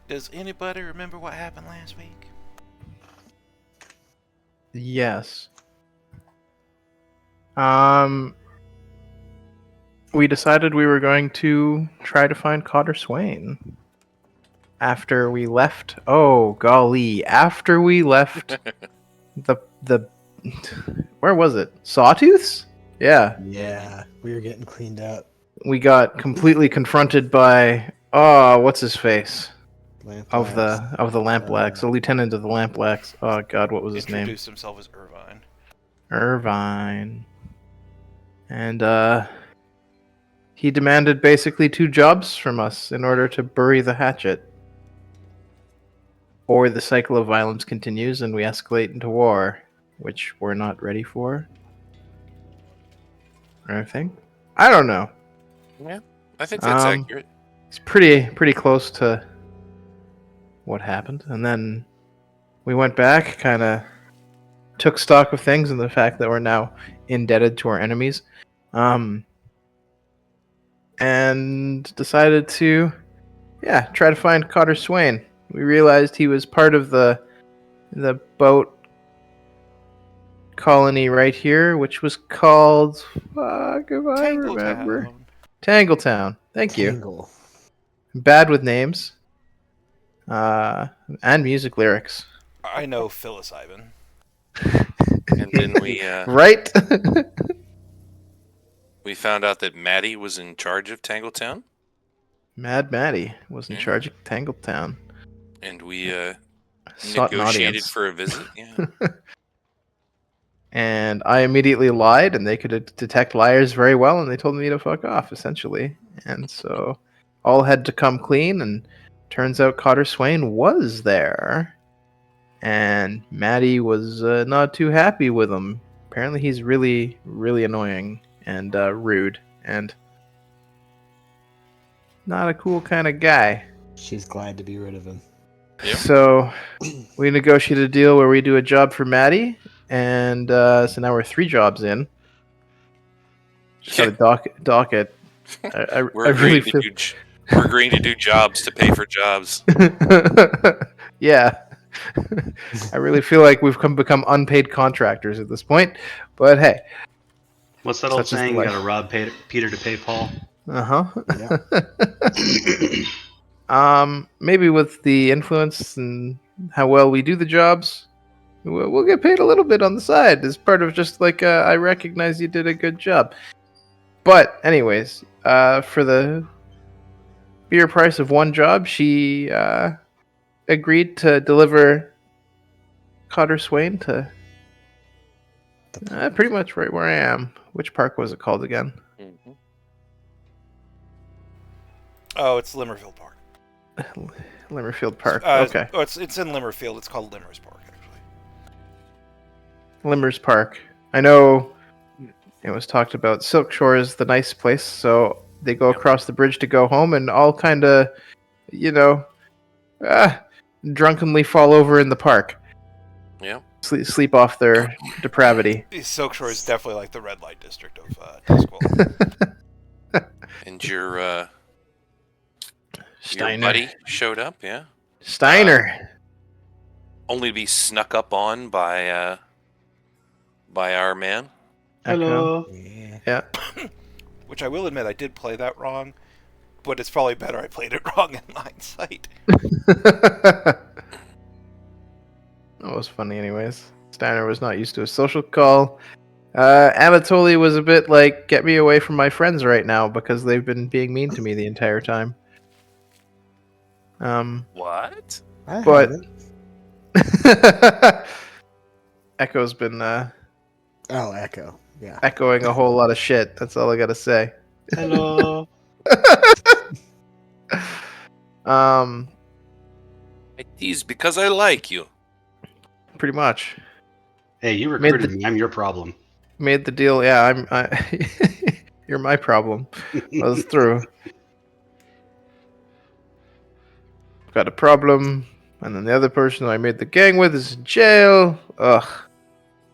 Does anybody remember what happened last week? Yes. We decided we were going to try to find Cotter Swain. After we left, oh golly! After we left the where was it? Sawtooths? Yeah. Yeah, we were getting cleaned up. We got completely confronted by what's his face of the Lamplax, the lieutenant of the Lamplax. Oh God, what was his name? Introduced himself as Irvine. Irvine. And he demanded basically 2 jobs from us in order to bury the hatchet. Or the cycle of violence continues and we escalate into war, which we're not ready for. I think. I don't know. Yeah, I think that's accurate. It's pretty close to what happened, and then we went back, kind of took stock of things and the fact that we're now indebted to our enemies, and decided to, try to find Cotter Swain. We realized he was part of the boat colony right here, which was called, if I remember, Tangletown. Thank you. Bad with names, and music lyrics. I know Phyllis Ivan. And then we right. we found out that Maddie was in charge of Tangletown. Mad Maddie was in charge of Tangletown. And we sought negotiated for a visit. Yeah. And I immediately lied, and they could detect liars very well, and they told me to fuck off, essentially. And so all had to come clean, and turns out Cotter Swain was there. And Maddie was not too happy with him. Apparently he's really, really annoying and rude and not a cool kind of guy. She's glad to be rid of him. Yep. So we negotiated a deal where we do a job for Maddie, and so now we're 3 jobs in. Just gotta dock it. We're agreeing to do jobs to pay for jobs. Yeah. I really feel like we've become unpaid contractors at this point, but hey. What's that old saying? You gotta rob Peter to pay Paul? Yeah. Maybe with the influence and how well we do the jobs, we'll get paid a little bit on the side as part of just like, I recognize you did a good job. But anyways, for the mere price of 1 job, she agreed to deliver Cotter Swain to pretty much right where I am. Which park was it called again? Mm-hmm. Oh, it's Limmerfield Park. Limmerfield Park. Okay. Oh, it's in Limmerfield. It's called Limmers Park, actually. Limmers Park. I know it was talked about. Silk Shore is the nice place, so they go across the bridge to go home, and all kind of, drunkenly fall over in the park. Yeah. Sleep off their depravity. Silk Shore is definitely like the red light district of Discworld. And your Steiner buddy showed up, yeah? Steiner. Only to be snuck up on by our man. Hello. Yeah. Which I will admit, I did play that wrong, but it's probably better I played it wrong in hindsight. That was funny anyways. Steiner was not used to a social call. Anatoly was a bit like, get me away from my friends right now because they've been being mean to me the entire time. What? But Echo's been Echo. Yeah. Echoing a whole lot of shit. That's all I gotta say. Hello. I tease because I like you. Pretty much. Hey, you recruited me. I'm your problem. Made the deal. Yeah, you're my problem. I was through. Got a problem, and then the other person I made the gang with is in jail. Ugh.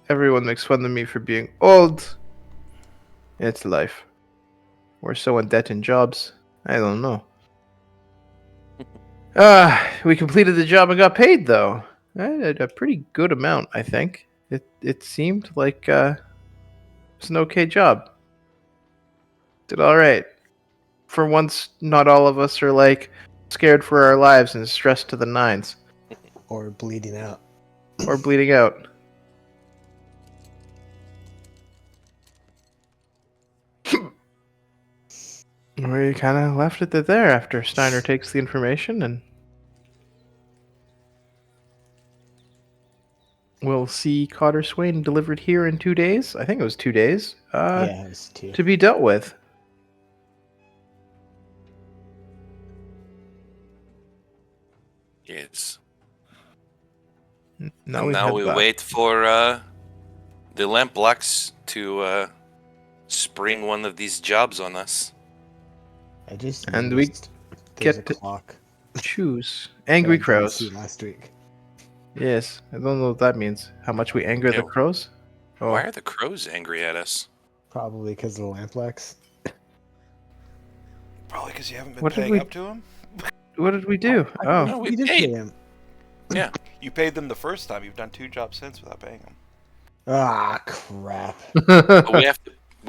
Everyone makes fun of me for being old. It's life. We're so in debt in jobs. I don't know. We completed the job and got paid, though. A pretty good amount, I think. It seemed like it's an okay job. Did all right. For once, not all of us are like scared for our lives and stressed to the nines Or bleeding out. or bleeding out. We kind of left it there after Steiner takes the information, and we'll see Cotter Swain delivered here in 2 days. I think it was 2 days. Yeah, it was 2. To be dealt with. Yes. Now And we we wait for the Lampblacks to spring one of these jobs on us. I just And we noticed there's get a to clock. choose that angry I didn't crows. see last week. Yes, I don't know what that means. How much we anger the Ew. crows? Oh, Why are the crows angry at us? Probably because of the Lamplex. Probably because you haven't been What did paying we- up to them. what did we do? Oh, No, we We did paid. pay him. Yeah. You paid them the first time. You've done 2 jobs since without paying them. Ah, crap. But we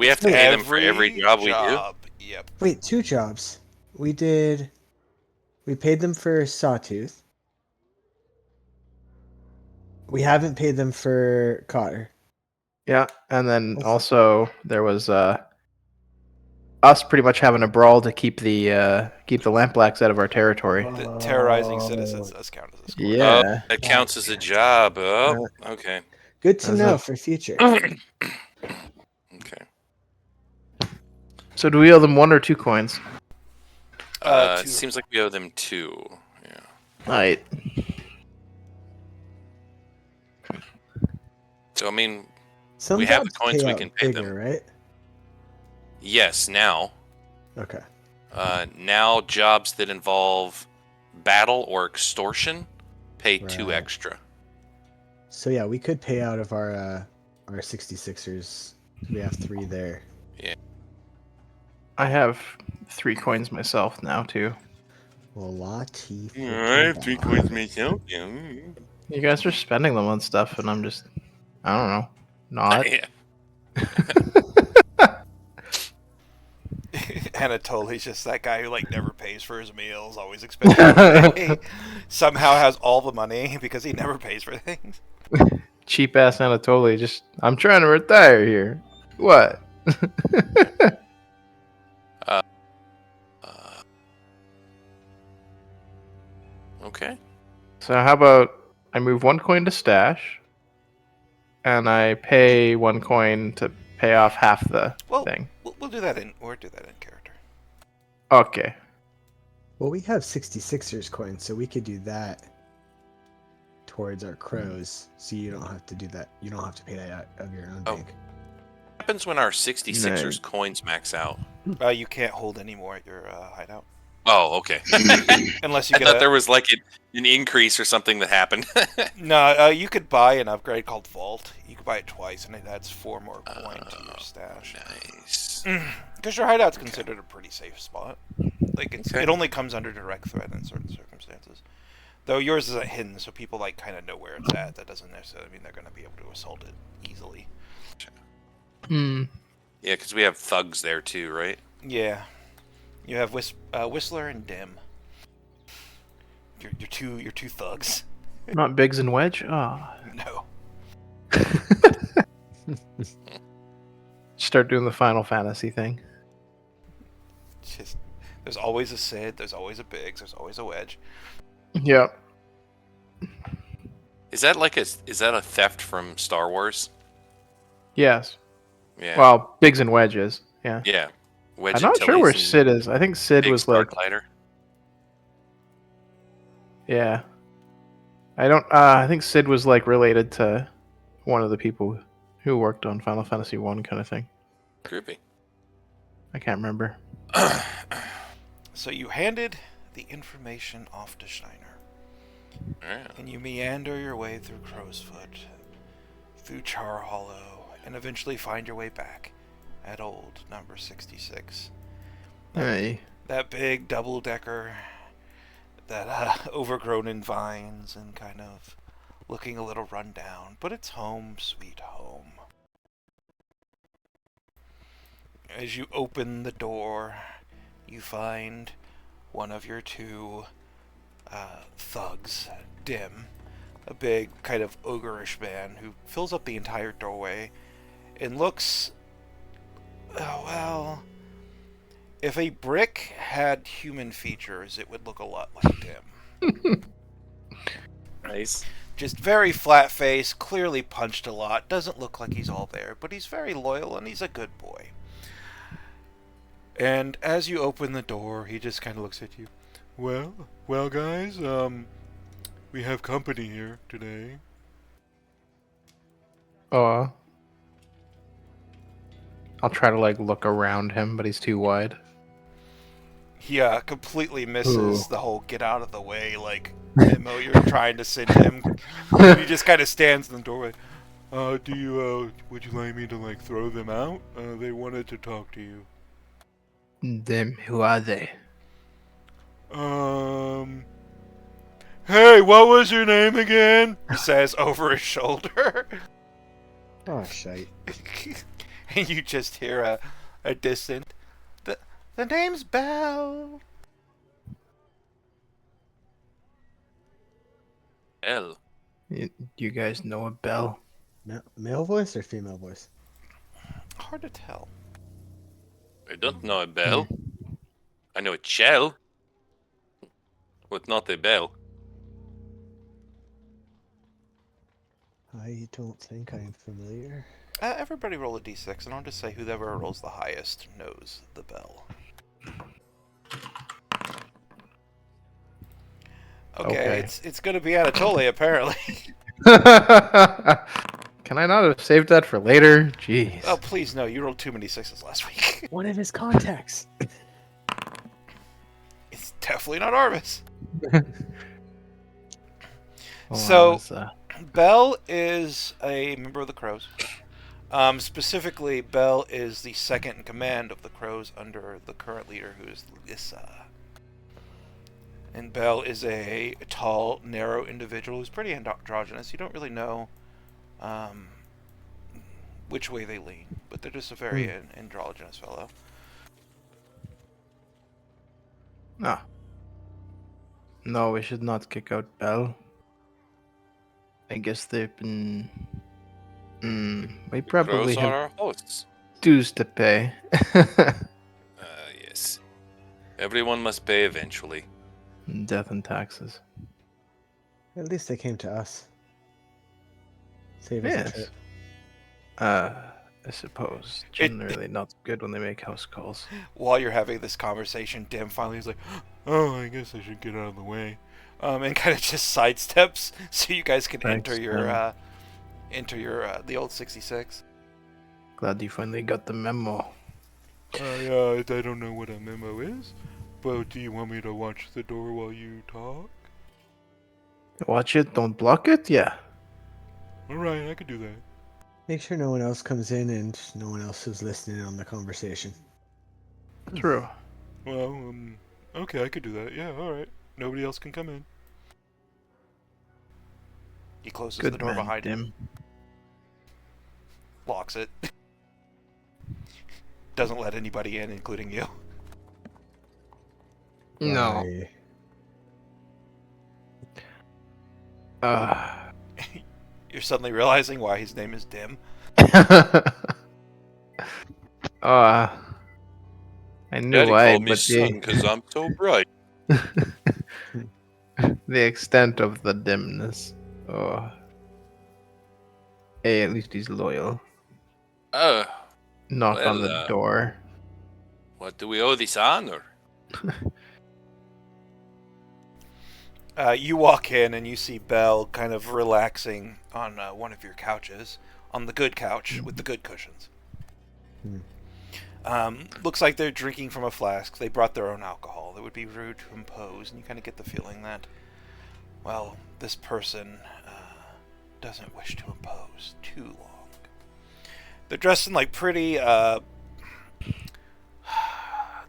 have to pay them for every job we do. Yep. Wait, 2 jobs. We paid them for Sawtooth. We haven't paid them for Cotter. yeah, and then Okay. also there was us pretty much having a brawl to keep the Lampblacks out of our territory. The terrorizing citizens does count as a score. Yeah. Oh, that counts as a job. Oh, okay. Good to As know a- for future. Okay. So do we owe them 1 or 2 coins? 2. Seems like we owe them 2. Yeah. Right. So I mean, Some we have the jobs coins, pay we out can pay them. bigger, right? yes. Now, Okay. now jobs that involve battle or extortion pay 2 Right. extra. So yeah, we could pay out of our 66ers. We have 3 there. I have 3 coins myself now too. Well, Lati. myself. Yeah. You guys are spending them on stuff, and I'm just, I don't know, not. Yeah. Anatoly's just that guy who like never pays for his meals, always expects to pay. Somehow has all the money because he never pays for things. Cheap ass Anatoly. Just, I'm trying to retire here. What? Okay. So how about I move 1 coin to stash, and I pay 1 coin to pay off half the Well, thing. we'll do that in character. Okay. Well, we have 66ers coins, so we could do that towards our crows. So you don't have to do that. You don't have to pay that out of your own Oh. bank. What happens when our 66ers coins max out? You can't hold any more at your hideout Oh, okay. unless you I get thought there was like an increase or something that happened. No, you could buy an upgrade called Vault. You could buy it twice, and it adds 4 more coin to your stash. Nice. Because your hideout's considered a pretty safe spot. Like Okay. it only comes under direct threat in certain circumstances. Though yours isn't hidden, so people like kind of know where it's at. That doesn't necessarily mean they're going to be able to assault it easily. Hmm. Yeah, because we have thugs there too, right? Yeah, you have Whistler and Dim. You're two thugs. Not Biggs and Wedge? Oh. No. Start doing the Final Fantasy thing. Just there's always a Sid, there's always a Biggs, there's always a Wedge. Yeah. Is that a theft from Star Wars? Yes. Yeah. Well, Biggs and Wedge is. Yeah. Yeah. Wedge I'm not and sure where Tilly's Sid is. I think Sid Big was like, Starklighter. yeah. I don't. I think Sid was like related to one of the people who worked on Final Fantasy 1 kind of thing. Groupie. I can't remember. So you handed the information off to Steiner, Yeah. and you meander your way through Crowsfoot, through Char Hollow, and eventually find your way back at old number 66. Hey. That big double-decker that overgrown in vines and kind of looking a little run down, but it's home sweet home. As you open the door, you find one of your two thugs, Dim, a big kind of ogreish man who fills up the entire doorway and looks, oh, well, if a brick had human features, it would look a lot like Dim. Nice. Just very flat face, clearly punched a lot, doesn't look like he's all there, but he's very loyal and he's a good boy. And as you open the door, he just kind of looks at you. Well, guys, we have company here today. Oh. I'll try to like look around him, but he's too wide. He completely misses Ooh. the whole get out of the way, like, memo you're trying to send him. He just kind of stands in the doorway. Would you like me to, like, throw them out? They wanted to talk to you. Them, who are they? Hey, what was your name again? He says over his shoulder. Oh, shite. And you just hear a distant, the name's Belle. Hell. You guys know a Belle? Male voice or female voice? Hard to tell. I don't know a bell. I know a shell. But not a bell. I don't think I'm familiar. Everybody roll a d6, and I'll just say whoever rolls the highest knows the bell. Okay. It's gonna be Anatoly, apparently. Can I not have saved that for later? Jeez. Oh, please no, you rolled too many sixes last week. One of his contacts. It's definitely not Arvis. Hold So- on, let's, Belle is a member of the Crows. Specifically, Belle is the second in command of the Crows under the current leader, who is Lissa. And Belle is a tall, narrow individual who's pretty androgynous. You don't really know which way they lean, but they're just a very androgynous fellow. Ah. No, we should not kick out Belle. I guess they've been... we probably Crows are have our hosts. dues to pay. Yes. Everyone must pay eventually. Death and taxes. At least they came to us. Save us a Yes. trip. I suppose. Generally not good when they make house calls. While you're having this conversation, Dim finally is like, "Oh, I guess I should get out of the way," and kind of just sidesteps so you guys can Thanks, enter your the old 66. Glad you finally got the memo. I don't know what a memo is, but do you want me to watch the door while you talk? Watch it, don't block it? Yeah. Alright, I could do that. Make sure no one else comes in and no one else is listening on the conversation. True. Well, okay, I could do that. Yeah, alright. Nobody else can come in. He closes Good the door man, behind him, Dim. locks it. Doesn't let anybody in, including you. No. You're suddenly realizing why his name is Dim. I knew Daddy why, called me but son because I'm so bright. the extent of the dimness. Oh. Hey, at least he's loyal. Knock on the Well, door. What do we owe this honor? You walk in and you see Belle kind of relaxing on one of your couches, on the good couch with the good cushions. Looks like they're drinking from a flask. They brought their own alcohol. It would be rude to impose, and you kind of get the feeling that, well, this person doesn't wish to impose too long. They're dressed in like pretty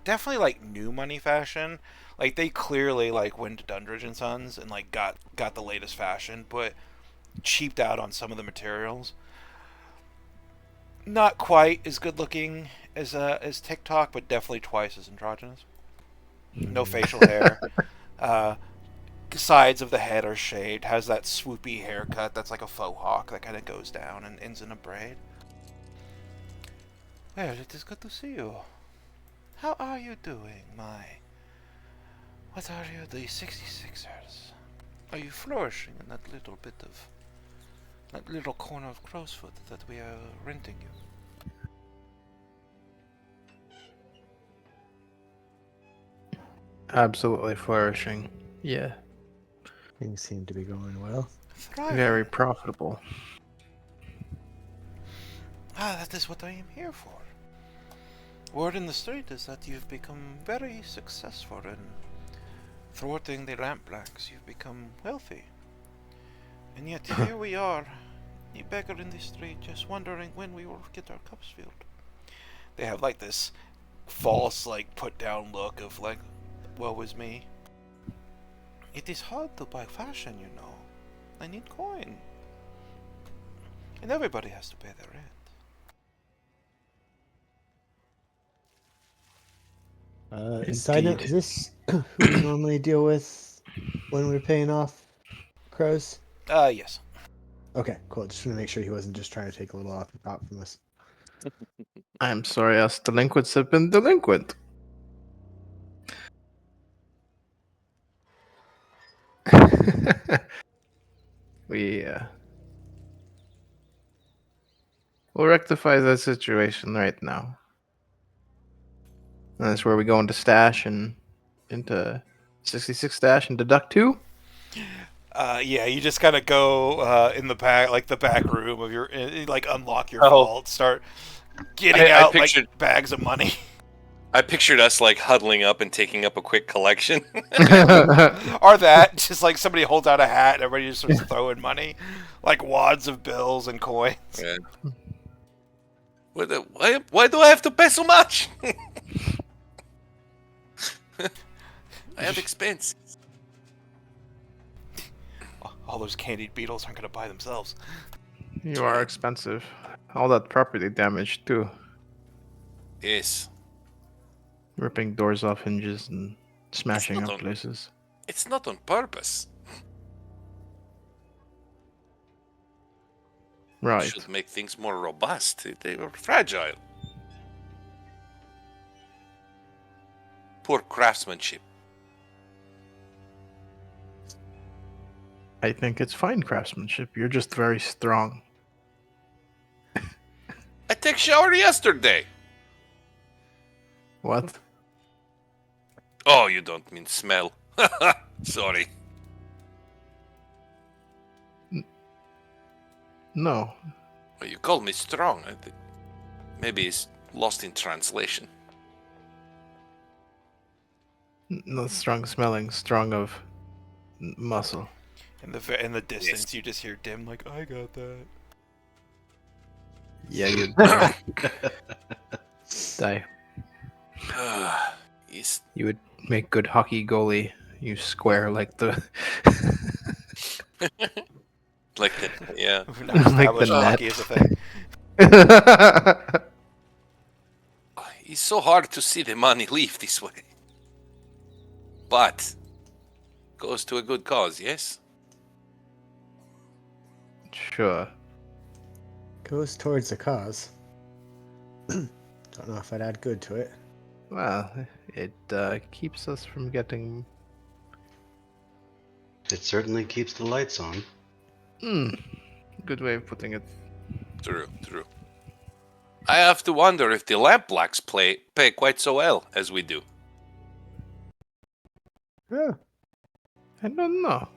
definitely like new money fashion. Like they clearly like went to Dundridge and Sons and like got the latest fashion, but cheaped out on some of the materials. Not quite as good looking as TikTok, but definitely twice as androgynous. No facial hair. Uh, Sides of the head are shaved. Has that swoopy haircut that's like a faux hawk that kind of goes down and ends in a braid. Well, it is good to see you. How are you doing, my? What are you, the 66ers? Are you flourishing in that little bit of that little corner of Crowsfoot that we are renting you? Absolutely flourishing. Yeah. Things seem to be going well. Thriving. Very profitable. That is what I am here for. Word in the street is that you've become very successful in thwarting the lampblacks. You've become wealthy. And yet here we are, a beggar in the street, just wondering when we will get our cups filled. They have like this false, like, put down look of like, woe is me. It is hard to buy fashion, you know. I need coin. And everybody has to pay their rent. Side note, is this who we normally deal with when we're paying off crows? Yes. Okay, cool. Just want to make sure he wasn't just trying to take a little off the top from us. I'm sorry, us delinquents have been delinquent. We'll rectify the situation right now. And that's where we go into stash and into 66 stash and deduct 2. Yeah, you just kind of go in the back, like the back room of your, like unlock your Oh. vault, start getting I out pictured- like bags of money. I pictured us like huddling up and taking up a quick collection. Or that, just like somebody holds out a hat and everybody just starts throwing money, like wads of bills and coins. Yeah. Why do I have to pay so much? I have expense. All those candied beetles aren't going to buy themselves. You are expensive. All that property damage, too. Yes. Ripping doors off hinges and smashing not up on- places. It's not on purpose. Right. Should make things more robust. They were fragile. Poor craftsmanship. I think it's fine craftsmanship. You're just very strong. I took shower yesterday. What? Oh, you don't mean smell. Sorry. No. Well, you called me strong. Maybe it's lost in translation. Not strong smelling, strong of muscle. In the distance, you just hear Dim like, I got that. Yeah, you die. He's You would make good hockey goalie. You square like the like the, yeah. We've now established the net. hockey is a thing. It's so hard to see the money leave this way. But goes to a good cause, yes? Sure. Goes towards the cause. Don't know if I'd add good to it. Well, it keeps us from getting. It certainly keeps the lights on. Good way of putting it. True. I have to wonder if the lampblacks pay quite so well as we do. Yeah. I don't know.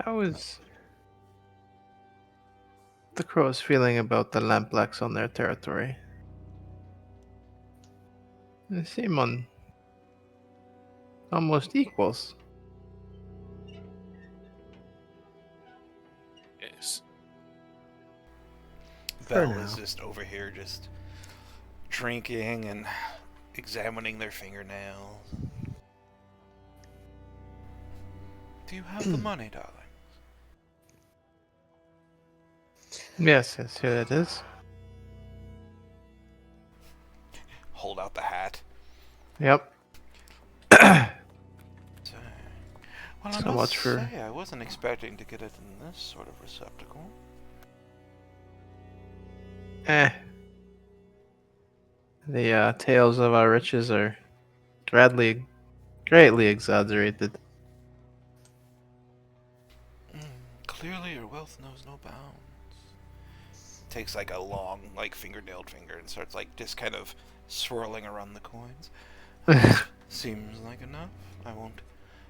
How is the crows feeling about the lampblacks on their territory? They seem on almost equals. Yes. For Belle is now. just over here just drinking and examining their fingernails. Do you have the money, darling? Yes, here it is. Hold out the hat. Yep. So, well, I So must much for- say, I wasn't expecting to get it in this sort of receptacle. The tales of our riches are greatly exaggerated. Clearly, your wealth knows no bounds. Takes like a long, fingernailed finger and starts just kind of swirling around the coins. Seems like enough. I won't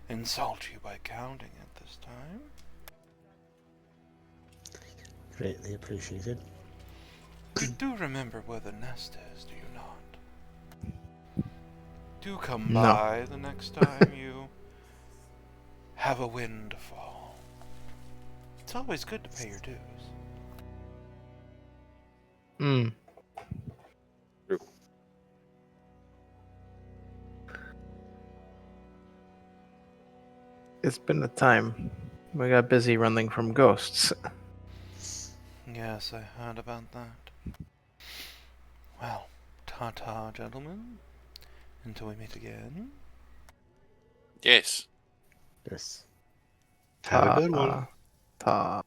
insult you by counting it this time. Greatly appreciated. You do remember where the nest is, do you not? Do come No. by the next time you have a windfall. It's always good to pay your dues. Hmm. True. It's been a time. We got busy running from ghosts. Yes, I heard about that. Well, ta-ta, gentlemen. Until we meet again. Yes. Yes. Have a good one. Ta.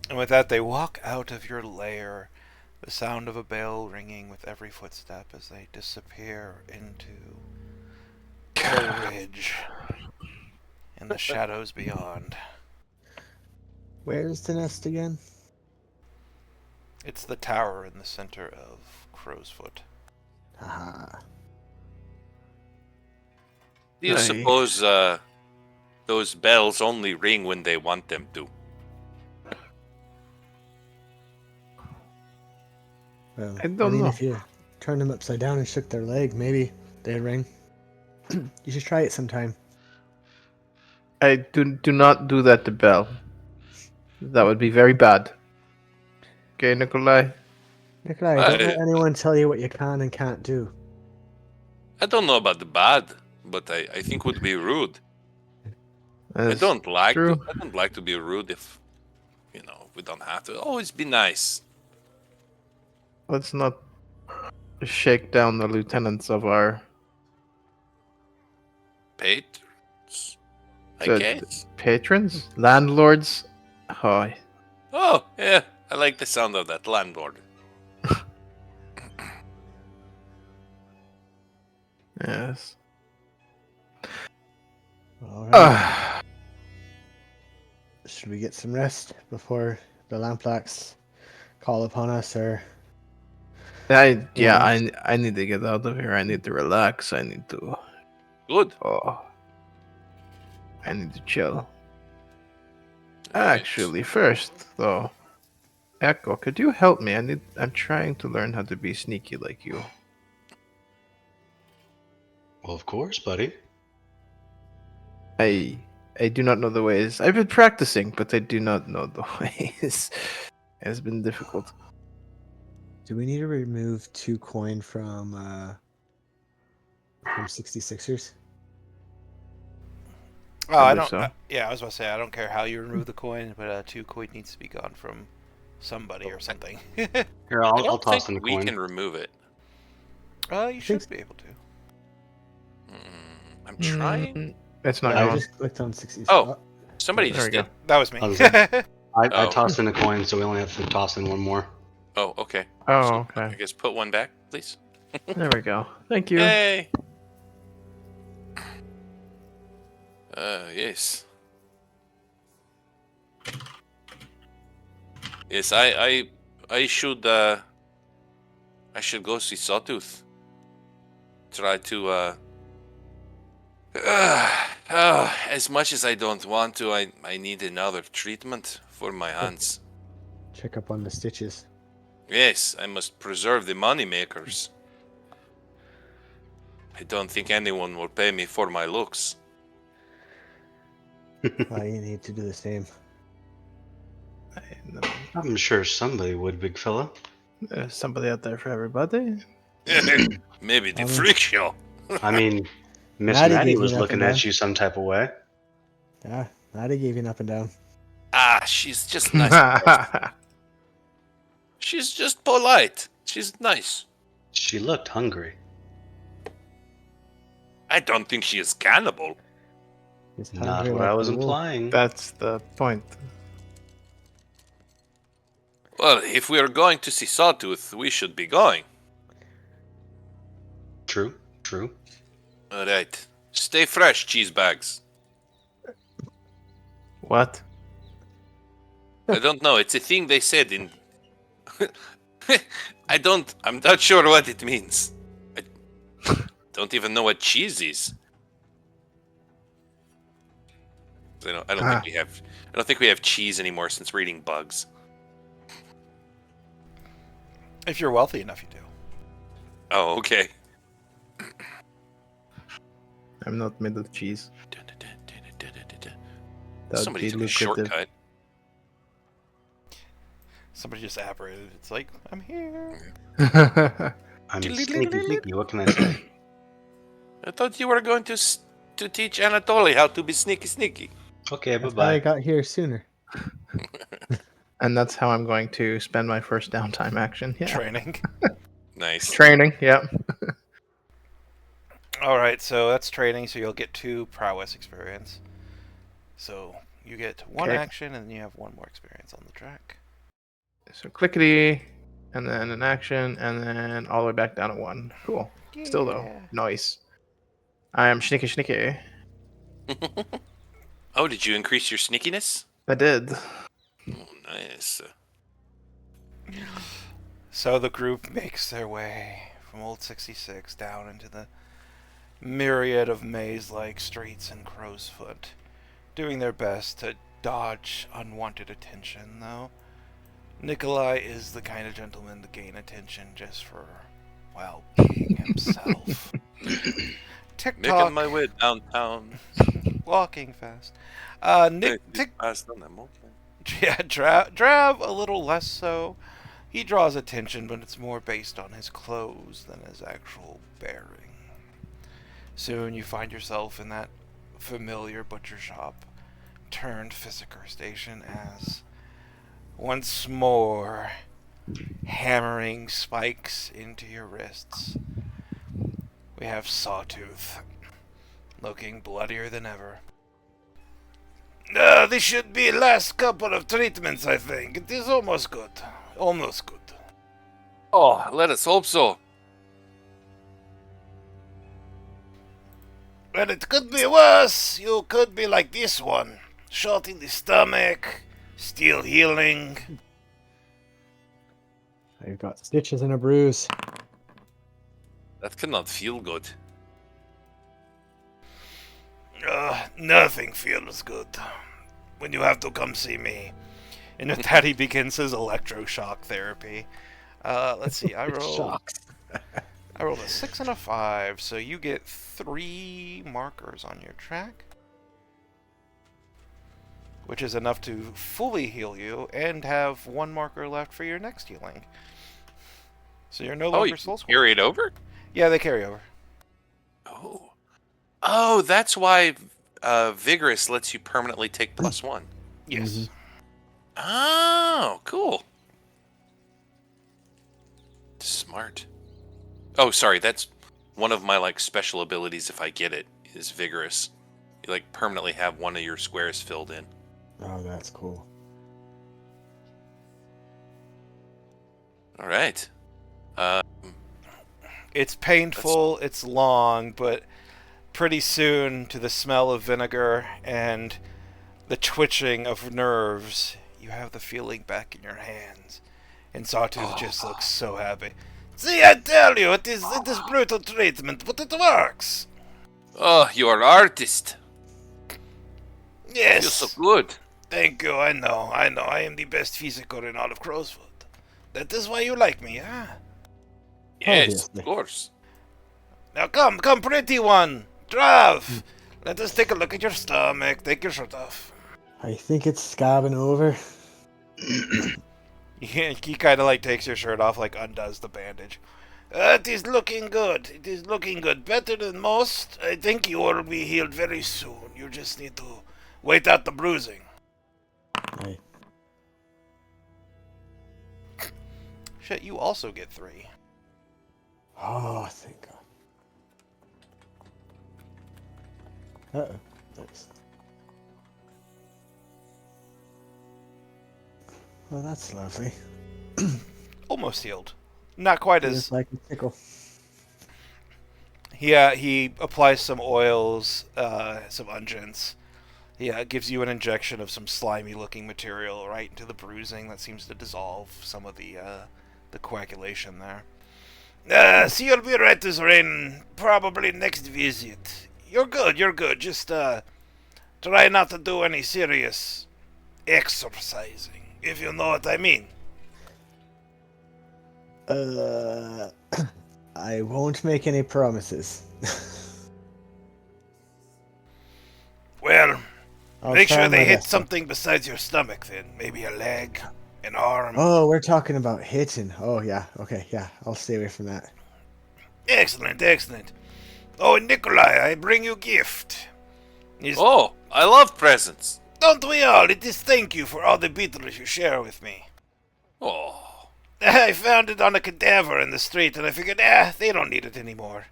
And with that, they walk out of your lair, the sound of a bell ringing with every footstep as they disappear into the ridge and the shadows beyond. Where's the nest again? It's the tower in the center of Crowsfoot. Haha. Do you Aye. suppose those bells only ring when they want them to? Well, I don't mean, know. if you turned them upside down and shook their leg, maybe they'd ring. You should try it sometime. I do not do that to Belle. That would be very bad. Okay, Nikolai? Nikolai, don't let anyone tell you what you can and can't do. I don't know about the bad, but I think would be rude. I That's don't like true. to be rude if we don't have to. Always be nice. Let's not shake down the lieutenants of our Patrons, I the guess. patrons, landlords. Hi. Oh, yeah. I like the sound of that, landlord. Yes. All right. Should we get some rest before the lamplocks call upon us, or? I need to get out of here. I need to relax. I need to. Good. I need to chill. Yes. Actually, first though, Echo, could you help me? I'm trying to learn how to be sneaky like you. Well, of course, buddy. I do not know the ways. I've been practicing, but I do not know the ways. It's been difficult. Do we need to remove 2 coin from 66ers? Oh, I believe don't. so. Yeah, I was about to say I don't care how you remove the coin, but 2 coin needs to be gone from somebody or something. Here, I I'll don't toss think in the we coin. can remove it. You should be able to. I'm trying. It's not I going. just clicked on 60. Oh. Somebody There just we go. did. That was me. I was I Oh. tossed in a coin, so we only have to toss in one more. Oh, okay. Oh, So, okay. I guess put one back, please. There we go. Thank you. Hey. Yes. Yes, I should go see Sawtooth. Try to as much as I don't want to, I need another treatment for my hands. Check up on the stitches. Yes, I must preserve the money makers. I don't think anyone will pay me for my looks. You need to do the same. I'm sure somebody would, big fella. There's somebody out there for everybody. Maybe the freak show. I mean, Miss Maddie Maddie gave was me an up looking and at down. you some type of way. Yeah, Maddie gave you an up and down. She's just nice. She's just polite. She's nice. She looked hungry. I don't think she is cannibal. He's Not hungry what like I was a wolf. implying. That's the point. Well, if we are going to see Sawtooth, we should be going. True, true. All right. Stay fresh, cheese bags. What? I don't know. It's a thing they said in. I'm not sure what it means. I don't even know what cheese is. I don't think we have cheese anymore since we're eating bugs. If you're wealthy enough, you do. Oh, okay. I'm not made of cheese. That would Somebody be took a lucrative. shortcut. Somebody just apparated. It's like, I'm here. I'm sneaky. What can I say? I thought you were going to teach Anatoly how to be sneaky. Okay, That's why I bye-bye. got here sooner. And that's how I'm going to spend my first downtime action. Yeah. Training. Nice. Training, yep. All right, so that's training. So you'll get 2 prowess experience. So you get 1 Okay. action, and you have 1 more experience on the track. So clickety, and then an action, and then all the way back down to 1. Cool. Still though, Yeah. nice. I am sneaky. Oh, did you increase your sneakiness? I did. Oh, nice. So the group makes their way from Old 66 down into the myriad of maze-like streets in Crowsfoot, doing their best to dodge unwanted attention, though Nikolai is the kind of gentleman to gain attention just for, well, being himself. TikTok, Making my way downtown. walking fast. Hey, fast on that moped. Yeah, Drav a little less so. He draws attention, but it's more based on his clothes than his actual bearing. Soon you find yourself in that familiar butcher shop turned physicker station as once more hammering spikes into your wrists. We have Sawtooth, looking bloodier than ever. This should be last couple of treatments, I think. It is almost good. Almost good. Oh, let us hope so. Well, it could be worse. You could be like this one. Shot in the stomach, still healing. I've got stitches and a bruise. That cannot feel good. Nothing feels good when you have to come see me. And with that, he begins his electroshock therapy. Let's see, I rolled Shocks. a 6 and a 5, so you get 3 markers on your track, which is enough to fully heal you and have 1 marker left for your next healing. So you're no longer you soul scorched. carry it over? Yeah, they carry over. Oh, that's why Vigorous lets you permanently take +1. Yes. Mhm. Oh, cool. Smart. Oh, sorry, that's one of my special abilities if I get it is Vigorous. You permanently have one of your squares filled in. Oh, that's cool. All right. It's painful, it's long, but pretty soon, to the smell of vinegar and the twitching of nerves, you have the feeling back in your hands. And Sawtooth just looks so happy. See, I tell you, it is brutal treatment, but it works. Oh, you're an artist. Yes. Feels so good. Thank you, I know. I am the best physical in all of Crowsfoot. That is why you like me, huh? Yes, Obviously. of course. Now come, pretty one. Drav, let us take a look at your stomach. Take your shirt off. I think it's scabbing over. He kind of like takes your shirt off, like undoes the bandage. It is looking good. It is looking good. Better than most. I think you will be healed very soon. You just need to wait out the bruising. Right. Shit, you also get 3. Oh, thank God. Uh-oh. Nice. Well, that's lovely. Almost healed. Not quite as... Feels like a tickle. He applies some oils, some unguents. He gives you an injection of some slimy-looking material right into the bruising that seems to dissolve some of the coagulation there. So you'll be right as rain probably next visit. You're good. Just try not to do any serious exercising, if you know what I mean. I won't make any promises. Well, make try sure my they hit best. something besides your stomach then. Maybe a leg, an arm. Oh, we're talking about hitting. Oh, yeah. Okay, yeah. I'll stay away from that. Excellent. Oh, and Nikolai, I bring you gift. Oh, I love presents. Don't we all? It is thank you for all the beetles you share with me. Oh. I found it on a cadaver in the street, and I figured, they don't need it anymore.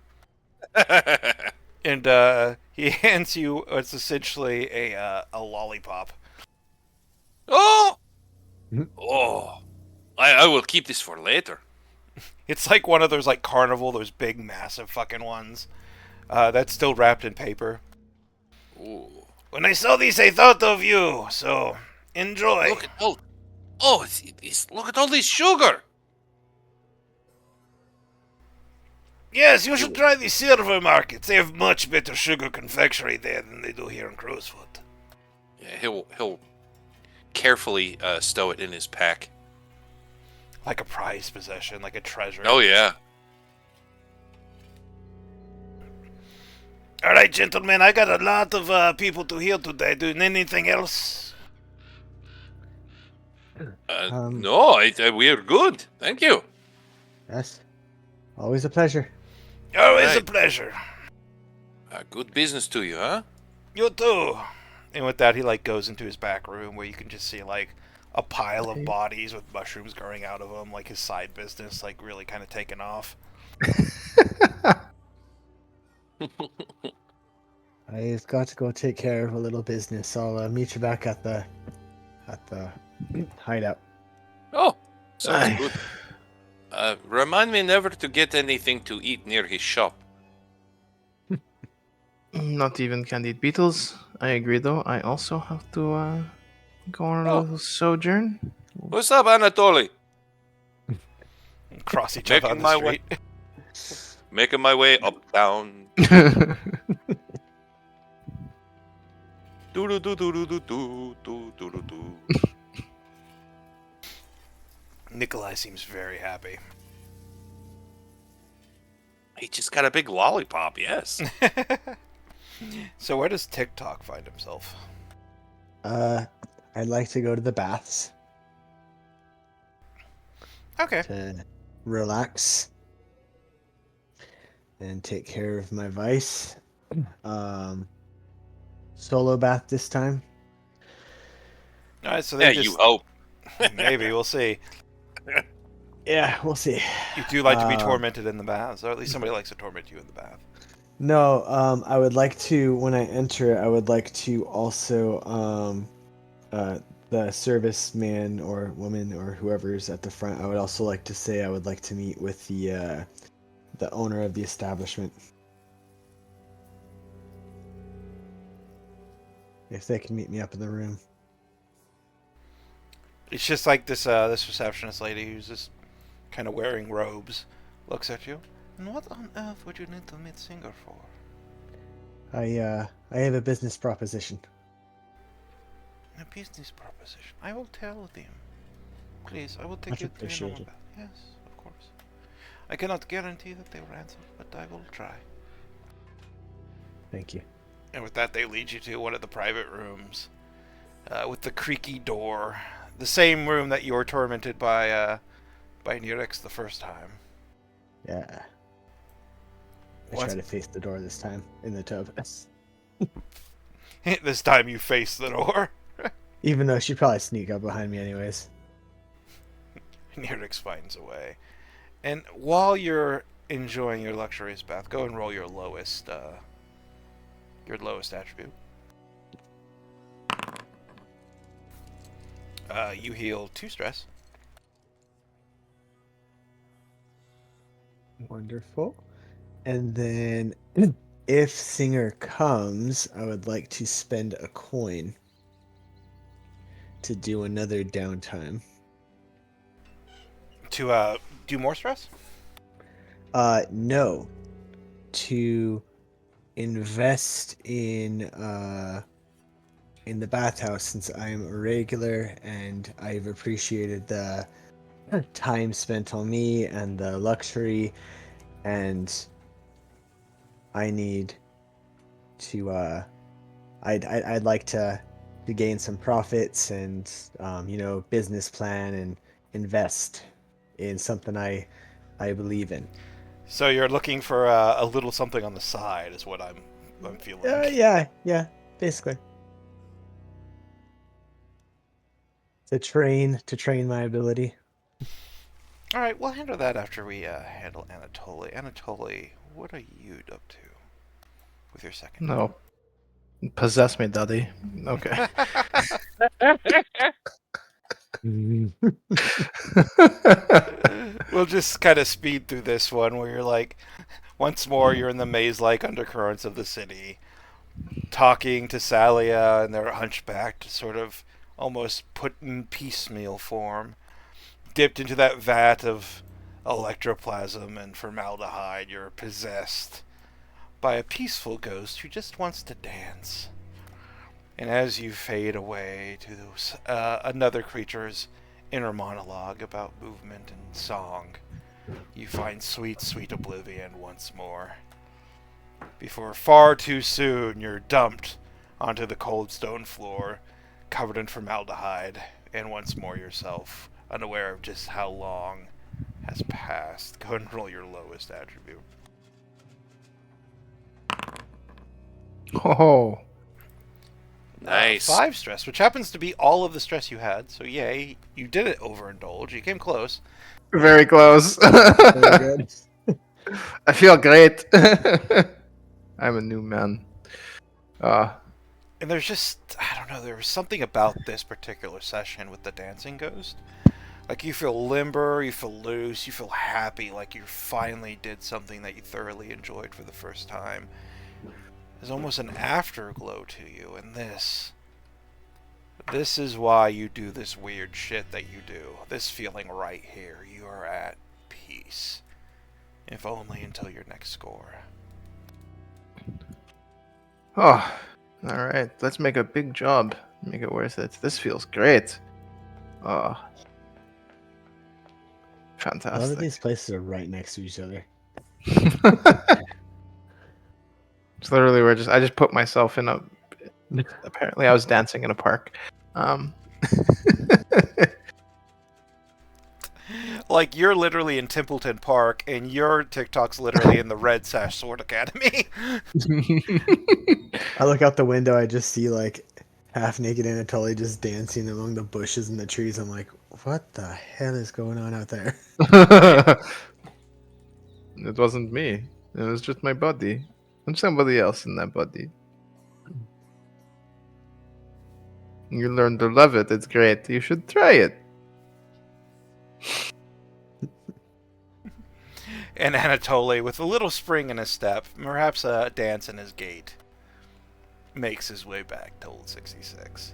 And he hands you what's essentially a lollipop. Oh! Mhm. Oh. I will keep this for later. It's like one of those like carnival, those big massive fucking ones. That's still wrapped in paper. Ooh. When I saw these, I thought of you, so enjoy. Look at look at all this sugar. Yes, you should try the silver markets. They have much better sugar confectionery there than they do here in Crowsfoot. Yeah, he'll carefully stow it in his pack. Like a prized possession, like a treasure. Oh yeah. All right, gentlemen, I got a lot of people to heal today. Doing anything else? No, we are good. Thank you. Yes. Always a pleasure. Always a Right. pleasure. Good business to you, huh? You too. And with that, he like goes into his back room where you can just see like a pile of bodies with mushrooms growing out of them, like his side business, like really kind of taking off. I've got to go take care of a little business. I'll meet you back at the hideout. Oh, sounds good. Remind me never to get anything to eat near his shop. Not even candied beetles. I agree, though. I also have to go on a little sojourn. What's up, Anatoly? And cross each other on Making the my street. Making my way uptown. Do do do do do do do do do do. Nikolai seems very happy. He just got a big lollipop. Yes. So where does TikTok find himself? I'd like to go to the baths Okay. to relax and take care of my vice. Solo bath this time. All right, so Yeah, they just you hope. maybe we'll see. Yeah, we'll see. You do like to be tormented in the baths, or at least somebody likes to torment you in the bath. No, I would like to, when I enter, I would like to also, the serviceman or woman or whoever's at the front, I would also like to say I would like to meet with the owner of the establishment. If they can meet me up in the room. It's just like this this receptionist lady who's just kind of wearing robes looks at you. And what on earth would you need to meet Singer for? I have a business proposition. A business proposition. I will tell them. Please, I will take Much you to your normal appreciated. bath. Yes, of course. I cannot guarantee that they will answer, but I will try. Thank you. And with that, they lead you to one of the private rooms with the creaky door the same room that you were tormented by Nurix the first time. Yeah. I Once- try to face the door this time in the tub. This time you face the door. Even though she'd probably sneak up behind me anyways. Nurix finds a way. And while you're enjoying your luxurious bath, go and roll your lowest attribute. You heal 2 stress. Wonderful. And then if Singer comes, I would like to spend a coin to do another downtime. To do more stress? No. To invest in the bathhouse, since I am a regular and I've appreciated the time spent on me and the luxury, and I need to I'd like to gain some profits and business plan and invest in something I believe in. So you're looking for a little something on the side, is what I'm feeling. Yeah, basically. To train my ability. All right, we'll handle that after we handle Anatoly. Anatoly, what are you up to with your second? No. Possess me, daddy. Okay. We'll just kind of speed through this one where you're like, once more, you're in the maze-like undercurrents of the city, talking to Salia, and they're hunchbacked, sort of almost put in piecemeal form, dipped into that vat of electroplasm and formaldehyde. You're possessed by a peaceful ghost who just wants to dance. And as you fade away to another creature's inner monologue about movement and song, you find sweet, sweet oblivion once more. Before far too soon, you're dumped onto the cold stone floor, covered in formaldehyde, and once more yourself, unaware of just how long has passed. Go and roll your lowest attribute. Oh. Nice. 5 stress, which happens to be all of the stress you had. So yay, you did it overindulge. You came close. Very close. Very good. I feel great. I'm a new man. And there's just, I don't know, there was something about this particular session with the dancing ghost. Like, you feel limber, you feel loose, you feel happy, like you finally did something that you thoroughly enjoyed for the first time. There's almost an afterglow to you, and this is why you do this weird shit that you do. This feeling right here, you are at peace. If only until your next score. Oh, all right. Let's make a big job. Make it worth it. This feels great. Oh, A lot of fantastic. these places are right next to each other. It's literally where I just put myself in a. Apparently, I was dancing in a park. Like, you're literally in Templeton Park, and your TikTok's literally in the Red Sash Sword Academy. I look out the window, I just see like half naked Anatoly just dancing among the bushes and the trees. I'm like, what the hell is going on out there? It wasn't me. It was just my body. I'm somebody else in that body. You learn to love it. It's great. You should try it. And Anatoly, with a little spring in his step, perhaps a dance in his gait, makes his way back to Old 66.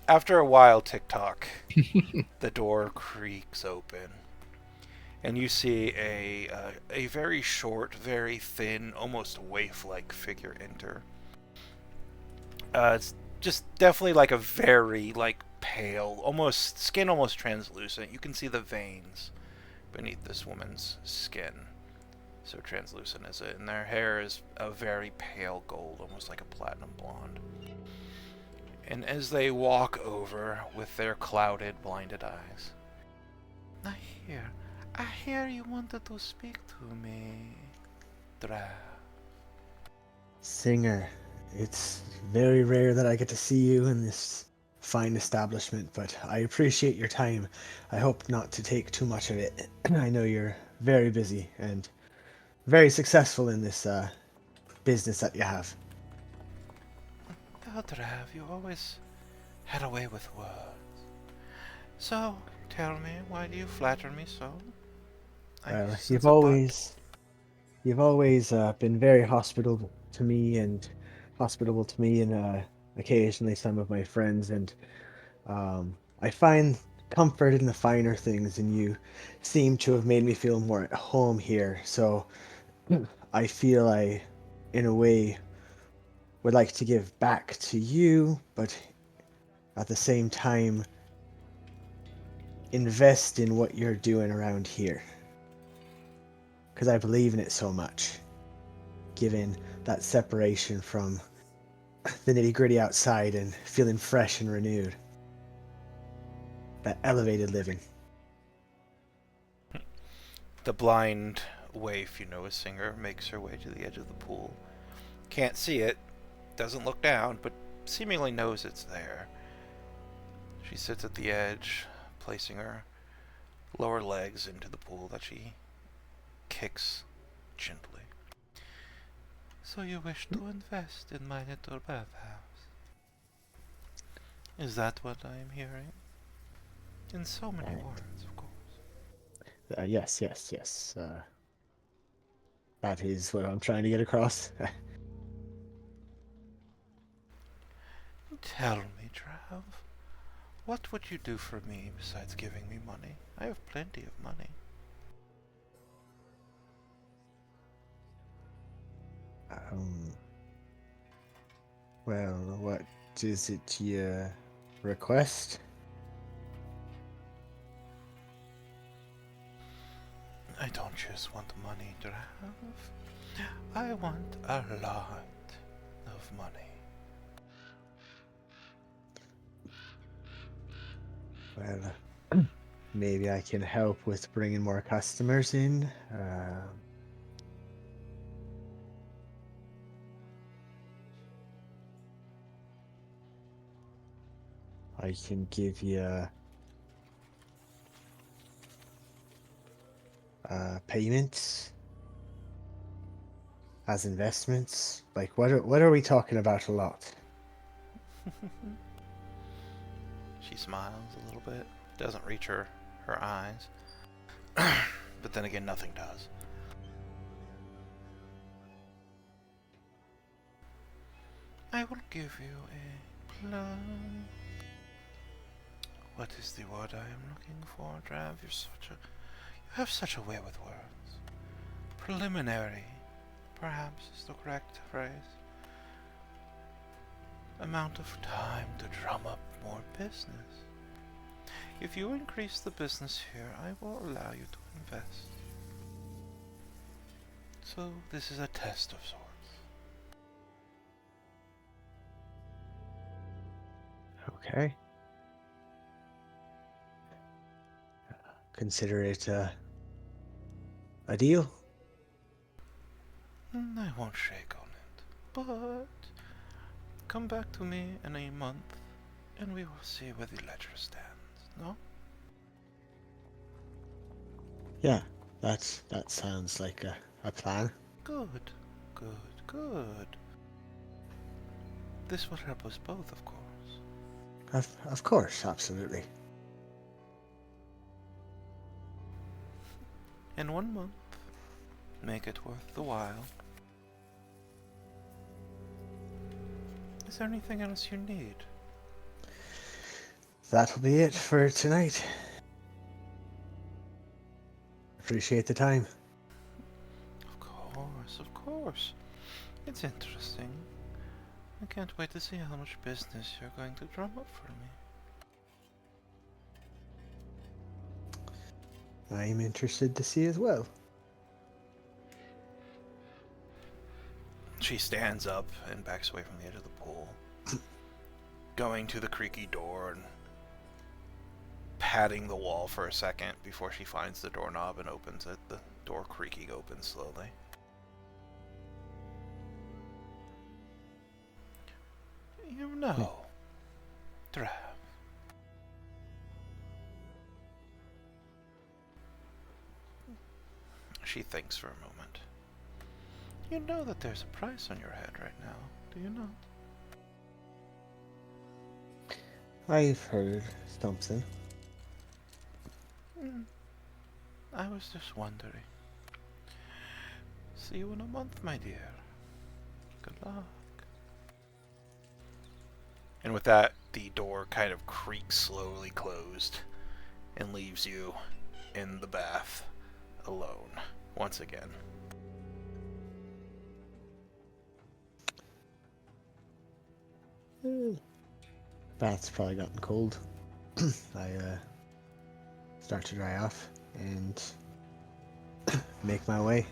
After a while, TikTok, the door creaks open, and you see a very short, very thin, almost waif-like figure enter. It's just definitely like a very pale, skin almost translucent. You can see the veins beneath this woman's skin. So translucent is it. And their hair is a very pale gold, almost like a platinum blonde. And as they walk over with their clouded, blinded eyes, I hear you wanted to speak to me, Drav. Singer, it's very rare that I get to see you in this fine establishment, but I appreciate your time. I hope not to take too much of it. I know you're very busy and very successful in this business that you have. Oh, Drav, you always had a way with words. So, tell me, why do you flatter me so? Well, Sense a butt. you've always been very hospitable to me and occasionally some of my friends, and I find comfort in the finer things, and you seem to have made me feel more at home here. So I feel in a way, would like to give back to you, but at the same time, invest in what you're doing around here. Because I believe in it so much, given that separation from the nitty gritty outside and feeling fresh and renewed. That elevated living. The blind waif, a singer, makes her way to the edge of the pool. Can't see it, doesn't look down, but seemingly knows it's there. She sits at the edge, placing her lower legs into the pool that she kicks gently. So you wish to invest in my little bathhouse? Is that what I am hearing? In so many words, of course. Yes. That is what I'm trying to get across. Tell me, Trav, what would you do for me besides giving me money? I have plenty of money. um, well, what is it you request? I don't just want money, Trav. I want a lot of money. Well, maybe I can help with bringing more customers in. I can give you payments as investments. Like, what are we talking about a lot? She smiles a little bit. Doesn't reach her eyes. But then again, nothing does. I will give you a plan. What is the word I am looking for, Drav? You have such a way with words. Preliminary, perhaps, is the correct phrase. Amount of time to drum up more business. If you increase the business here, I will allow you to invest. So this is a test of sorts. Okay. Consider it a deal. I won't shake on it, but come back to me in a month and we will see where the ledger stands, no? Yeah, that sounds like a plan. Good, good, good. This will help us both, of course. Of course, absolutely. In 1 month, make it worth the while. Is there anything else you need? That'll be it for tonight. Appreciate the time. Of course. It's interesting. I can't wait to see how much business you're going to drum up for me. I'm interested to see as well. She stands up and backs away from the edge of the pool. going to the creaky door and patting the wall for a second before she finds the doorknob and opens it. The door creaking open slowly. You know, Trav. She thinks for a moment. You know that there's a price on your head right now, do you know? I've heard something. I was just wondering. See you in a month, my dear. Good luck. And with that, the door kind of creaks slowly closed and leaves you in the bath alone once again. Bath's probably gotten cold. I start to dry off and make my way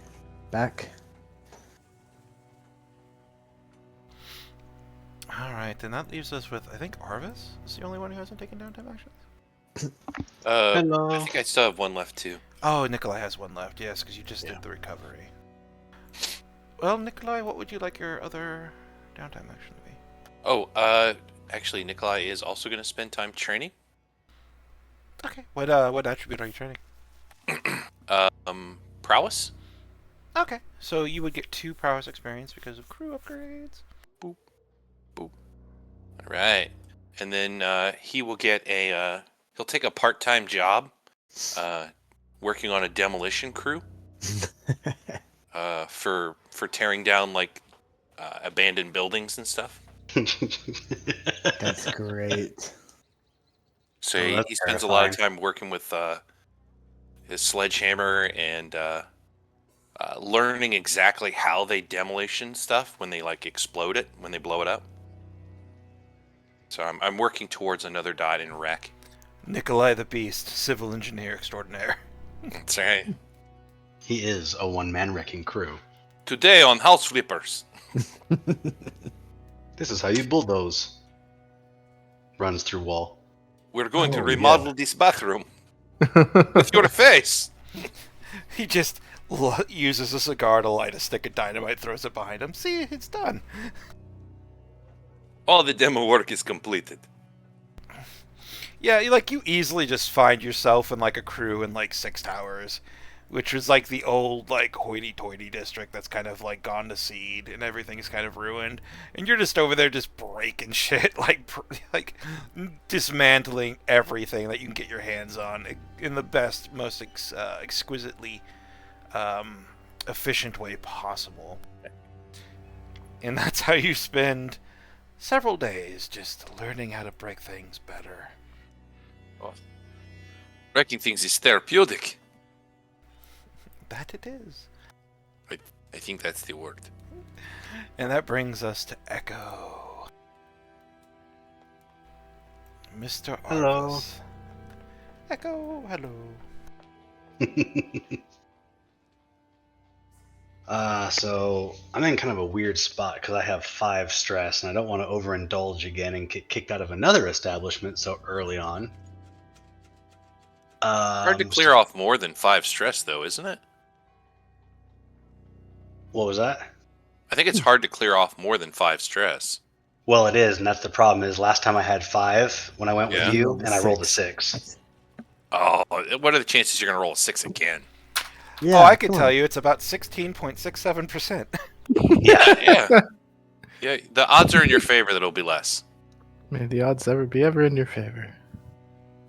back. Alright, then that leaves us with, I think, Arvis is the only one who hasn't taken downtime actions. Hello. I think I still have one left too. Oh, Nikolai has one left, yes, because you just Yeah. did the recovery. Well, Nikolai, what would you like your other downtime action to be? Oh, actually, Nikolai is also going to spend time training. Okay. What attribute are you training? Prowess. Okay. So you would get 2 prowess experience because of crew upgrades. Boop, boop. All right, and then he will get a. He'll take a part-time job, working on a demolition crew. For tearing down like abandoned buildings and stuff. That's great. So Oh, that's he spends a lot of terrifying. time working with his sledgehammer and learning exactly how they demolition stuff when they like explode it, when they blow it up. So I'm working towards another dot in wreck. Nikolai the Beast, civil engineer extraordinaire. That's right. He is a one-man wrecking crew. Today on House Flippers. This is how you bulldoze. Runs through wall. We're going to Oh, remodel yeah. this bathroom with your face. He just uses a cigar to light a stick of dynamite, throws it behind him. See, it's done. All the demo work is completed. Yeah, you easily just find yourself in like a crew in like 6 towers, which was like the old like hoity-toity district that's kind of like gone to seed and everything's kind of ruined, and you're just over there just breaking shit, like dismantling everything that you can get your hands on in the best, most exquisitely efficient way possible. And that's how you spend several days just learning how to break things better. Wrecking things is therapeutic. That it is. I think that's the word. And that brings us to Echo. Mr. Hello. Arvis. Echo, hello. So I'm in kind of a weird spot because I have 5 stress and I don't want to overindulge again and get kicked out of another establishment so early on. Hard to clear off more than 5 stress, though, isn't it? What was that? I think it's hard to clear off more than 5 stress. Well, it is, and that's the problem. Is last time I had 5 when I went Yeah. with you, Rolled a and I rolled a 6. 6. Oh, what are the chances you're going to roll a 6 again? Yeah, Oh, I could come tell on. you it's about 16.67%. Yeah. Yeah. Yeah, the odds are in your favor that it'll be less. May the odds ever be ever in your favor.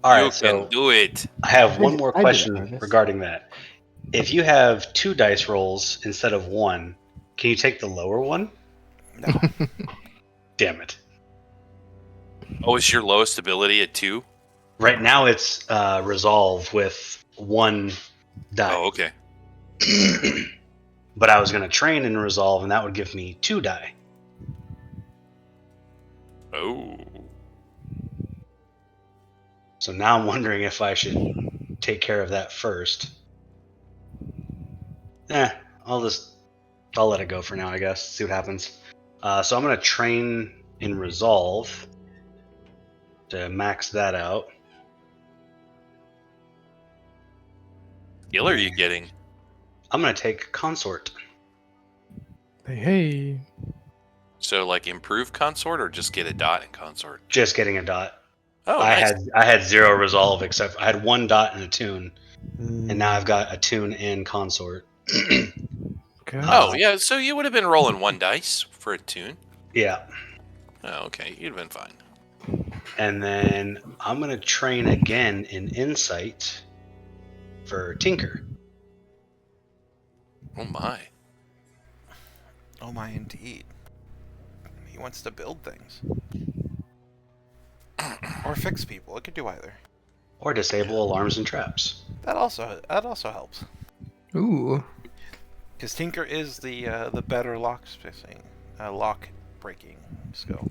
All right. You So can do it. I have one did- more I did it, question Harvest. regarding that. If you have 2 dice rolls instead of 1, can you take the lower one? No. Damn it. Oh, is your lowest ability at 2? Right now it's resolve with 1 die. Oh, okay. But I was going to train in resolve, and that would give me 2 die. Oh. So now I'm wondering if I should take care of that first. I'll let it go for now, I guess. See what happens. So I'm going to train in resolve. to max that out. Skill are you getting? I'm gonna take consort. Hey. So like improve consort or just get a dot in consort? Just getting a dot. Oh, I nice. had 0 resolve except I had 1 dot and a tune, Mm. and now I've got a tune and consort. Okay. Oh, yeah. So you would have been rolling 1 dice for a tune. Yeah. Oh, okay. You'd have been fine. And then I'm gonna train again in insight for Tinker. Oh my. Oh my, indeed. He wants to build things. Or fix people. It could do either. Or disable alarms and traps. That also helps. Ooh. Because Tinker is the better lock breaking skill.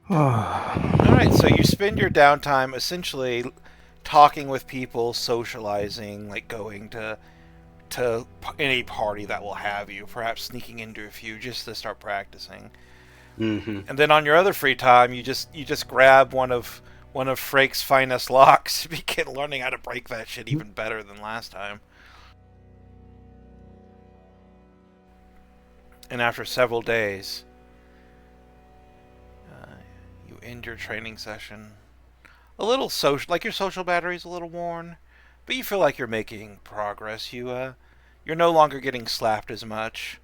Alright, so you spend your downtime essentially talking with people, socializing, like going to any party that will have you, perhaps sneaking into a few just to start practicing. Mm-hmm. And then on your other free time, you just grab one of Frake's finest locks, begin learning how to break that shit even better than last time. And after several days, you end your training session a little social, like your social battery's a little worn, but you feel like you're making progress. You're no longer getting slapped as much.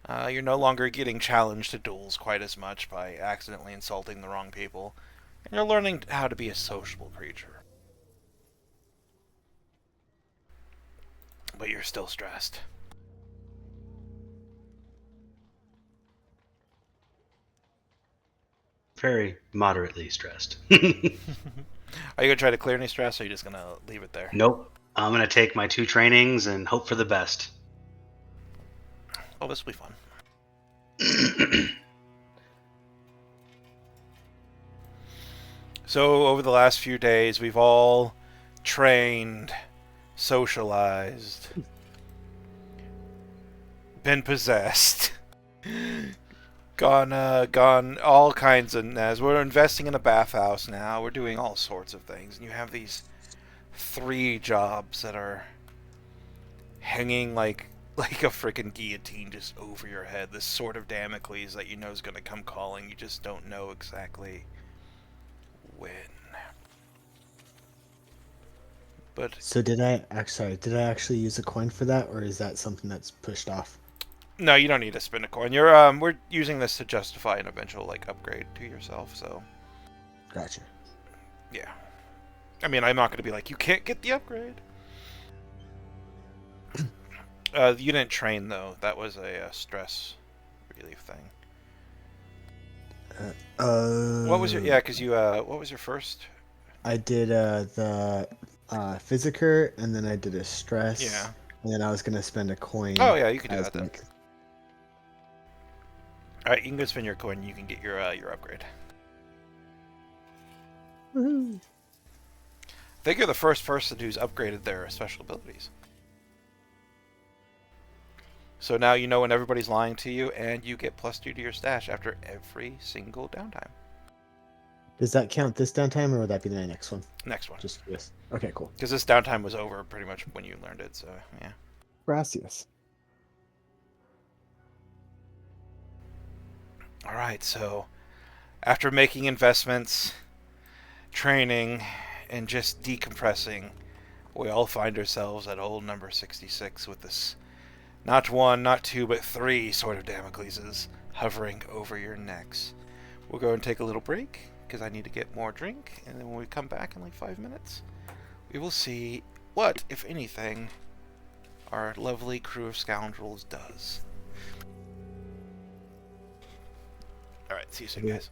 You're no longer getting challenged to duels quite as much by accidentally insulting the wrong people. And you're learning how to be a sociable creature. But you're still stressed. Very moderately stressed. Are you going to try to clear any stress, or are you just going to leave it there? Nope. I'm gonna take my 2 trainings and hope for the best. Oh, this will be fun. So, over the last few days, we've all trained, socialized, been possessed, gone all kinds of. As we're investing in a bathhouse now, we're doing all sorts of things, and you have these 3 jobs that are hanging like a freaking guillotine just over your head. This sword of Damocles that you know is going to come calling. You just don't know exactly when. But So did I actually use a coin for that, or is that something that's pushed off? no, you don't need to spend a coin. We're using this to justify an eventual upgrade to yourself. So Gotcha. yeah, I mean, I'm not going to be like, you can't get the upgrade. You didn't train though. That was a stress relief thing. What was your Because you what was your first? I did the physiker, and then I did a stress. Yeah. And then I was gonna spend a coin. Oh yeah, you can do as that then. like- All right, you can go spend your coin. You can get your upgrade. Woohoo. I think you're the first person who's upgraded their special abilities. So now you know when everybody's lying to you, and you get +2 to your stash after every single downtime. Does that count this downtime, or would that be the next one? Next one. Just yes. Okay, cool. Because this downtime was over pretty much when you learned it, so yeah. Gracias. Alright, so after making investments, training, and just decompressing, we all find ourselves at old number 66 with this not 1, not 2, but 3 sword of Damocleses hovering over your necks. We'll go and take a little break, because I need to get more drink, and then when we come back in like 5 minutes, we will see what, if anything, our lovely crew of scoundrels does. Alright, see you soon, guys.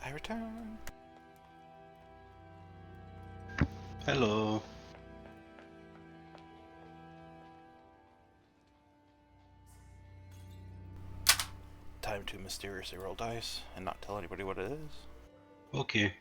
I return. Hello. Time to mysteriously roll dice and not tell anybody what it is. Okay.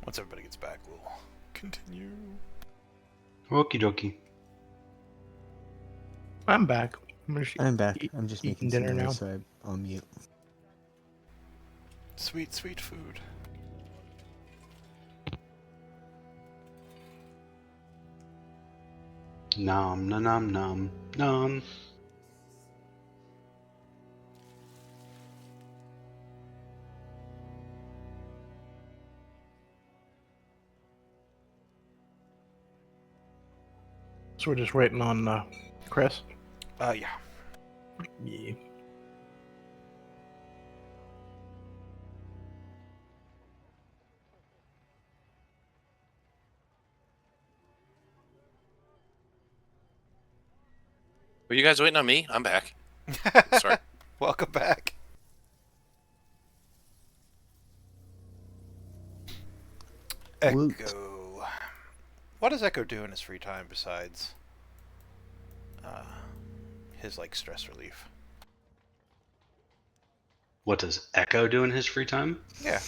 Once everybody gets back, we'll continue. Okie dokie. I'm back. I'm back. I'm just eating making some dinner now. noise, so I'll mute. Sweet, sweet food. Nom nom nom nom nom. So we're just waiting on Chris. Yeah. Yeah. Were you guys waiting on me? I'm back. Sorry. Welcome back. Woot. Echo. What does Echo do in his free time besides his like stress relief? What does Echo do in his free time? Yeah.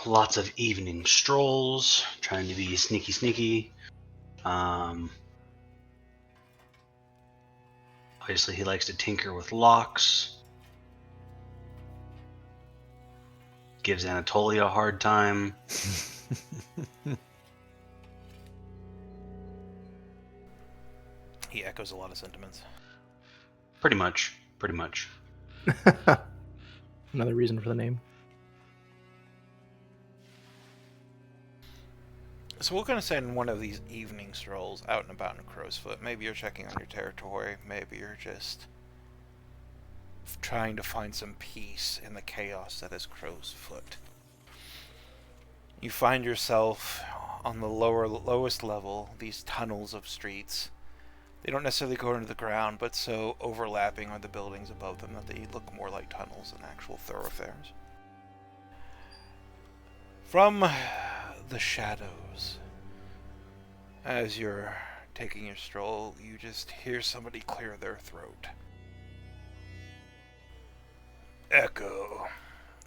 Lots of evening strolls, trying to be sneaky. Obviously, he likes to tinker with locks. Gives Anatolia a hard time. He echoes a lot of sentiments. Pretty much. Another reason for the name. So we're going to send one of these evening strolls out and about in Crow's Foot. Maybe you're checking on your territory. Maybe you're just trying to find some peace in the chaos that is Crow's Foot. You find yourself on the lowest level, these tunnels of streets. They don't necessarily go into the ground, but so overlapping are the buildings above them that they look more like tunnels than actual thoroughfares. From the shadows, as you're taking your stroll, you just hear somebody clear their throat. Echo,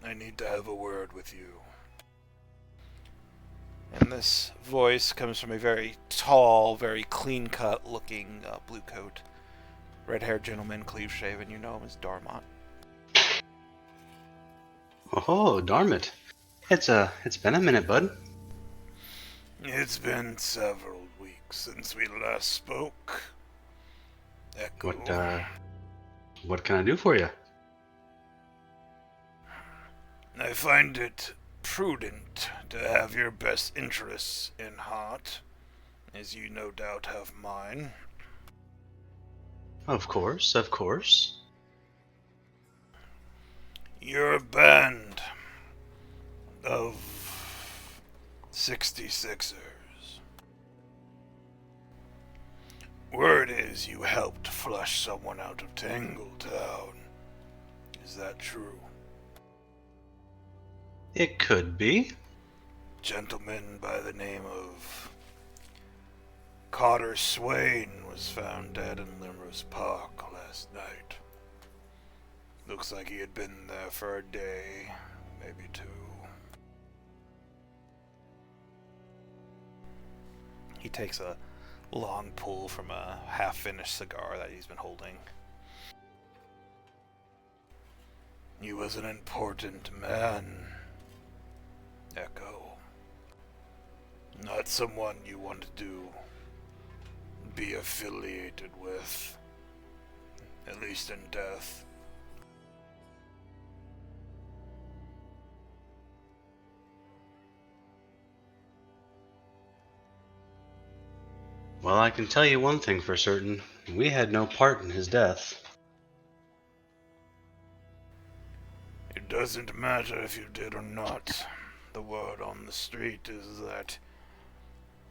I need to have a word with you. And this voice comes from a very tall, very clean-cut looking blue coat red-haired gentleman, cleave-shaven. You know him as Darmot. Oh, darn it. It's been a minute, bud. It's been several weeks since we last spoke. Echo. What can I do for you? I find it prudent to have your best interests in heart, as you no doubt have mine. Of course, of course. You're a band of 66er's. Word is you helped flush someone out of Tangletown. Is that true? It could be. Gentleman by the name of Cotter Swain was found dead in Limrose Park last night. Looks like he had been there for a day, maybe two. He takes a long pull from a half-finished cigar that he's been holding. He was an important man, Echo. Not someone you want to be affiliated with, at least in death. Well, I can tell you one thing for certain. We had no part in his death. It doesn't matter if you did or not. The word on the street is that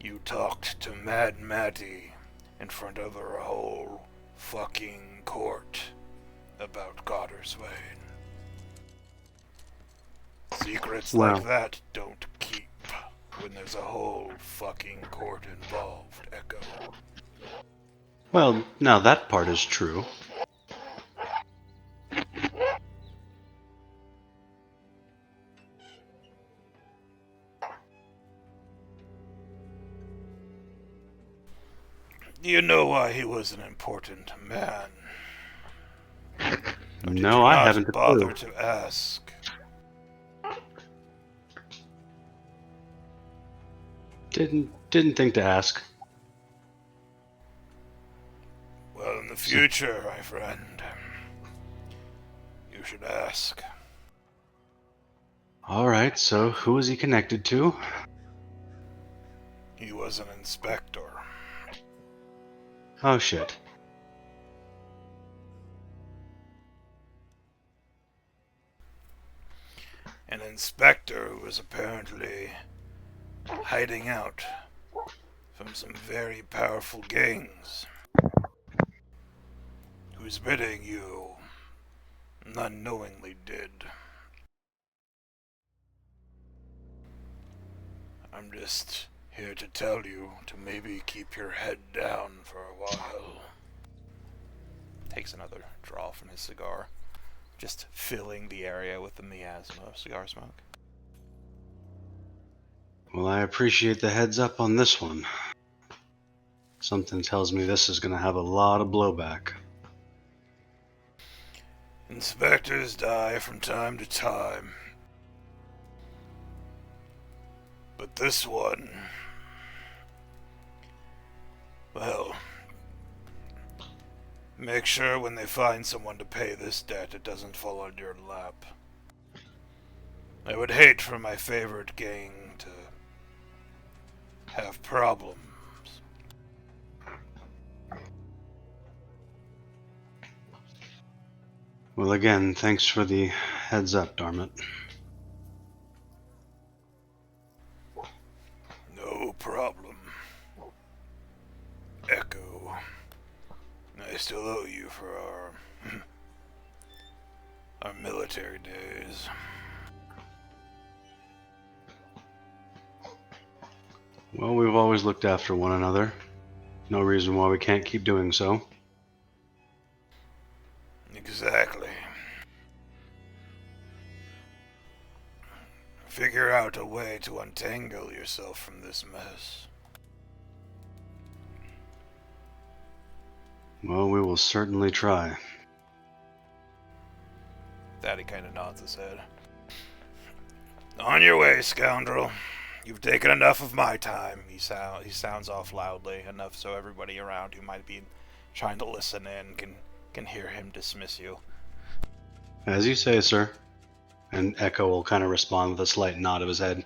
you talked to Mad Matty in front of her whole fucking court about Cotter Swain. Secrets Well. like that don't keep when there's a whole fucking court involved, Echo. Well, now that part is true. Do you know why he was an important man? Or did No, you I not haven't a bother clue. to ask? Didn't think to ask. Well, in the future, my friend, you should ask. All right, so who is he connected to? He was an inspector. Oh shit. An inspector who was apparently hiding out from some very powerful gangs whose bidding you unknowingly did. I'm just here to tell you to maybe keep your head down for a while. Takes another draw from his cigar, just filling the area with the miasma of cigar smoke. Well, I appreciate the heads up on this one. Something tells me this is gonna have a lot of blowback. Inspectors die from time to time. But this one, well, make sure when they find someone to pay this debt, it doesn't fall on your lap. I would hate for my favorite gang to have problems. Well, again, thanks for the heads up, Darmot. No problem. Echo, I still owe you for our military days. Well, we've always looked after one another. No reason why we can't keep doing so. Exactly. Figure out a way to untangle yourself from this mess. Well, we will certainly try. Daddy kind of nods his head. On your way, scoundrel. You've taken enough of my time. He sounds off loudly, enough so everybody around who might be trying to listen in can hear him dismiss you. As you say, sir. And Echo will kind of respond with a slight nod of his head.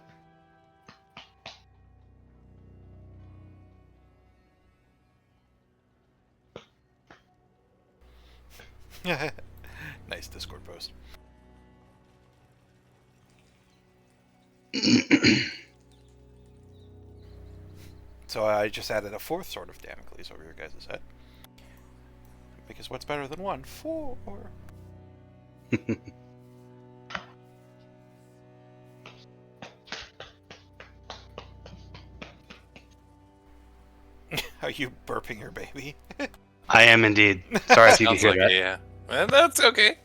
Nice Discord post. So I just added a fourth sword of Damocles over your guys' head. Because what's better than one? 4. Are you burping your baby? I am indeed. Sorry if you could Sounds hear like that. it, yeah. Well, that's okay.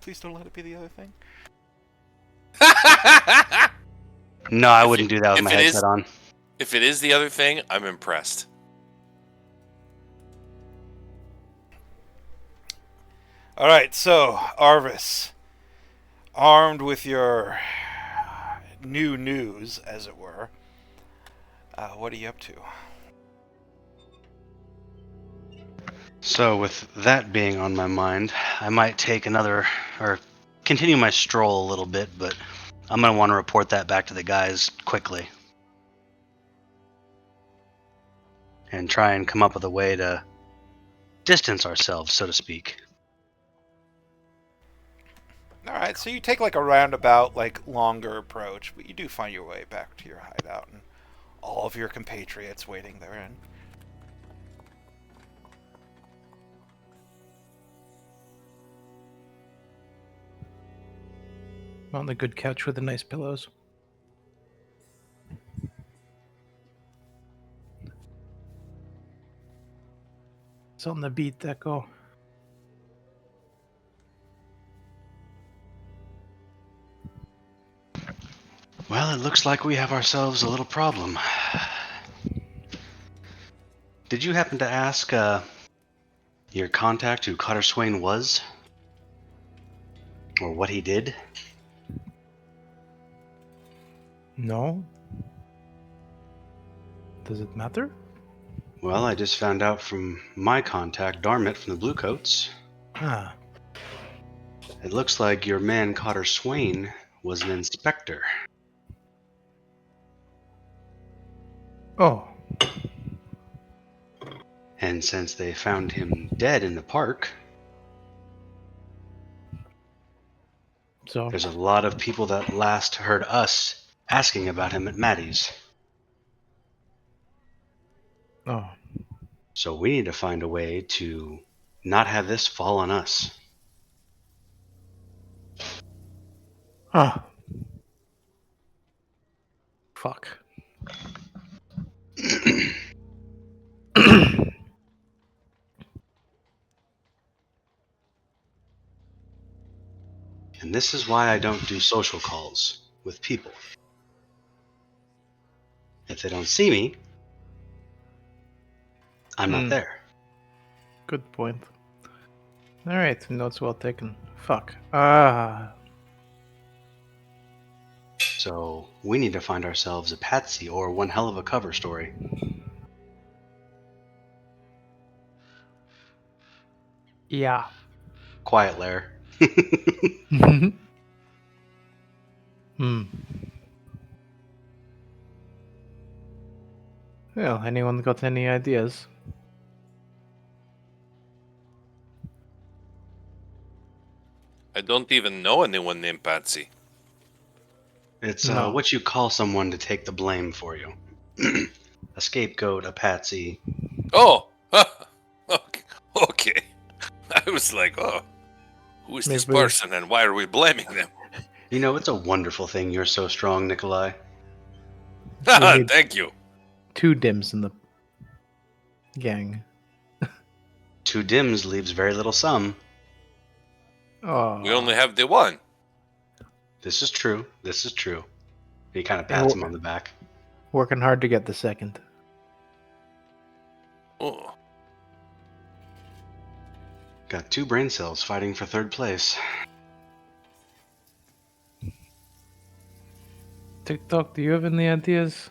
Please don't let it be the other thing. No, I If wouldn't it- do that with if my it is- headset on. If it is the other thing, I'm impressed. Alright, so, Arvis. Armed with your new news, as it were, what are you up to? So, with that being on my mind, I might take another, or continue my stroll a little bit, but I'm going to want to report that back to the guys quickly. And try and come up with a way to distance ourselves, so to speak. Alright, so you take like a roundabout, like longer approach, but you do find your way back to your hideout and all of your compatriots waiting therein. On the good couch with the nice pillows. It's on the beat, Echo. Well, it looks like we have ourselves a little problem. Did you happen to ask your contact who Cotter Swain was? Or what he did? No? Does it matter? Well, I just found out from my contact, Darmit, from the Bluecoats. Ah, It looks like your man Cotter Swain was an inspector. oh, And since they found him dead in the park, so there's a lot of people that last heard us asking about him at Maddie's. oh, So we need to find a way to not have this fall on us. ah, fuck. And this is why I don't do social calls with people. If they don't see me, I'm not there. Good point. All right, notes well taken. Fuck. Ah, So we need to find ourselves a patsy or one hell of a cover story. yeah. Quiet lair. Hmm. Well, anyone got any ideas? I don't even know anyone named Patsy. It's No. what you call someone to take the blame for you. A scapegoat, a patsy. Oh! Okay. Okay. I was like, oh, who is this Maybe- person and why are we blaming them? You know, it's a wonderful thing you're so strong, Nikolai. need- Thank you. 2 dims in the gang. 2 dims leaves very little sum. Oh. We only have the one. This is true. This is true. He kind of pats him on the back. Working hard to get the second. Oh, Got 2 brain cells fighting for 3rd place. TikTok, do you have any ideas?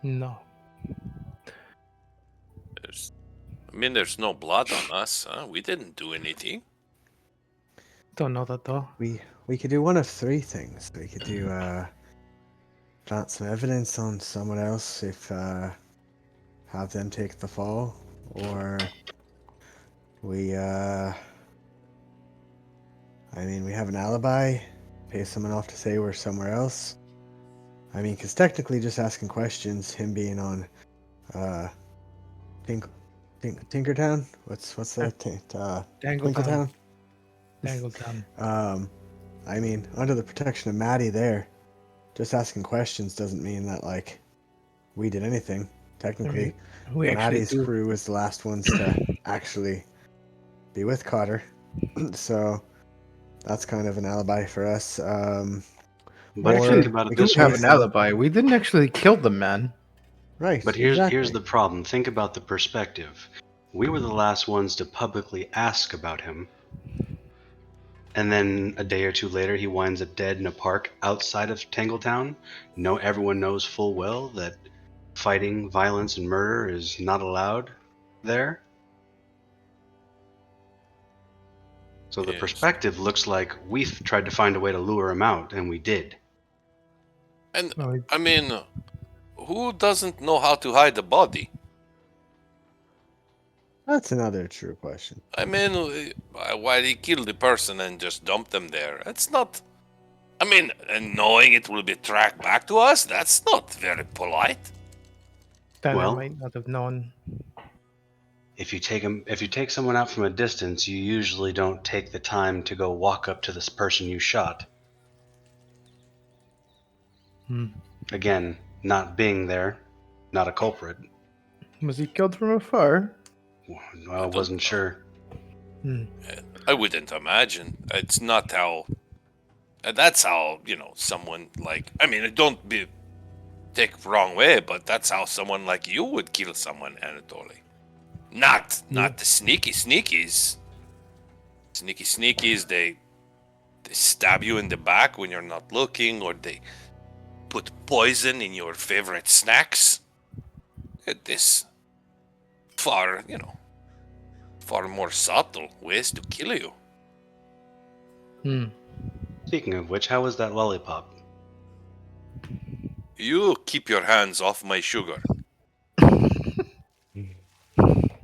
No. there's no blood on us. Huh? We didn't do anything. Don't know that though. We could do one of 3 things. We could do plant some evidence on someone else if have them take the fall, or we we have an alibi, pay someone off to say we're somewhere else. I mean, because technically, just asking questions, him being on Tinkertown. What's that? Dangletown. Twinkletown. Dangletown. I mean, under the protection of Maddie, there, just asking questions doesn't mean that like we did anything. Technically, We actually Maddie's do. crew was the last ones to actually be with Cotter, so that's kind of an alibi for us. But Or think about we it We could this have way. an alibi. We didn't actually kill the man. Right. But here's exactly. the problem. Think about the perspective. We were the last ones to publicly ask about him. And then a day or 2 later, he winds up dead in a park outside of Tangletown. Everyone knows full well that fighting, violence, and murder is not allowed there. So the Yes. perspective looks like we tried to find a way to lure him out, and we did. And No, I mean, who doesn't know how to hide a body? That's another true question. I mean, why they kill the person and just dump them there? It's not. I mean, and knowing it will be tracked back to us, that's not very polite. that I Well- might not have known. If you take someone out from a distance, you usually don't take the time to go walk up to this person you shot. Again, not being there, not a culprit. Was he killed from afar? Well, I wasn't sure. I wouldn't imagine. It's not how. That's how someone like. I mean, don't be take wrong way, but that's how someone like you would kill someone, Anatoly. Not the sneaky sneakies. Sneaky sneakies. They stab you in the back when you're not looking, or they put poison in your favorite snacks. This far more subtle ways to kill you. Speaking of which, how was that lollipop? You keep your hands off my sugar.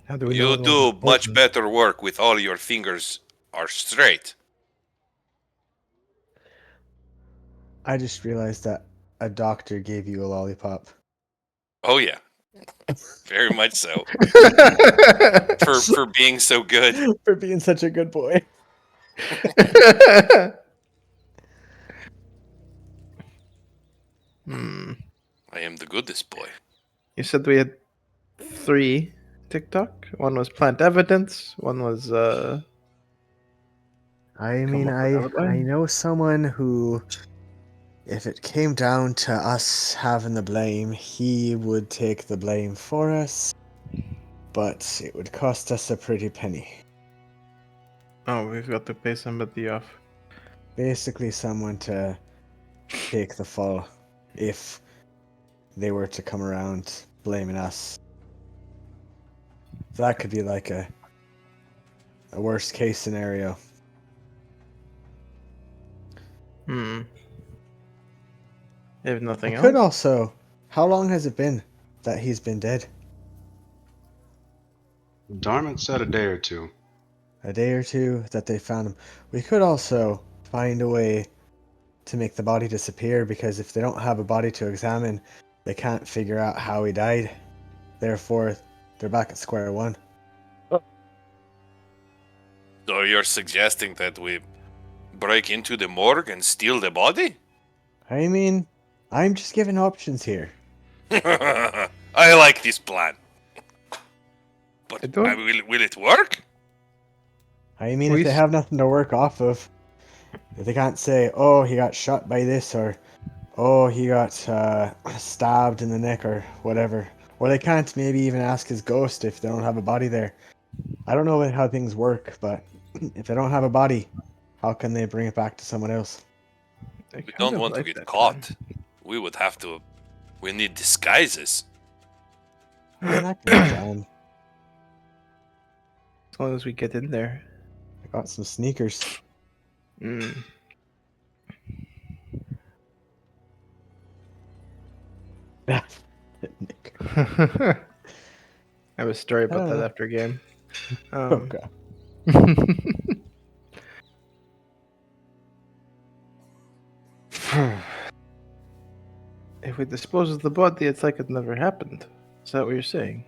How do we know You it do wasn't much poison? better work with all your fingers are straight. I just realized that a doctor gave you a lollipop. Oh yeah, very much so. For being so good. For being such a good boy. I am the goodest boy. You said we had 3 TikTok. One was plant evidence. One was I Come mean, up with alibi? I know someone who, if it came down to us having the blame, he would take the blame for us, but it would cost us a pretty penny. oh, we've got to pay somebody off. Basically, someone to take the fall if they were to come around blaming us. So that could be like a worst case scenario. If nothing I else. could also. How long has it been that he's been dead? Darmit said a day or 2. A day or 2 that they found him. We could also find a way to make the body disappear, because if they don't have a body to examine, they can't figure out how he died. Therefore, they're back at square one. So you're suggesting that we break into the morgue and steal the body? I mean, I'm just giving options here. I like this plan. But I don't- will it work? I mean, We if they s- have nothing to work off of, They can't say, "Oh, he got shot by this," or "Oh, he got stabbed in the neck," or whatever. Or they can't maybe even ask his ghost if they don't have a body there. I don't know how things work, but if they don't have a body, how can they bring it back to someone else? I We kind don't of want to like get that caught. We would have to. We need disguises. Yeah, that can be done. As long as we get in there. I got some sneakers. Mm. Nick. I have a story I about don't that know. after game. Oh god. If we dispose of the body, it's like it never happened. Is that what you're saying?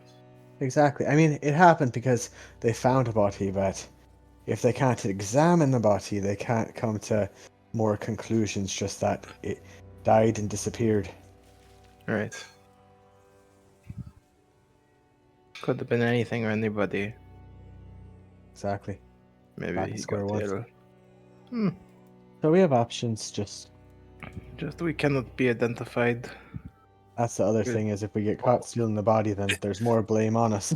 Exactly. I mean, it happened because they found a body, but if they can't examine the body, they can't come to more conclusions, just that it died and disappeared. Right. Could have been anything or anybody. Exactly. Maybe Back to he square got one. ill. Hmm. So we have options, just Just we cannot be identified. that's the other Good. thing is if we get caught stealing the body, then there's more blame on us.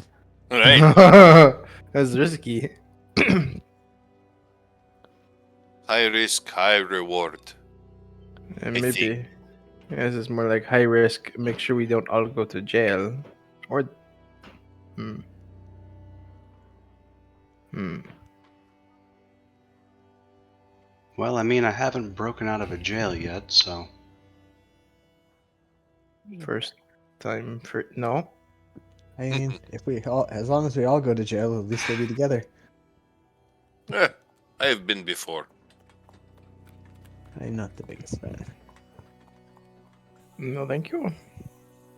Right. That's risky. High risk, high reward. And I maybe this is more like high risk. Make sure we don't all go to jail. Or hmm. Hmm. Well, I mean, I haven't broken out of a jail yet, so First time for no. I mean, if we all, as long as we all go to jail, at least we'll be together. I have been before. I'm not the biggest fan. No, thank you.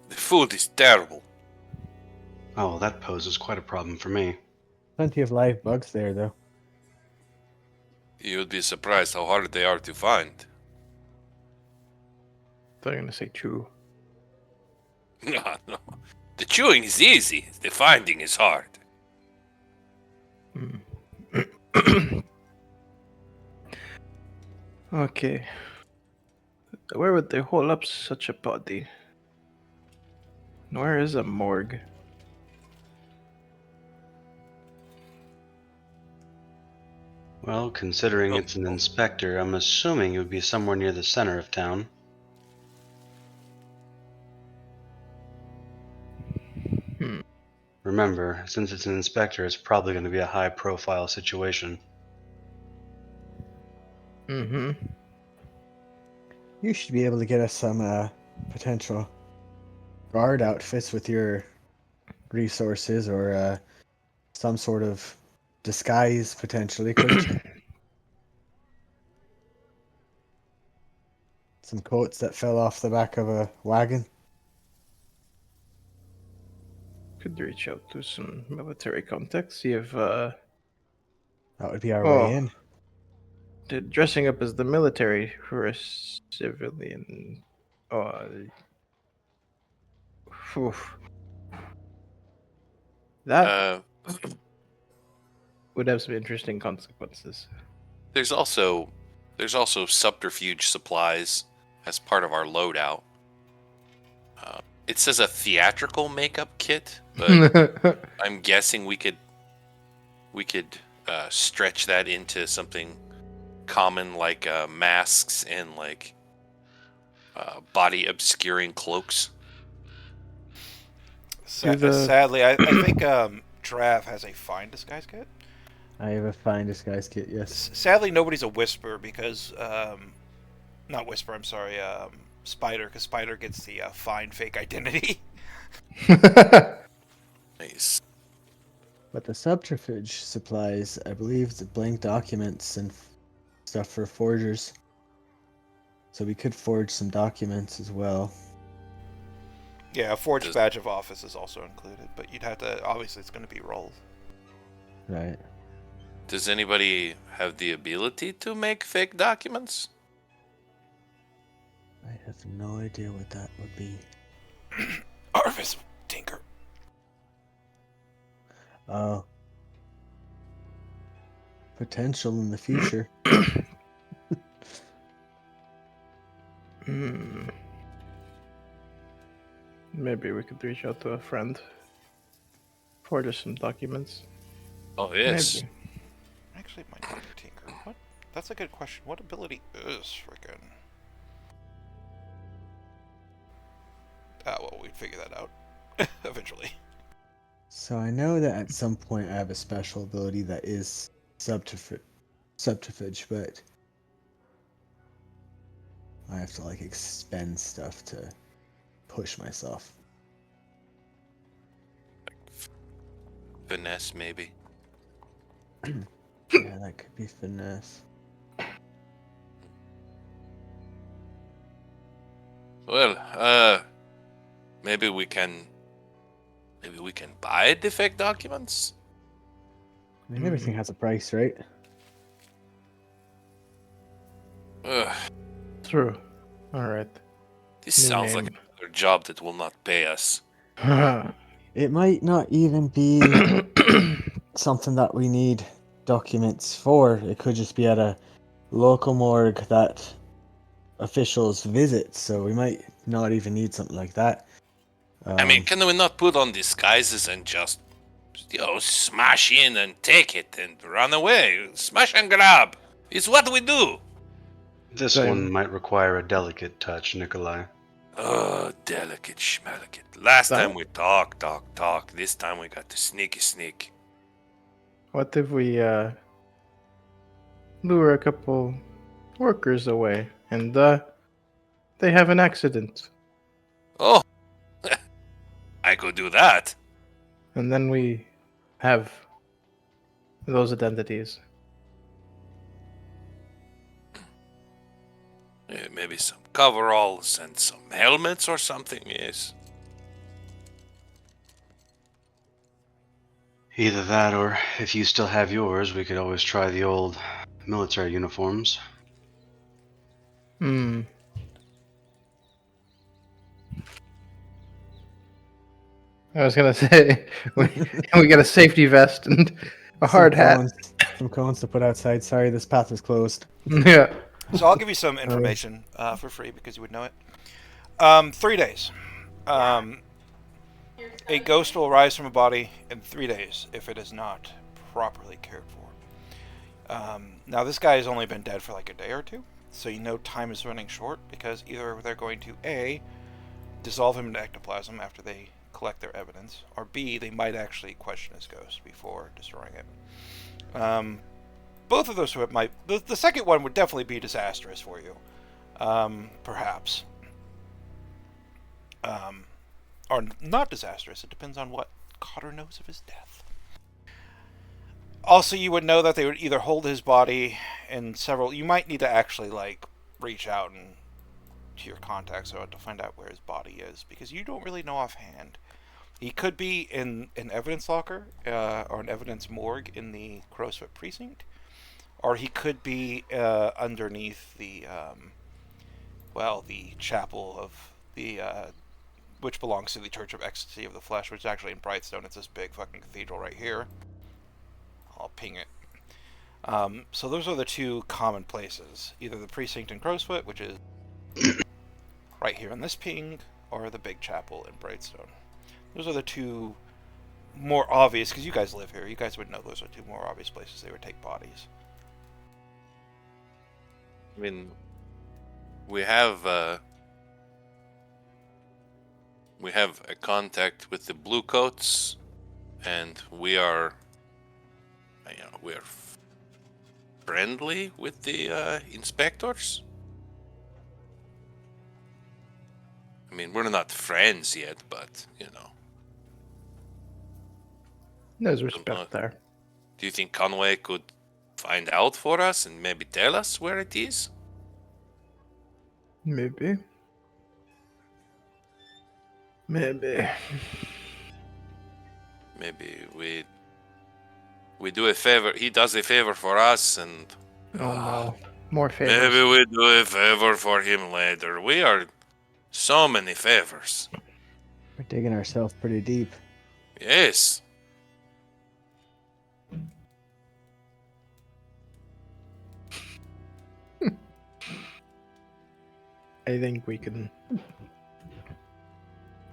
The food is terrible. oh, that poses quite a problem for me. Plenty of live bugs there, though. You would be surprised how hard they are to find. Thought you were gonna say chew. No, no. The chewing is easy. The finding is hard. Okay. Where would they hold up such a body? Where is a morgue? Well, considering Oh, it's an inspector, I'm assuming it would be somewhere near the center of town. Hmm. Remember, since it's an inspector, it's probably going to be a high-profile situation. Mm-hmm. You should be able to get us some potential guard outfits with your resources, or some sort of disguise potentially, couldn't you? Some coats that fell off the back of a wagon. Could reach out to some military contacts, see if That would be our way in. the dressing up as the military for a civilian. Oof. That would have some interesting consequences. there's also subterfuge supplies as part of our loadout. It says a theatrical makeup kit, but I'm guessing we could stretch that into something common like masks and like body obscuring cloaks. Sadly, I think Trav has a fine disguise kit. I have a fine disguise kit, yes. Sadly, nobody's a Whisper because, not Whisper. I'm sorry, Spider, because Spider gets the fine fake identity. Nice. But the subterfuge supplies, I believe, the blank documents and stuff for forgers. So we could forge some documents as well. Yeah, a forged Does- badge of office is also included, but you'd have to. Obviously, it's going to be rolled. Right. Does anybody have the ability to make fake documents? I have no idea what that would be. Arvis Tinker. Oh. Potential in the future. Hmm. Maybe we could reach out to a friend. Forge some documents. Oh yes. Maybe. Actually, it might be a tinker. What? That's a good question. What ability is freaking? Ah, well, we'd figure that out eventually. So I know that at some point I have a special ability that is subterfuge, but I have to like expend stuff to push myself. Finesse, maybe. Yeah, that could be finesse. Well, maybe we can buy defect documents. I mean, everything has a price, right? Ugh, True. All right. this New sounds like name. another job that will not pay us. It might not even be something that we need documents for. It could just be at a local morgue that officials visit, so we might not even need something like that. I mean, can we not put on disguises and just, smash in and take it and run away? Smash and grab. It's what we do. This Same. one might require a delicate touch, Nikolai. Oh, delicate schmelicate. Last That- time we talk. This time we got to sneak. What if we lure a couple workers away and they have an accident, Oh, I could do that. and then we have those identities? Maybe some coveralls and some helmets or something, yes. Either that, or if you still have yours, we could always try the old military uniforms. Hmm. I was gonna say we got a safety vest and a hard hat. Some cones to put outside. Sorry, this path is closed. Yeah. So I'll give you some information for free because you would know it. 3 days. A ghost will rise from a body in 3 days if it is not properly cared for. Now, this guy has only been dead for like a day or two, so you know time is running short because either they're going to A, dissolve him into ectoplasm after they collect their evidence, or B, they might actually question his ghost before destroying it. Both of those might. The second one would definitely be disastrous for you, perhaps. Or not disastrous. It depends on what Cotter knows of his death. Also, you would know that they would either hold his body in several. You might need to actually reach out and to your contacts to find out where his body is because you don't really know offhand. He could be in an evidence locker or an evidence morgue in the Crowsfoot precinct, or he could be underneath the the chapel of the which belongs to the Church of Ecstasy of the Flesh, which is actually in Brightstone. It's this big fucking cathedral right here. I'll ping it. So those are the two common places. Either the precinct in Crowsfoot, which is right here in this ping, or the big chapel in Brightstone. Those are the two more obvious, because you guys live here. You guys would know those are two more obvious places they would take bodies. I mean, we have a contact with the blue coats, and we are friendly with the inspectors. I mean, we're not friends yet, but There's know. respect there. Do you think Conway could find out for us and maybe tell us where it is? Maybe. Maybe. Maybe we do a favor. He does a favor for us, and Oh no. More favors. maybe we do a favor for him later. We are so many favors. We're digging ourselves pretty deep. Yes. I think we can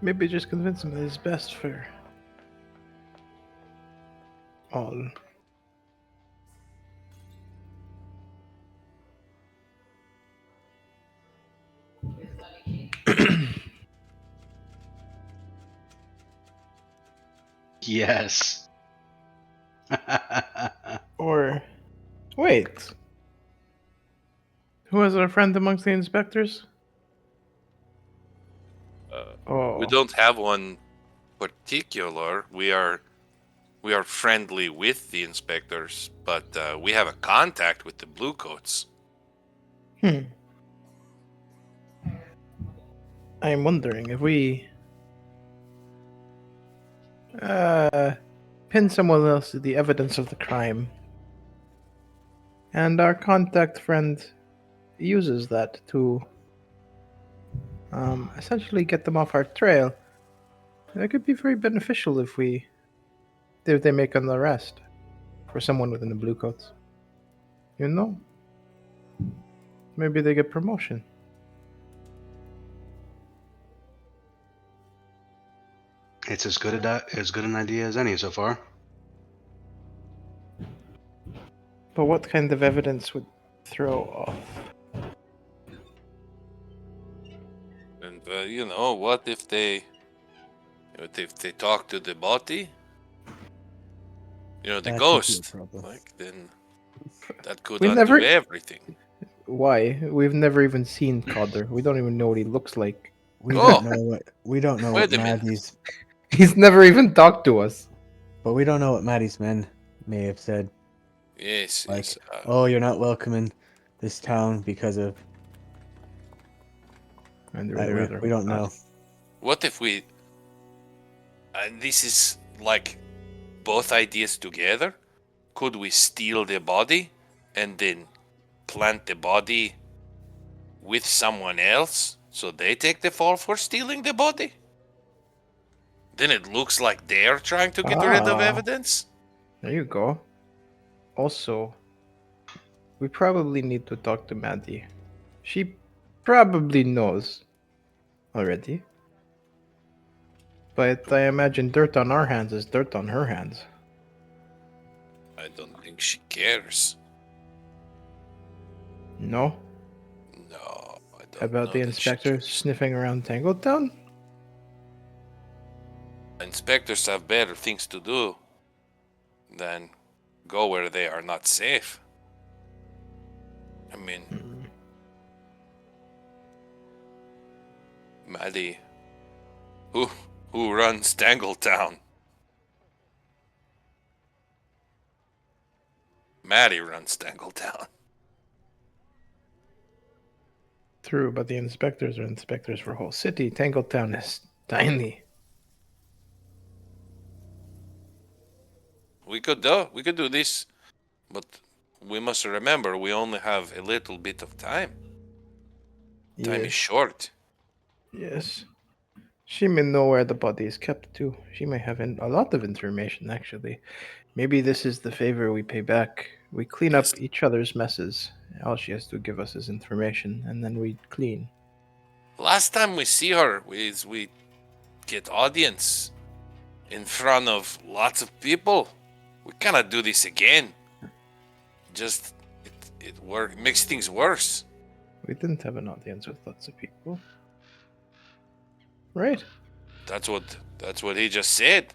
maybe just convince him that it's best for all. Yes. Or wait, who is our friend amongst the inspectors? We Oh, don't have one particular. We are friendly with the inspectors, but we have a contact with the bluecoats. I am wondering if we pin someone else to the evidence of the crime, and our contact friend uses that to essentially get them off our trail. That could be very beneficial if they make an arrest for someone within the blue coats. You know, maybe they get promotion. It's as good an idea as any so far. But what kind of evidence would throw off? And what if they talk to the body? The That could be a ghost. problem. Then that could We undo never- everything. Why? We've never even seen Codder. We don't even know what he looks like. We Oh! don't know what Wait a minute. Maddie's, He's never even talked to us. but we don't know what Maddie's men may have said. Yes, Like, yes. oh, you're not welcome in this town because of. And We don't know. What if we... And this is like both ideas together? Could we steal the body and then plant the body with someone else so they take the fall for stealing the body? Then it looks like they're trying to get rid of Ah. evidence? There you go. Also, we probably need to talk to Maddie. She probably knows already. But I imagine dirt on our hands is dirt on her hands. I don't think she cares. No? No, I don't About know the that she inspector cares. sniffing around Tangletown? Inspectors have better things to do than go where they are not safe. I mean, Maddie, who runs Tangletown? Maddie runs Tangletown. True, but the inspectors are inspectors for whole city. Tangletown is tiny. We could do this, but we must remember we only have a little bit of time. Time is short. Yes. She may know where the body is kept too. She may have a lot of information, actually. Maybe this is the favor we pay back. We clean Yes. up each other's messes. All she has to give us is information, and then we clean. Last time we see her is we get audience in front of lots of people. We cannot do this again. Just it makes things worse. We didn't have an audience with lots of people. Right? That's what he just said.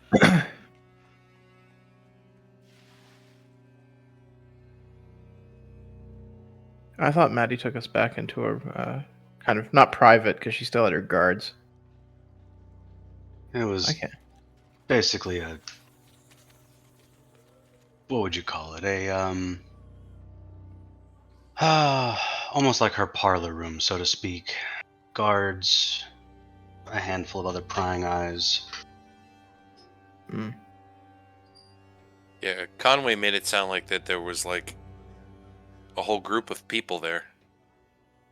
I thought Maddie took us back into her kind of not private because she still had her guards. It was Okay. basically what would you call it? Almost like her parlor room, so to speak. Guards, a handful of other prying eyes. Yeah, Conway made it sound like that there was like a whole group of people there.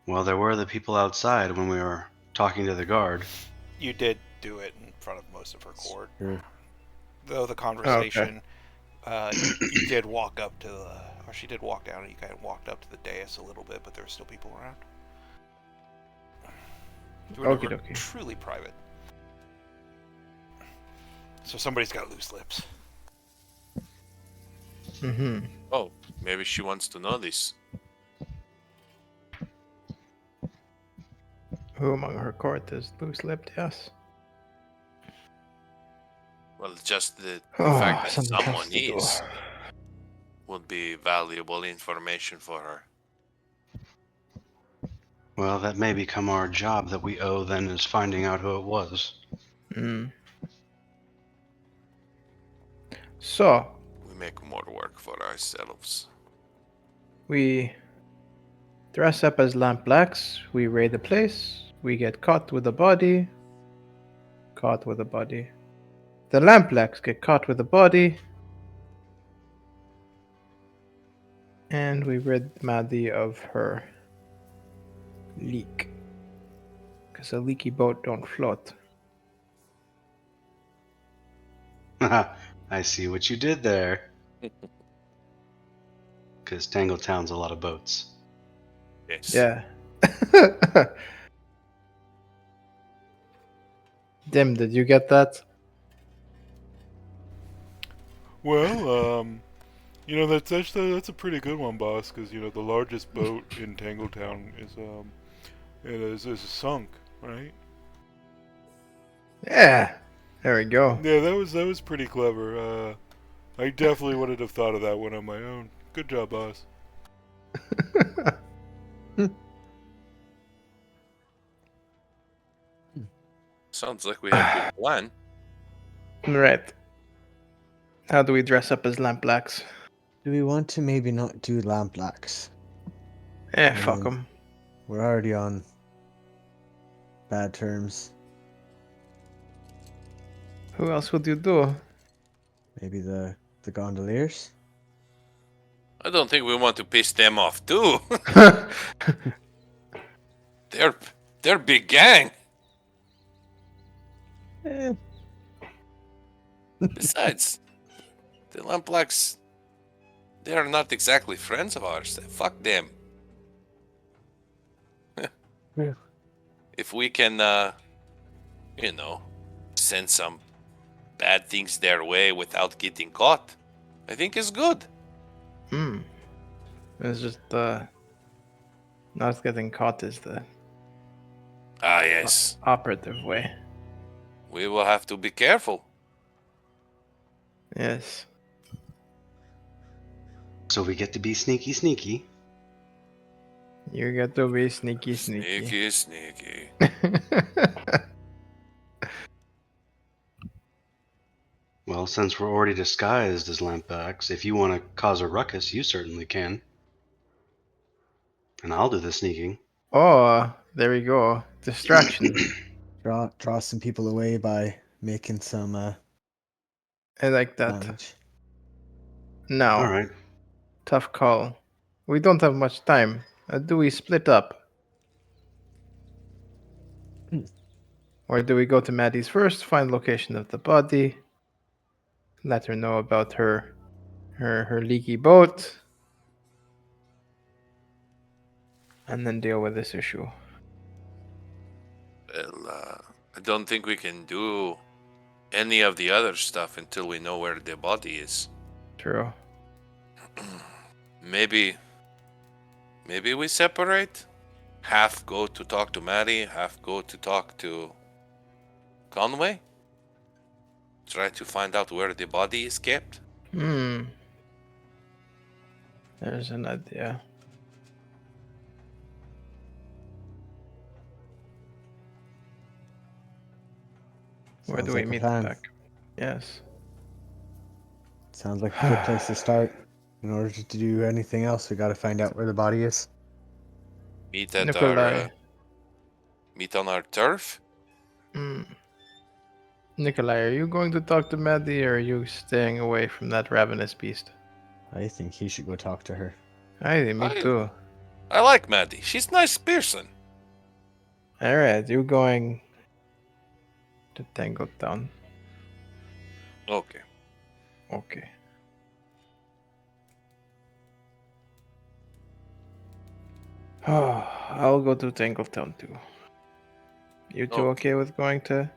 Well, there were the people outside when we were talking to the guard. You did do it in front of most of her court. Sure. Though the conversation, you did walk up to the, or she did walk down, and you kind of walked up to the dais a little bit, but there were still people around. Do whatever Okie dokie. truly private. So somebody's got loose lips. Mm-hmm. Oh, maybe she wants to know this. Who among her court is loose-lipped? Yes. Well, just the Oh, fact that something else someone to do. is would be valuable information for her. Well, that may become our job that we owe then is finding out who it was. Mm. So, We make more work for ourselves. we dress up as lampblacks, we raid the place, we get caught with a body. Caught with a body. The lampblacks get caught with a body. And we rid Maddie of her leak. Because a leaky boat don't float. I see what you did there. Because Tangletown's a lot of boats. Yes. Yeah. Dim, did you get that? Well, that's a pretty good one, boss. Because the largest boat in Tangletown is sunk, right? Yeah. There we go. Yeah, that was pretty clever. I definitely wouldn't have thought of that one on my own. Good job, boss. Sounds like we have a good plan. Right. How do we dress up as lampblacks? Do we want to maybe not do lampblacks? Fuck Um, them. We're already on bad terms. Who else would you do? Maybe the gondoliers? I don't think we want to piss them off too. They're big gang. Eh, Besides, the Lamplacks, they are not exactly friends of ours. Fuck them. Yeah. If we can, send some bad things their way without getting caught, I think it's good. It's just not getting caught is the Ah, yes. operative way. We will have to be careful. Yes. So we get to be sneaky. You get to be sneaky. Sneaky. Well, since we're already disguised as lampbacks, if you want to cause a ruckus, you certainly can. And I'll do the sneaking. Oh, there we go. Distraction. Draw some people away by making some I like that. damage. Now, All right. tough call. We don't have much time. Do we split up? Or do we go to Maddie's first, find location of the body, let her know about her leaky boat, and then deal with this issue? Well, I don't think we can do any of the other stuff until we know where the body is. True. Maybe we separate. Half go to talk to Maddie, half go to talk to Conway. Try to find out where the body is kept. There's an idea. Where Sounds do we like a meet plan. back? Yes. Sounds like a good place to start. In order to do anything else, we got to find out where the body is. Meet at Nikolai. meet on our turf. Nikolai, are you going to talk to Maddie, or are you staying away from that ravenous beast? I think he should go talk to her. Me too. I like Maddie. She's a nice person. Alright, you going to Tangletown. Okay. Okay. Oh, I'll go to Tangletown too. You two Okay. okay with going to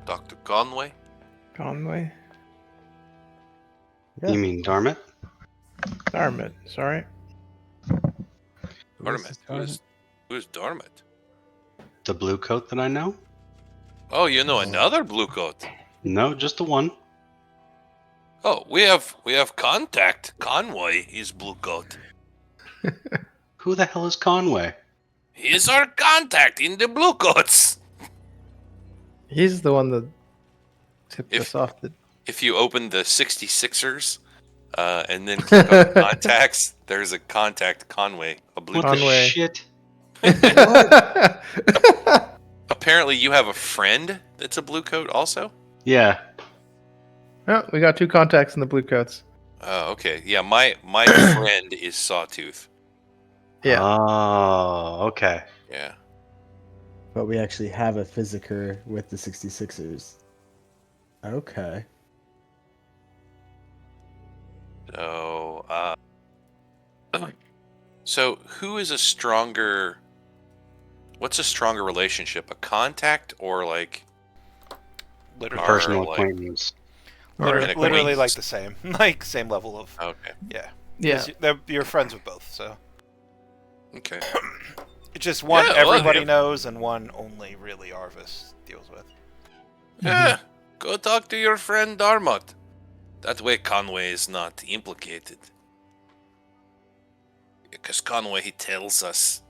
Dr. Conway? Conway? Yeah. You mean Darmit? Darmit, sorry. Darmit. Who's Darmit? The blue coat that I know? Oh, you know another blue coat. No, just the one. Oh, we have contact. Conway is blue coat. Who the hell is Conway? He is our contact in the blue coats. He's the one that tipped If- us off. If you open the 66er's and then click on contacts, there's a contact Conway, a blue What coat. the Conway. shit? Apparently, you have a friend that's a blue coat also? Yeah. Oh, we got 2 contacts in the blue coats. Oh, okay. Yeah, my friend is Sawtooth. Yeah. Oh, okay. Yeah. But we actually have a physiker with the 66ers. Okay. So, so who is a stronger? What's a stronger relationship? A contact or like Literally, Our, Personal like- acquaintance. literally, an literally like acquaintance. the same, like same level of. Okay. Yeah. Yeah. You're friends with both, so Okay. it's just one Yeah, well, everybody yeah. knows and one only really Arvis deals with. Yeah. Go talk to your friend Darmot. That way Conway is not implicated. Because Conway, he tells us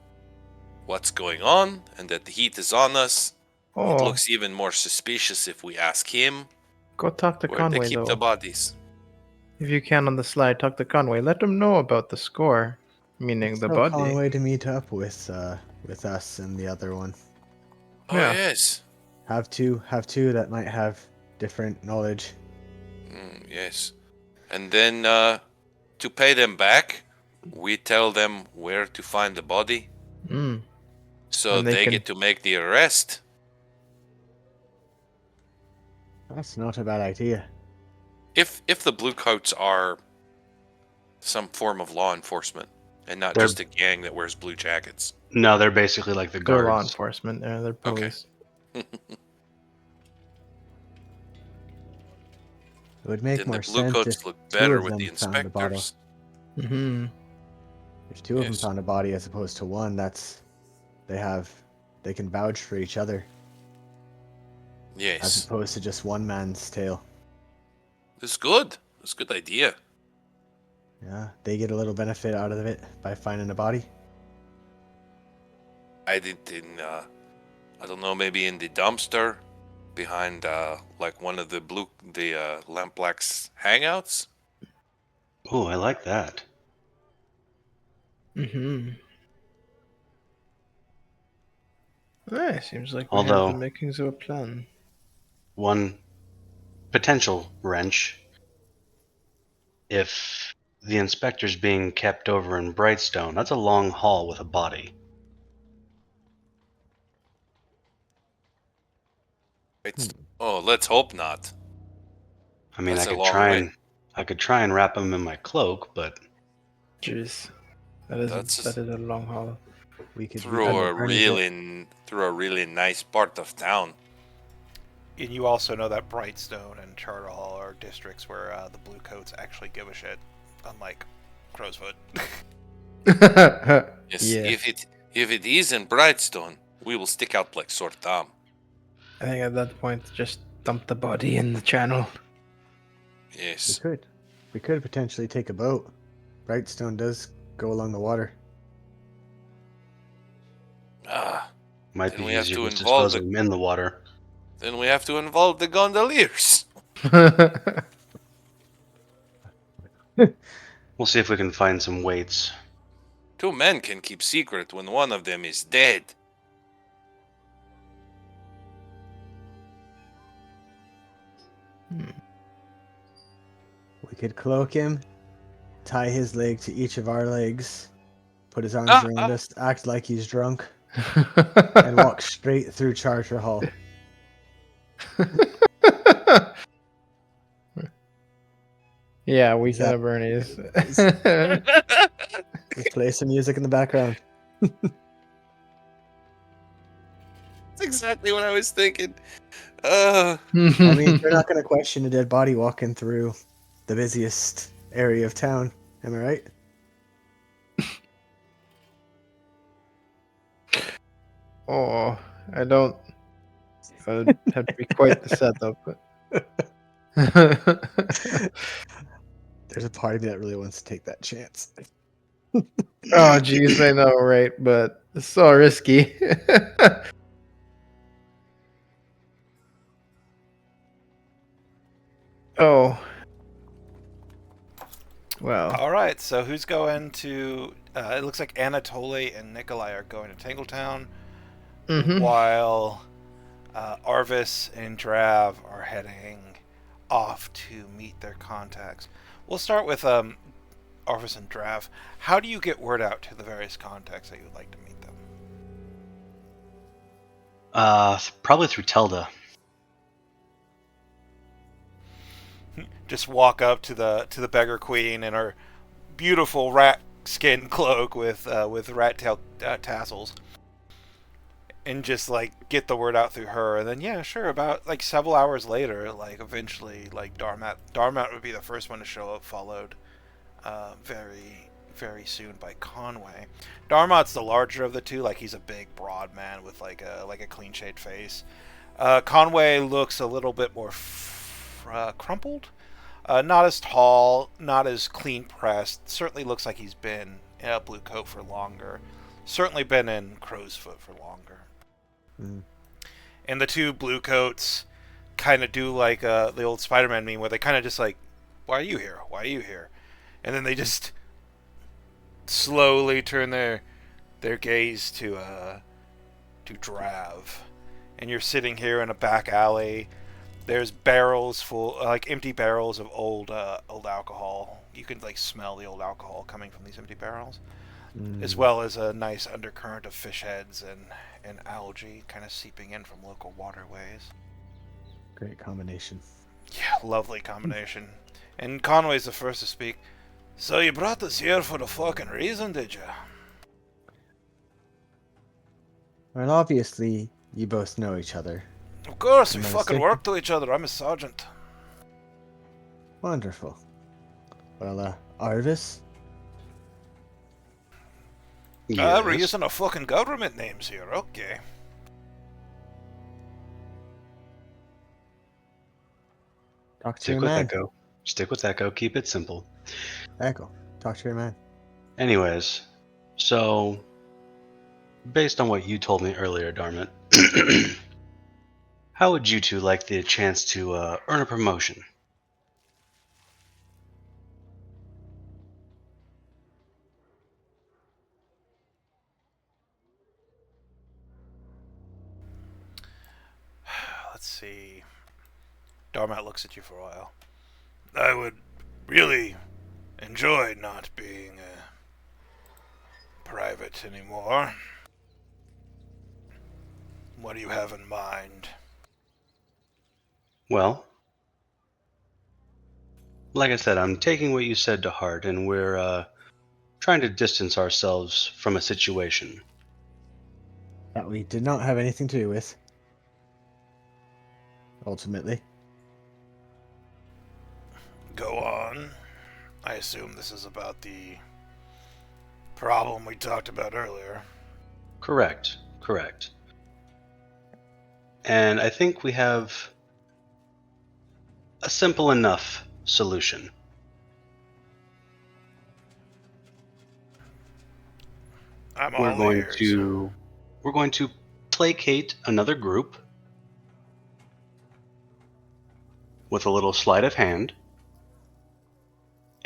what's going on and that the heat is on us. It Oh, looks even more suspicious if we ask him go talk to where Conway they keep though. the bodies. If you can on the slide, talk to Conway. Let him know about the score, meaning the Tell body. Conway to meet up with us and the other one. Oh, Yeah. yes. Have two that might have different knowledge. Yes. And then to pay them back, we tell them where to find the body. Mm. So And they they can- get to make the arrest. That's not a bad idea. If the blue coats are some form of law enforcement and not They're- just a gang that wears blue jackets. No, they're basically like the They're law guards. enforcement. They're police. It would make Then more the blue sense coats if look two better of with them the found the bottle. inspectors. Mm-hmm. If two of them Yes. found a body as opposed to one, they can vouch for each other as Yes. opposed to just one man's tale. It's good. It's a good idea. Yeah, they get a little benefit out of it by finding a body. I did in I don't know, maybe in the dumpster behind like one of the Lampblack's hangouts. Oh, I like that. Mm-hmm. Seems like we Although- have the makings of a plan. One potential wrench. If the inspector's being kept over in Brightstone, that's a long haul with a body. It's, oh, let's hope not. I mean, That's I a could long try way. and I could try and wrap him in my cloak, but Jeez. That That's is a long haul. We could Through a really nice part of town. And you also know that Brightstone and Charter Hall are districts where the blue coats actually give a shit, unlike Crowsfoot. Yes, Yeah. if it is in Brightstone, we will stick out like sore thumb. I think at that point, just dump the body in the channel. Yes. We could potentially take a boat. Brightstone does go along the water. Ah, might Then be we have easier to to involve dispose of him in the water. then we have to involve the gondoliers. We'll see if we can find some weights. 2 men can keep secret when one of them is dead. We could cloak him, tie his leg to each of our legs, put his arms around us, act like he's drunk, and walk straight through Charter Hall. Yeah, we Is can that- have Bernie's. Just play some music in the background. exactly what I was thinking. I mean, they're not going to question a dead body walking through the busiest area of town. Am I right? Oh, I don't. I'd have to be quite the setup. But There's a part of me that really wants to take that chance. oh, jeez, I know, right? But it's so risky. Oh, well. All right, so who's going to? It looks like Anatoly and Nikolai are going to Tangletown, Mm-hmm. while Arvis and Drav are heading off to meet their contacts. We'll start with Arvis and Drav. How do you get word out to the various contacts that you would like to meet them? Probably through Telda. Just walk up to the beggar queen in her beautiful rat skin cloak with rat tail tassels, and just like get the word out through her. And then yeah, sure, about like several hours later, like eventually like Darmat would be the first one to show up, followed very soon by Conway. Darmat's the larger of the two, like he's a big broad man with like a clean shaved face. Conway looks a little bit more crumpled. Not as tall, not as clean pressed. Certainly looks like he's been in a blue coat for longer. Certainly been in Crow's Foot for longer. Mm. And the two blue coats kind of do like the old Spider-Man meme where they kind of just like, why are you here? Why are you here? And then they just slowly turn their gaze to Drav. And you're sitting here in a back alley. There's barrels full, like empty barrels of old alcohol. You can like smell the old alcohol coming from these empty barrels, as well as a nice undercurrent of fish heads and algae kind of seeping in from local waterways. Great combination. Yeah, lovely combination. And Conway's the first to speak. So you brought us here for the fucking reason, did you? Well, obviously, you both know each other. Of course, we Am I fucking mistaken? work to each other. I'm a sergeant. Wonderful. Well, Arvis? We're Yes. using our fucking government names here. Okay. Talk to Stick your with man. Echo. Stick with Echo. Keep it simple. Echo. Talk to your man. Anyways, so based on what you told me earlier, Darmit, how would you two like the chance to earn a promotion? Let's see. Darmat looks at you for a while. I would really enjoy not being private anymore. What do you have in mind? Well, like I said, I'm taking what you said to heart, and we're trying to distance ourselves from a situation. That we did not have anything to do with. Ultimately. Go on. I assume this is about the problem we talked about earlier. Correct. Correct. And I think we have a simple enough solution. I'm We're all going ears. to placate another group with a little sleight of hand,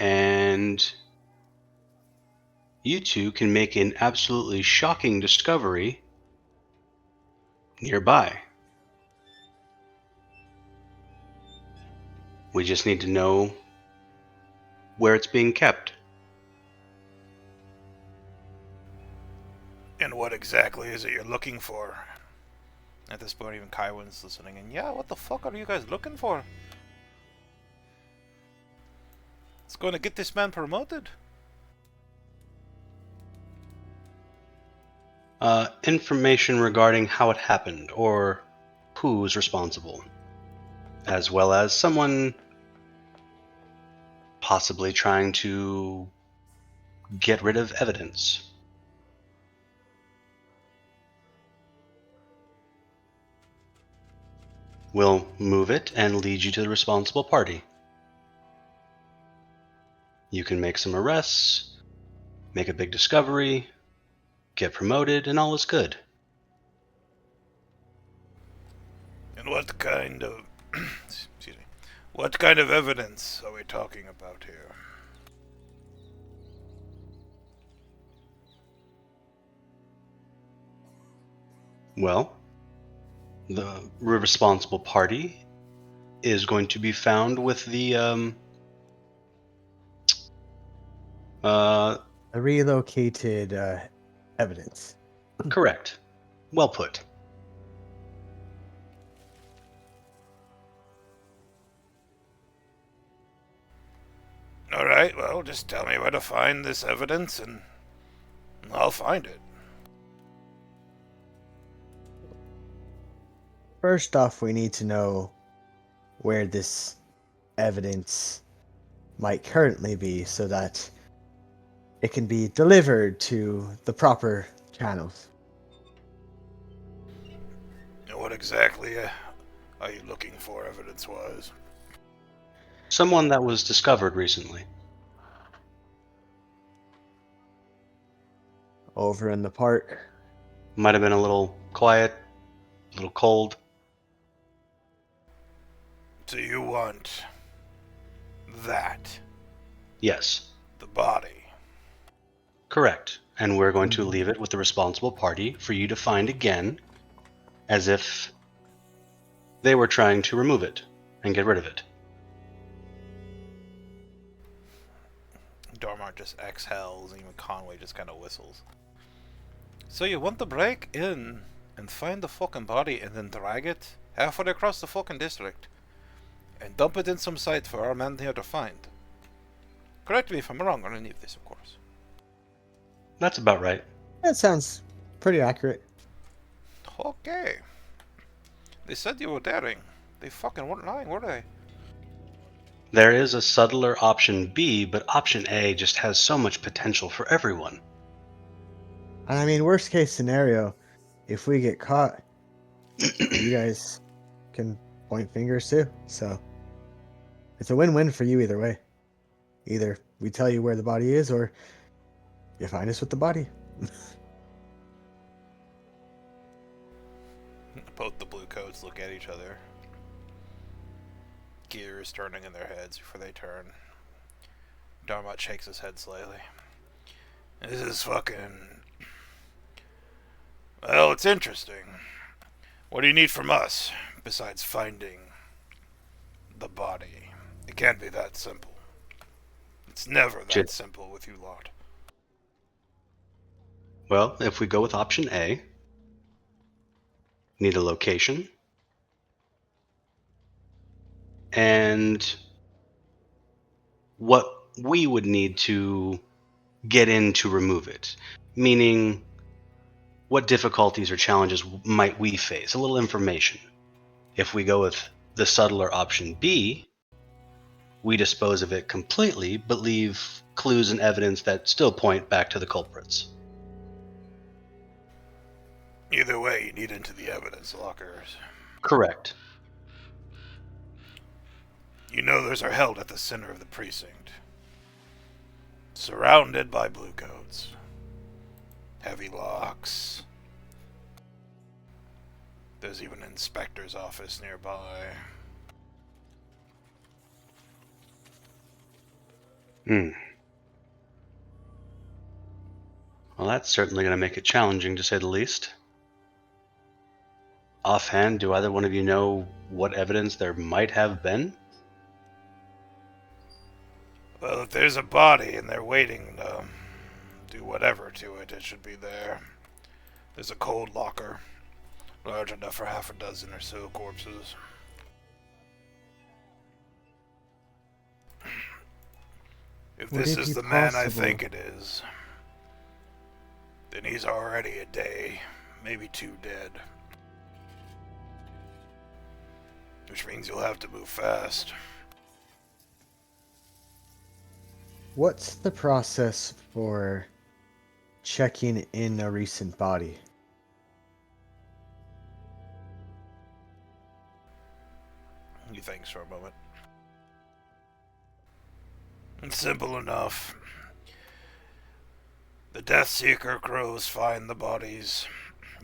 and you two can make an absolutely shocking discovery nearby. We just need to know where it's being kept. And what exactly is it you're looking for? At this point, even Kaiwin's listening, and yeah, what the fuck are you guys looking for? It's going to get this man promoted. Information regarding how it happened or who's responsible, as well as someone possibly trying to get rid of evidence. We'll move it and lead you to the responsible party. You can make some arrests, make a big discovery, get promoted, and all is good. And what kind of excuse me, what kind of evidence are we talking about here? Well, the responsible party is going to be found with the A relocated evidence. correct. Well put. All right, well, just tell me where to find this evidence, and I'll find it. First off, we need to know where this evidence might currently be so that it can be delivered to the proper channels. And what exactly are you looking for, evidence-wise? Someone that was discovered recently. Over in the park. Might have been a little quiet, a little cold. Do you want that? Yes, The body? correct. And we're going to leave it with the responsible party for you to find again, as if they were trying to remove it and get rid of it. Dormar just exhales, and even Conway just kind of whistles. So you want to break in and find the fucking body and then drag it halfway across the fucking district and dump it in some site for our men here to find? Correct me if I'm wrong on any of this, of course. That's about right. That sounds pretty accurate. Okay. They said you were daring. They fucking weren't lying, were they? There is a subtler option B, but option A just has so much potential for everyone. And I mean, worst case scenario, if we get caught, you guys can point fingers too. So it's a win-win for you either way. Either we tell you where the body is, or you find us with the body. Both the blue coats look at each other. Gears turning in their heads before they turn. Darmot shakes his head slightly. This is fucking... Well, it's interesting. What do you need from us, besides finding the body? It can't be that simple. It's never that simple with you lot. Well, if we go with option A, need a location, and what we would need to get in to remove it, meaning what difficulties or challenges might we face, a little information. If we go with the subtler option B, we dispose of it completely, but leave clues and evidence that still point back to the culprits. Either way, you need into the evidence lockers. Correct. You know those are held at the center of the precinct. Surrounded by blue coats. Heavy locks. There's even an inspector's office nearby. Well, that's certainly going to make it challenging, to say the least. Offhand, do either one of you know what evidence there might have been? Well, if there's a body and they're waiting to do whatever to it, it should be there. There's a cold locker, large enough for half a dozen or so corpses. If Would this it is be the man I possible- think it is, then he's already a day, maybe 2 dead. Which means you'll have to move fast. What's the process for checking in a recent body? He thinks for a moment. It's simple enough. The Death Seeker crows find the bodies.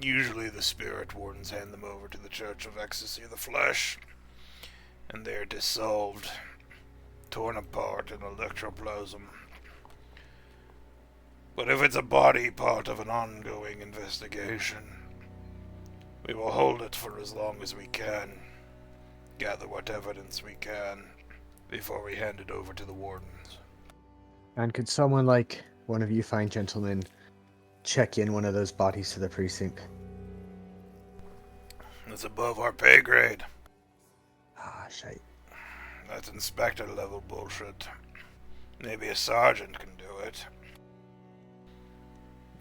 Usually the spirit wardens hand them over to the Church of Ecstasy of the Flesh, and they are dissolved, torn apart in electroplasm. But if it's a body part of an ongoing investigation, we will hold it for as long as we can, gather what evidence we can, before we hand it over to the wardens. And could someone like one of you fine gentlemen check in one of those bodies to the precinct? It's above our pay grade. Ah, shite. That's inspector level bullshit. Maybe a sergeant can do it.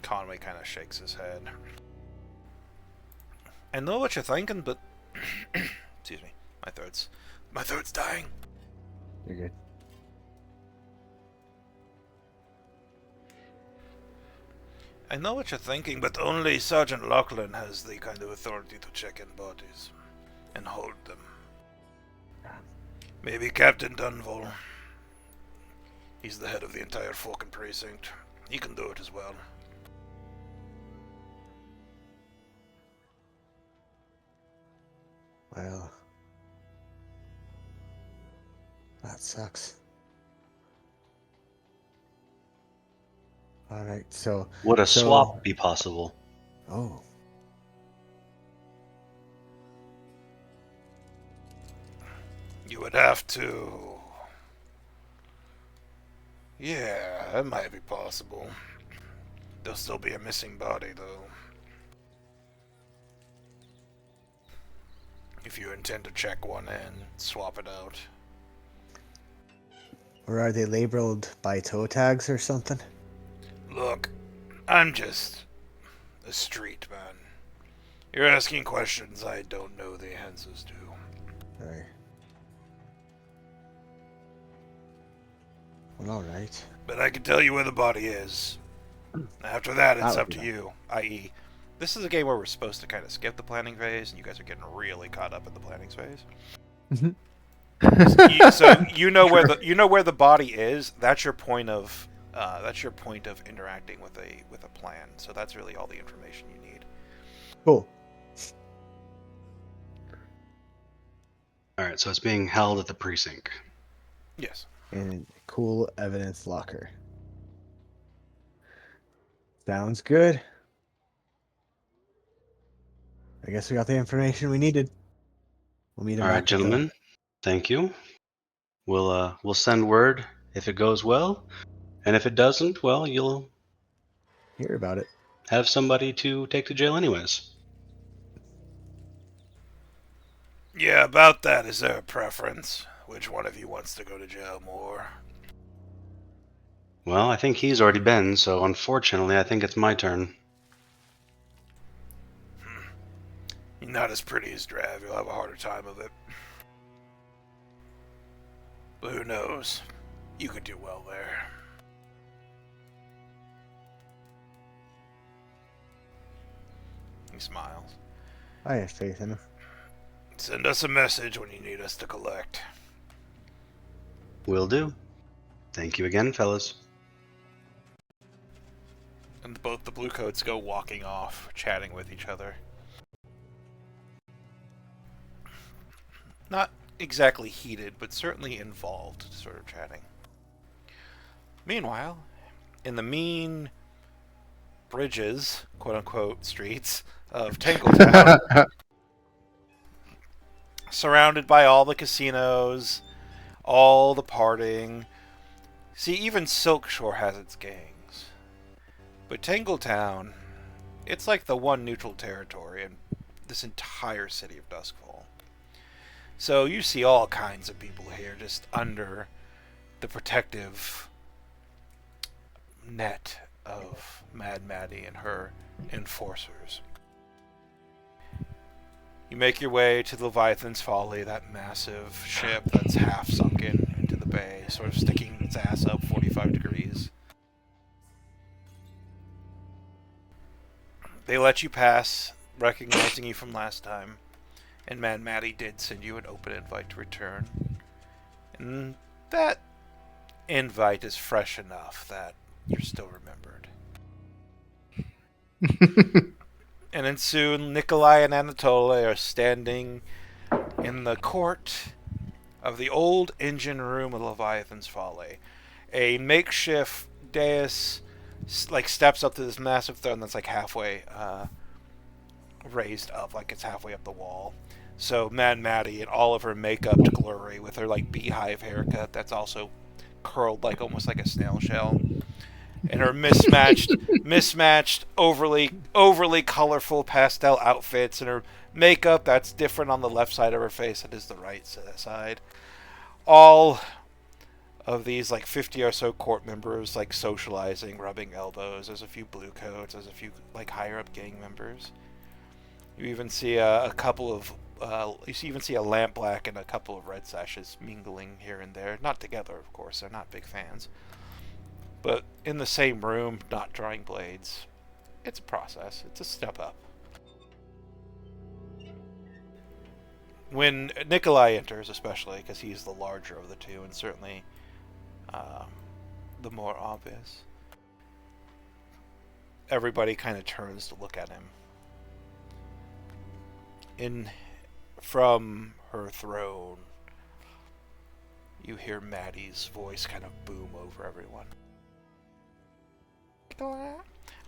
Conway kind of shakes his head. I know what you're thinking, but excuse me, my throat's dying. You're good. I know what you're thinking, but only Sergeant Lachlan has the kind of authority to check in bodies and hold them. Maybe Captain Dunval. He's the head of the entire fucking precinct. He can do it as well. Well, that sucks. Alright, so... Would a swap be possible? Oh. You would have to... Yeah, that might be possible. There'll still be a missing body, though. If you intend to check one in, swap it out. Or are they labeled by toe tags or something? Look, I'm just a street man. You're asking questions I don't know the answers to. Alright. Well, alright. But I can tell you where the body is. After that, it's That up would to be you. I.e., this is a game where we're supposed to kind of skip the planning phase, and you guys are getting really caught up in the planning phase. So you know where the body is. That's your point of interacting with a plan. So that's really all the information you need. Cool. Alright, so it's being held at the precinct. Yes. And cool evidence locker. Sounds good. I guess we got the information we needed. We'll meet him Alright, back at the- gentlemen. Thank you. We'll send word if it goes well, and if it doesn't, well, you'll hear about it. have somebody to take to jail anyways. Yeah, about that, is there a preference? Which one of you wants to go to jail more? Well, I think he's already been, so unfortunately I think it's my turn. You're not as pretty as Drav, you'll have a harder time of it. But who knows? You could do well there. He smiles. I have faith in him. Send us a message when you need us to collect. Will do. Thank you again, fellas. And both the bluecoats go walking off, chatting with each other. Not exactly heated, but certainly involved, sort of chatting. Meanwhile, in the mean bridges, quote-unquote, streets of Tangletown, surrounded by all the casinos, all the partying. See, even Silkshore has its gangs. But Tangletown, it's like the one neutral territory in this entire city of Duskfall. So you see all kinds of people here just under the protective net of Mad Maddie and her enforcers. You make your way to the Leviathan's Folly, that massive ship that's half sunken into the bay, sort of sticking its ass up 45 degrees. They let you pass, recognizing you from last time, and Mad Maddie did send you an open invite to return. And that invite is fresh enough that you're still remembered. And then soon, Nikolai and Anatoly are standing in the court of the old engine room of Leviathan's Folly. A makeshift dais steps up to this massive throne that's halfway raised up, it's halfway up the wall. So Mad Maddie in all of her makeup glory, with her beehive haircut that's also curled almost like a snail shell, and her mismatched, overly colorful pastel outfits, and her makeup that's different on the left side of her face than is the right side. All of these 50 or so court members socializing, rubbing elbows. There's a few blue coats. There's a few higher up gang members. You even see a couple of you even see a lampblack and a couple of red sashes mingling here and there. Not together, of course. They're not big fans. But in the same room, not drawing blades. It's a process. It's a step up. When Nikolai enters, especially, because he's the larger of the two, and certainly the more obvious, everybody kind of turns to look at him. From her throne, you hear Maddie's voice kind of boom over everyone. Nikolai?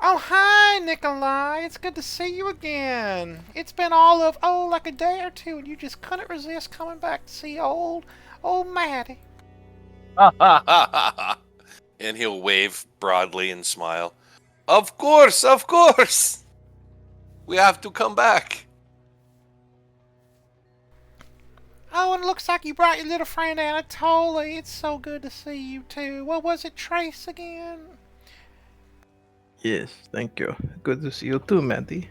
Oh, hi, Nikolai. It's good to see you again. It's been all of, a day or two, and you just couldn't resist coming back to see old Maddie. And he'll wave broadly and smile. Of course, of course. We have to come back. Oh, and it looks like you brought your little friend Anatoly. It's so good to see you, too. What was it, Trace, again? Yes, thank you. Good to see you too, Maddie.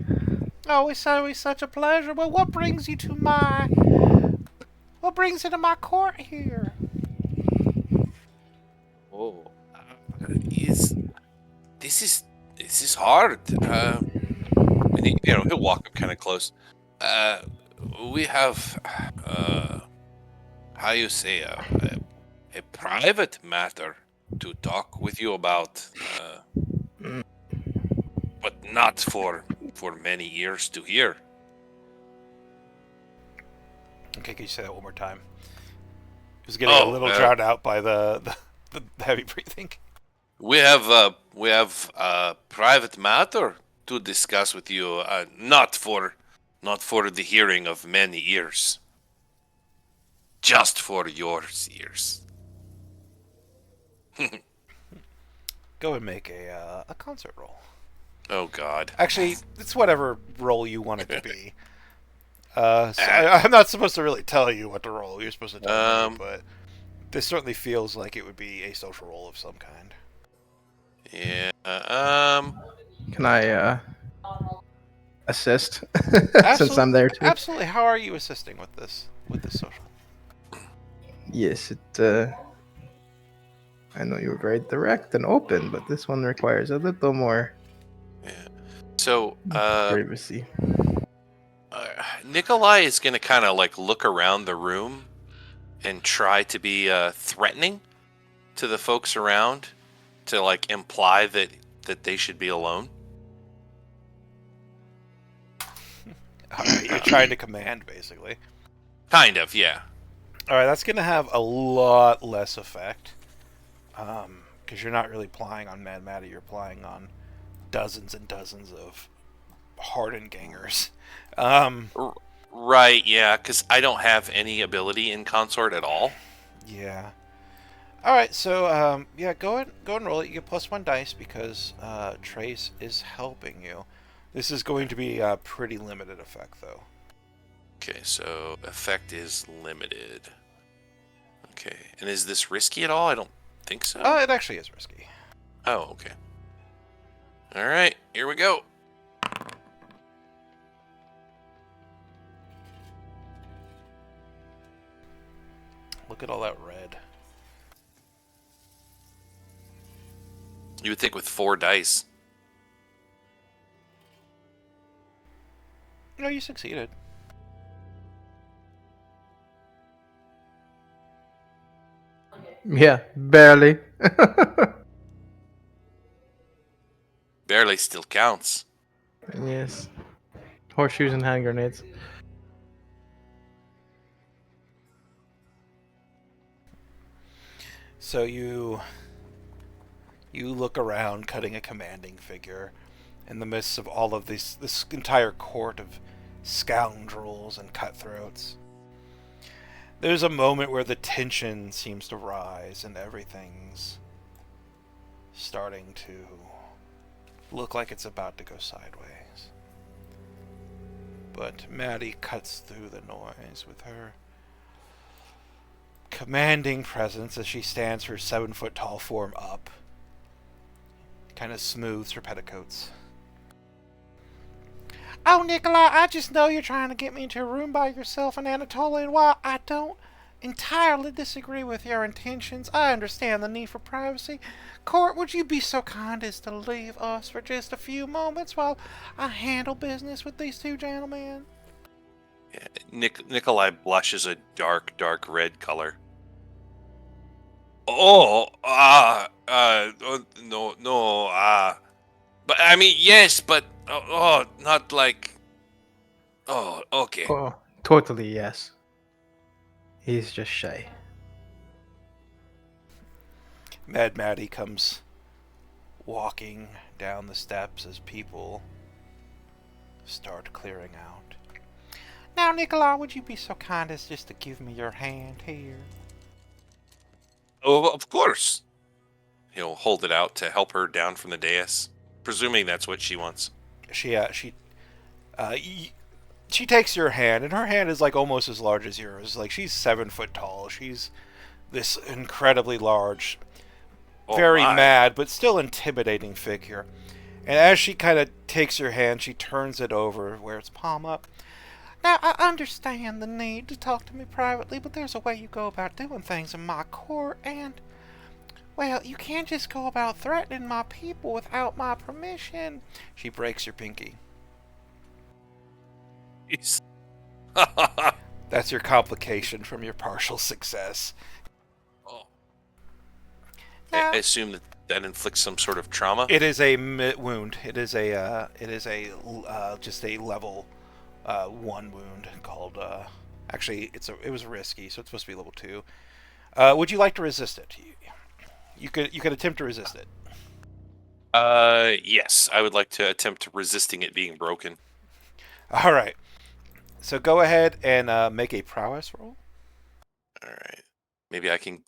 Oh, it's always such a pleasure. Well, what brings you to my court here? Oh, this is hard. And he'll walk up kind of close. We have, how you say, a private matter to talk with you about, but not for many years to hear. Okay, can you say that one more time? He was getting a little drowned out by the heavy breathing. We have a private matter to discuss with you, not for the hearing of many ears, just for your ears. Go and make a concert roll. Oh God! Actually, it's whatever roll you want it to be. I'm not supposed to really tell you what to roll. You're supposed to tell me, but this certainly feels like it would be a social roll of some kind. Yeah. Can I assist Absolutely, since I'm there too? Absolutely. How are you assisting with this social? Yes, I know you were very direct and open, but this one requires a little more So, privacy. Nikolai is going to kind of look around the room and try to be threatening to the folks around, to imply that they should be alone. All right, you're trying to command, basically. Kind of, yeah. All right, that's going to have a lot less effect, because you're not really plying on Mad Maddie. You're plying on dozens and dozens of hardened gangers. Right, yeah, because I don't have any ability in consort at all. Yeah. All right, so go and roll it. You get +1 dice because Trace is helping you. This is going to be a pretty limited effect, though. Okay, so effect is limited. Okay, and is this risky at all? I don't think so. It actually is risky. Oh, okay. All right, here we go. Look at all that red. You would think with 4 dice. No, you succeeded. Yeah, barely. Barely still counts. Yes. Horseshoes and hand grenades. So you look around, cutting a commanding figure, in the midst of all of this entire court of scoundrels and cutthroats. There's a moment where the tension seems to rise and everything's starting to look like it's about to go sideways. But Maddie cuts through the noise with her commanding presence as she stands her 7-foot-tall form up. Kind of smooths her petticoats. Oh, Nikolai, I just know you're trying to get me into a room by yourself in Anatolia, and while I don't entirely disagree with your intentions, I understand the need for privacy. Court, would you be so kind as to leave us for just a few moments while I handle business with these two gentlemen? Yeah, Nikolai blushes a dark red color. Oh, no, but I mean, yes, but, not like, okay. Oh, totally yes. He's just shy. Mad Maddie comes walking down the steps as people start clearing out. Now, Nikolai, would you be so kind as just to give me your hand here? Oh, of course. He'll hold it out to help her down from the dais, presuming that's what she wants. She takes your hand, and her hand is like almost as large as yours. Like, she's 7 foot tall. She's this incredibly large, very mad, but still intimidating figure. And as she kind of takes your hand, she turns it over where it's palm up. Now, I understand the need to talk to me privately, but there's a way you go about doing things in my court, and, well, you can't just go about threatening my people without my permission. She breaks your pinky. That's your complication from your partial success. Oh. Now, I assume that inflicts some sort of trauma. it is a wound. It is just a level 1 wound called. Actually, it was risky, so it's supposed to be level 2. Would you like to resist it? You could attempt to resist it. Yes, I would like to attempt resisting it being broken. All right. So go ahead and make a prowess roll. All right. Maybe I can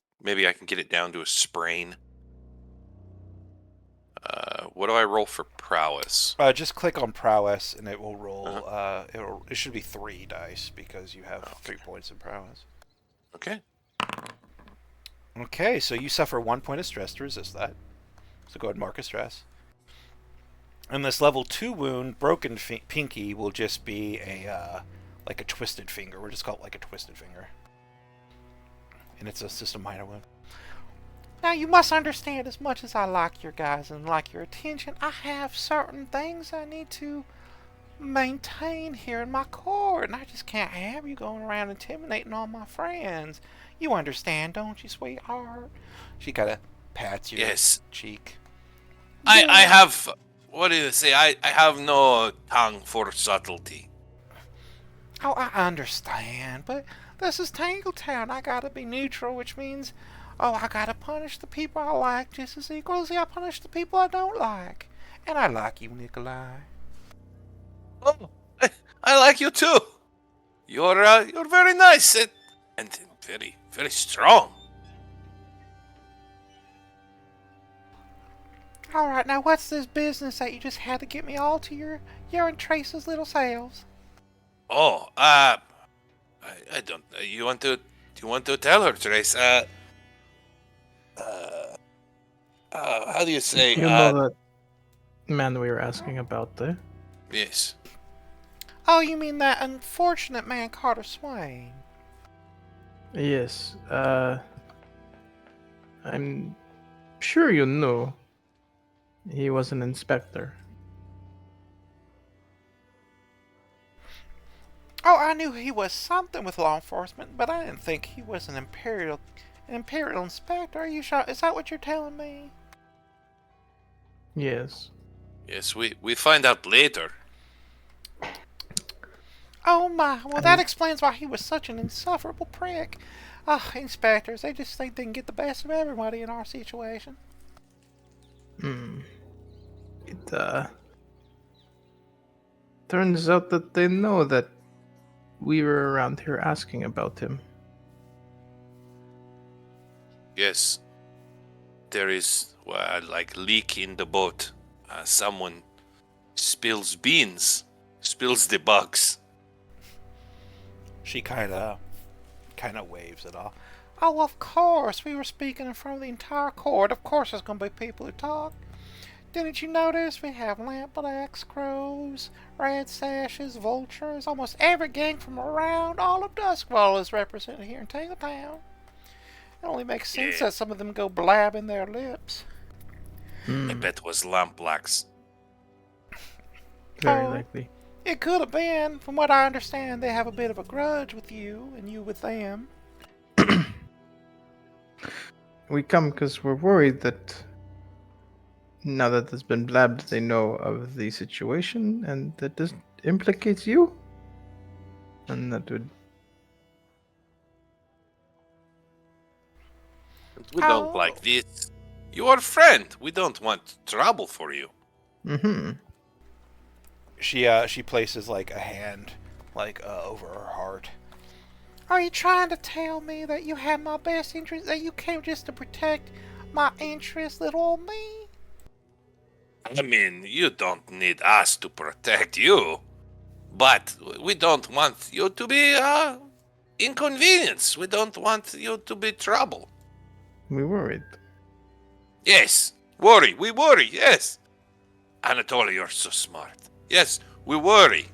get it down to a sprain. What do I roll for prowess? Just click on prowess and it will roll. It should be 3 dice because you have 3 points in prowess. Okay. Okay, so you suffer 1 point of stress to resist that. So go ahead and mark a stress. And this level 2 wound, broken pinky, will just be like a twisted finger. We'll just call it like a twisted finger. And it's just a minor wound. Now, you must understand, as much as I like your guys and like your attention, I have certain things I need to maintain here in my court, and I just can't have you going around intimidating all my friends. You understand, don't you, sweetheart? She kind of pats your cheek. I have, what do you say? I have no tongue for subtlety. Oh, I understand, but this is Tangletown. I gotta be neutral, which means, I gotta punish the people I like just as equally I punish the people I don't like. And I like you, Nikolai. Oh, I like you too. You're very nice and very, very strong. Alright, now what's this business that you just had to get me all to your and Trace's little selves? Oh, I don't. You want to tell her, Trace? How do you say? You'll know that man we were asking about there. Yes. Oh, you mean that unfortunate man, Carter Swain? Yes, I'm sure you know he was an inspector. Oh, I knew he was something with law enforcement, but I didn't think he was an imperial inspector. Are you sure? Is that what you're telling me? Yes. Yes, we find out later. Oh my, well that explains why he was such an insufferable prick. Ah, inspectors, they just think they can get the best of everybody in our situation. It turns out that they know that we were around here asking about him. Yes. There is, well, like leak in the boat. Someone spills beans, spills the bugs. She kind of waves it off. Oh, of course, we were speaking in front of the entire court. Of course there's going to be people who talk. Didn't you notice we have lampblacks, crows, red sashes, vultures, almost every gang from around all of Duskwall is represented here in Tangletown. It only makes sense that some of them go blabbing their lips. I bet it was lampblacks. Very Oh. likely. It could have been. From what I understand, they have a bit of a grudge with you and you with them. We come because we're worried that now that it's been blabbed, they know of the situation and that this implicates you. And that would. We don't like this. You're a friend. We don't want trouble for you. Mm-hmm. She places like a hand over her heart. Are you trying to tell me that you have my best interest, that you came just to protect my interest, little old me? I mean, you don't need us to protect you. But we don't want you to be inconvenience. We don't want you to be trouble. We worried. Yes, worry. We worry, yes. Anatoly, you're so smart. Yes, we worry.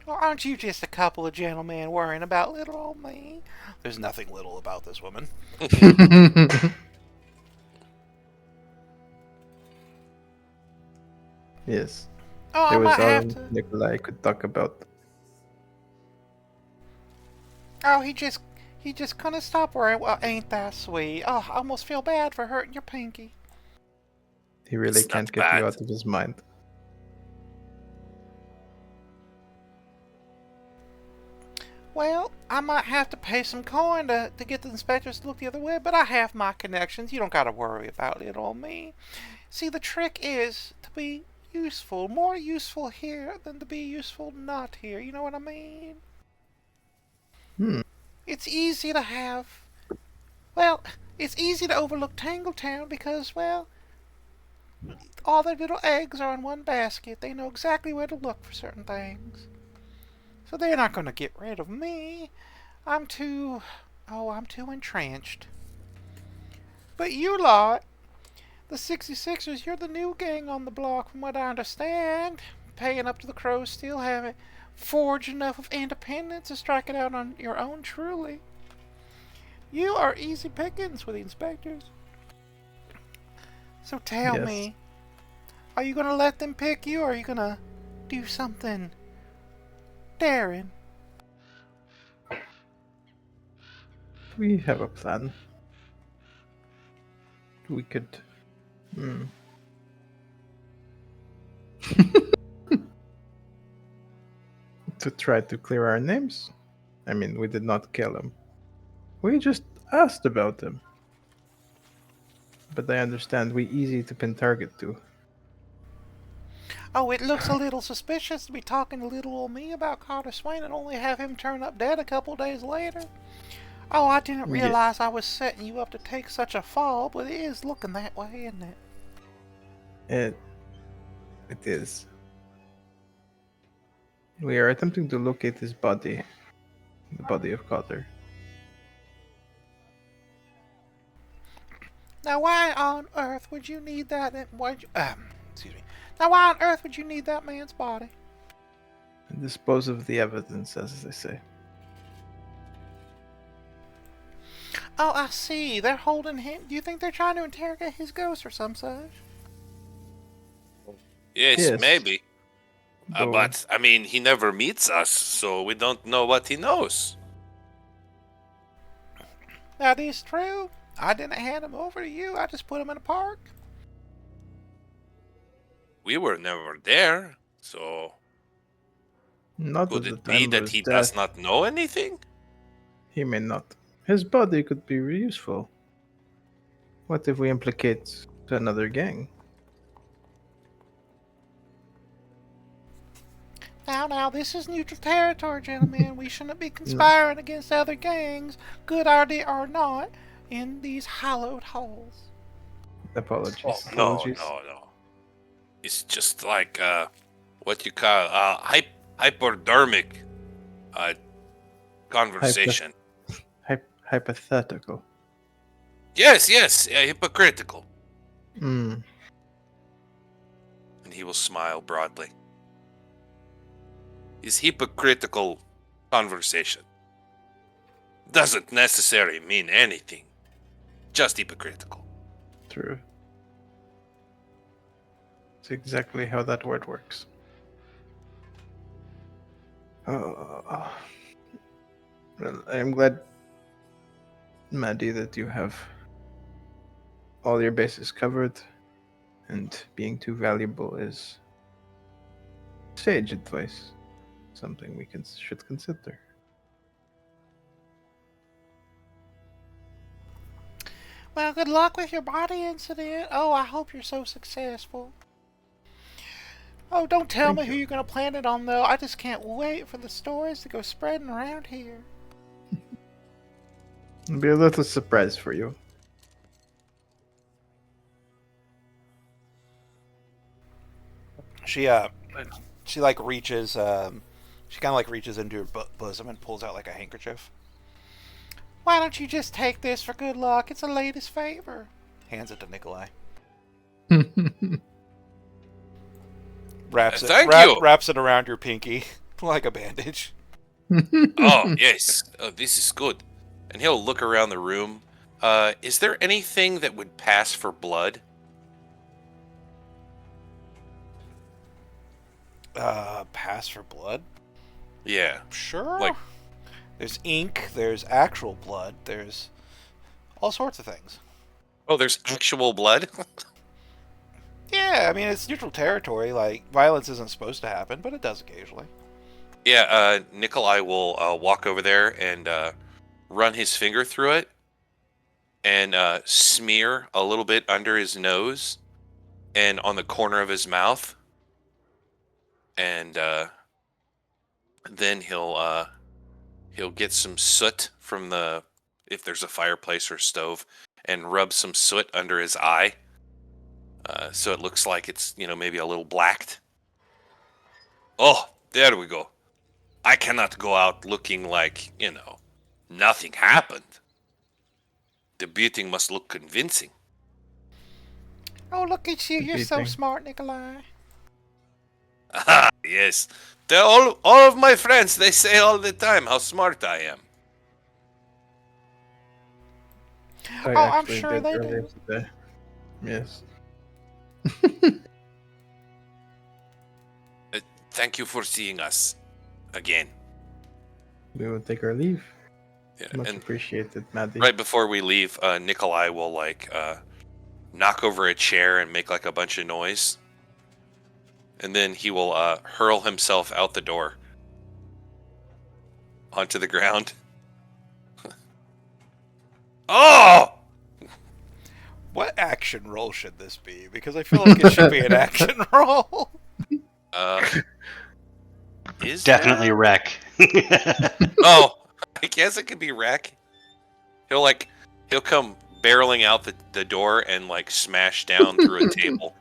Well, aren't you just a couple of gentlemen worrying about little old me? There's nothing little about this woman. Yes. Oh, I It was might all have to. Nikolai could talk about. Oh, he just couldn't stop worrying. Well, ain't that sweet? Oh, I almost feel bad for hurting your pinky. He really It's not can't get bad. you out of his mind. Well, I might have to pay some coin to get the inspectors to look the other way, but I have my connections. You don't gotta worry about little old me. See, the trick is to be useful. More useful here than to be useful not here. You know what I mean? It's easy to have... Well, it's easy to overlook Tangletown because, well, all their little eggs are in one basket. They know exactly where to look for certain things. So they're not going to get rid of me. I'm too entrenched. But you lot, the 66er's, you're the new gang on the block from what I understand. Paying up to the crows, still haven't forged enough of independence to strike it out on your own truly. You are easy pickings with the inspectors. So tell Yes. me, are you going to let them pick you or are you going to do something daring? We have a plan. We could. To try to clear our names. I mean, we did not kill him. We just asked about him. But I understand we easy to pin target to. Oh, it looks a little suspicious to be talking to little old me about Carter Swain and only have him turn up dead a couple days later. Oh, I didn't realize I was setting you up to take such a fall, but it is looking that way, isn't it? It is. We are attempting to locate his body. The body of Carter. Now, why on earth would you need that? Excuse me. Now, why on earth would you need that man's body? And dispose of the evidence, as they say. Oh, I see. They're holding him. Do you think they're trying to interrogate his ghost or some such? Yes, maybe. Though- But, I mean, he never meets us, so we don't know what he knows. That is true. I didn't hand him over to you. I just put him in a park. We were never there, so Not could at the it be time of that his he death. does not know anything? He may not. His body could be useful. What if we implicate another gang? Now, this is neutral territory, gentlemen. We shouldn't be conspiring against other gangs, good idea or not, in these hallowed halls. Apologies. No, Apologies. no. It's just like, what you call, hypodermic conversation. Hypothetical. Yes, hypocritical. Mm. And he will smile broadly. His hypocritical conversation doesn't necessarily mean anything. Just hypocritical. True. It's exactly how that word works. Well, I'm glad, Maddie, that you have all your bases covered, and being too valuable is sage advice. Something we should consider. Well, good luck with your body incident. Oh, I hope you're so successful. Oh, don't tell me who you're going to plant it on, though. I just can't wait for the stories to go spreading around here. It'll be a little surprise for you. She like reaches, she kind of like reaches into her bosom and pulls out like a handkerchief. Why don't you just take this for good luck? It's a latest favor. Hands it to Nikolai. Wraps it around your pinky like a bandage. Oh, yes. Oh, this is good. And he'll look around the room. Is there anything that would pass for blood? Pass for blood? Yeah. Sure. Like, there's ink, there's actual blood, there's all sorts of things. oh, there's actual blood? Yeah, I mean, it's neutral territory. Like, violence isn't supposed to happen, but it does occasionally. Yeah, Nikolai will walk over there and run his finger through it and smear a little bit under his nose and on the corner of his mouth. And then he'll get some soot from if there's a fireplace or stove, and rub some soot under his eye. So it looks like it's, maybe a little blacked. Oh, there we go. I cannot go out looking like, nothing happened. The beating must look convincing. Oh, look at you. You're so Beating. smart, Nikolai. Ah, yes. They're all of my friends, they say all the time how smart I am. I I'm actually sure did they earlier do. today. Yes. Thank you for seeing us again. We will take our leave. Yeah, Much and appreciated, Maddie. right before we leave, Nikolai will knock over a chair and make like a bunch of noise. And then he will hurl himself out the door onto the ground. Oh! What action roll should this be? Because I feel like it should be an action roll. Is Definitely there? wreck. Oh, I guess it could be wreck. He'll come barreling out the door and like smash down through a table.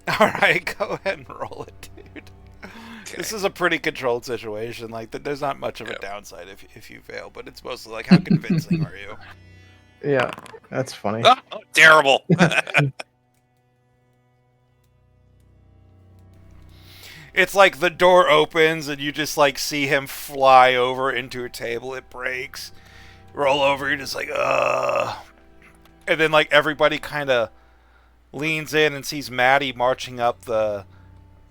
Alright, go ahead and roll it, dude. Okay. This is a pretty controlled situation. Like, there's not much of a Yeah. downside if you fail, but it's mostly like, how convincing are you? Yeah, that's funny. Oh, terrible. it's like the door opens and you just like see him fly over into a table. It breaks. Roll over. You're just like, ugh. And then like everybody kind of leans in and sees Maddie marching up the,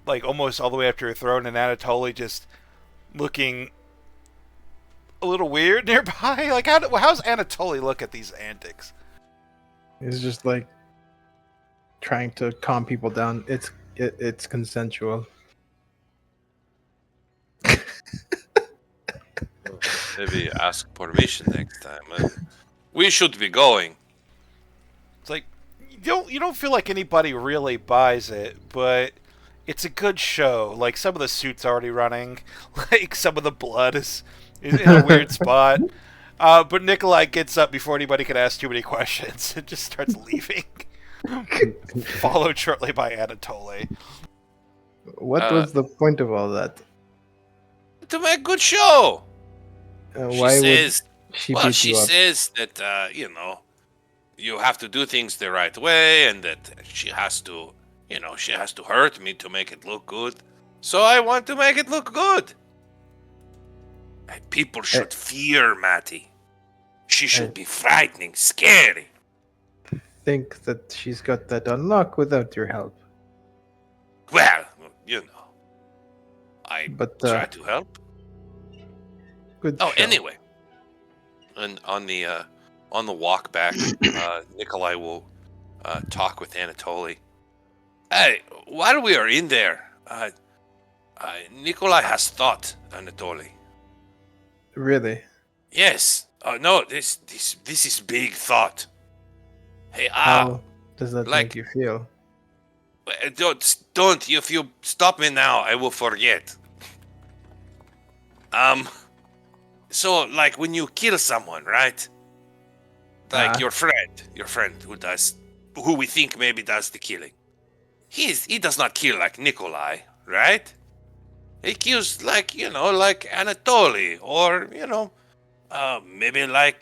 like almost all the way up to her throne, and Anatoly just looking a little weird nearby. Like how's Anatoly look at these antics? He's just like trying to calm people down. It's consensual. Maybe ask permission next time. We should be going. It's like you don't feel like anybody really buys it, but it's a good show. Like some of the suits already running, like some of the blood is in a weird spot. But Nikolai gets up before anybody can ask too many questions and just starts leaving. Followed shortly by Anatoly. What was the point of all that? To make good show. Why says, would she well, beat she you up? says that you have to do things the right way, and that she has to hurt me to make it look good. So I want to make it look good. And people should fear Matty. She should be frightening, scary. Think that she's got that on lock without your help. Well, I But try to help. good Oh, show. anyway, and on the walk back, Nikolai will talk with Anatoly. Hey, while we are in there, Nikolai has thought, Anatoly. Really? Yes. No, this is big thought. Hey, How does that like- make you feel? don't. If you stop me now, I will forget. So like when you kill someone, right? Like your friend who we think maybe does the killing. He does not kill like Nikolai, right? He kills like Anatoly, or maybe like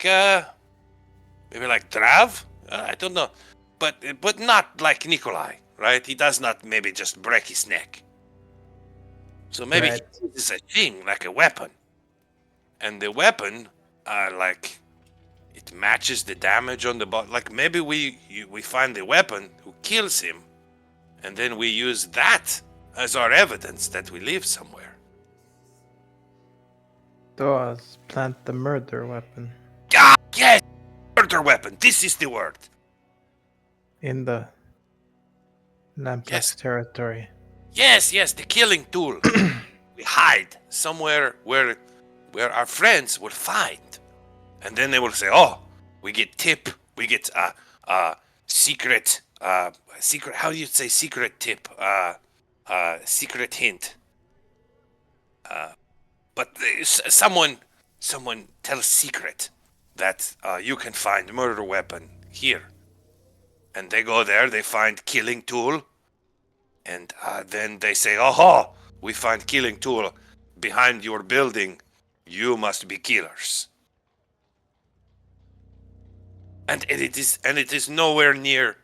Drav. I don't know, but not like Nikolai, right? He does not maybe just break his neck. So maybe Right. he uses a thing like a weapon, and the weapon, it matches the damage on the body. Like maybe we find the weapon who kills him, and then we use that as our evidence that we live somewhere. Does plant the murder weapon Ah, yes, murder weapon. This is the word. in the Lamprex Yes. territory. Yes, the killing tool. We hide somewhere where our friends will find, and then they will say, "Oh, we get tip. We get secret. Secret. How do you say secret tip? Secret hint. But someone tells secret that you can find murder weapon here, and they go there. They find killing tool, and then they say, "Oh, we find killing tool behind your building. You must be killers." And it is nowhere near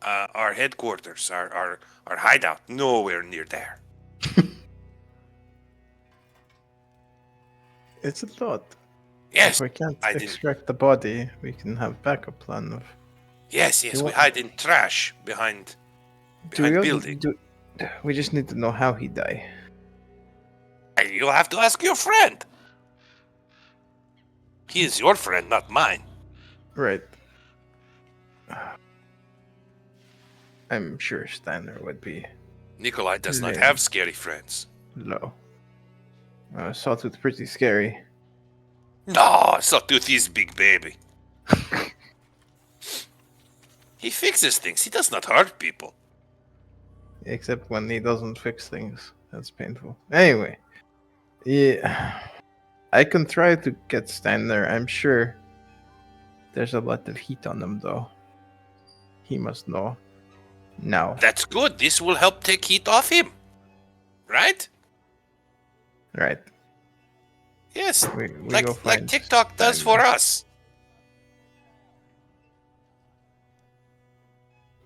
our headquarters, our hideout. Nowhere near there. It's a thought. Yes, If we can't I didn't- extract the body, we can have backup plan of. yes. You We want- hide in trash behind building. We just need to know how he died. You have to ask your friend. He is your friend, not mine. Right. I'm sure Steiner would be Nikolai does not Lame. have scary friends. low. Sawtooth's pretty scary. No, Sawtooth is big baby. He fixes things. He does not hurt people. Except when he doesn't fix things. That's painful. Anyway. Yeah. I can try to get Steiner. I'm sure there's a lot of heat on him, though. He must know. Now. That's good. This will help take heat off him. Right? Right. Yes. We like go find TikTok does for Steiner. us.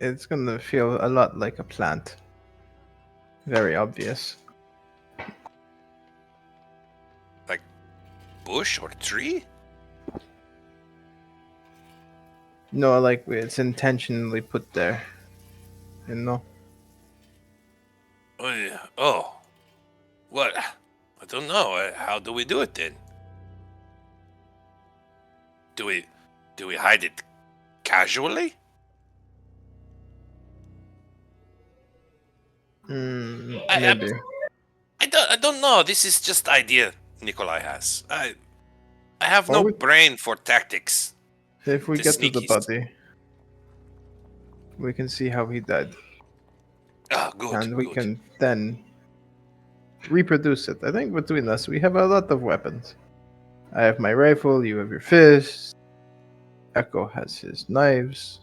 It's gonna feel a lot like a plant. Very obvious. bush or tree? No, like it's intentionally put there. You know. Oh, yeah. Oh. What? I don't know. How do we do it then? Do we hide it casually? I, Maybe. I don't know. This is just idea Nikolai has. I have Or no we- brain for tactics. If we The get to the sneakies. body, we can see how he died, Ah, good, and we good. can then reproduce it. I think between us, we have a lot of weapons. I have my rifle. You have your fist. Echo has his knives.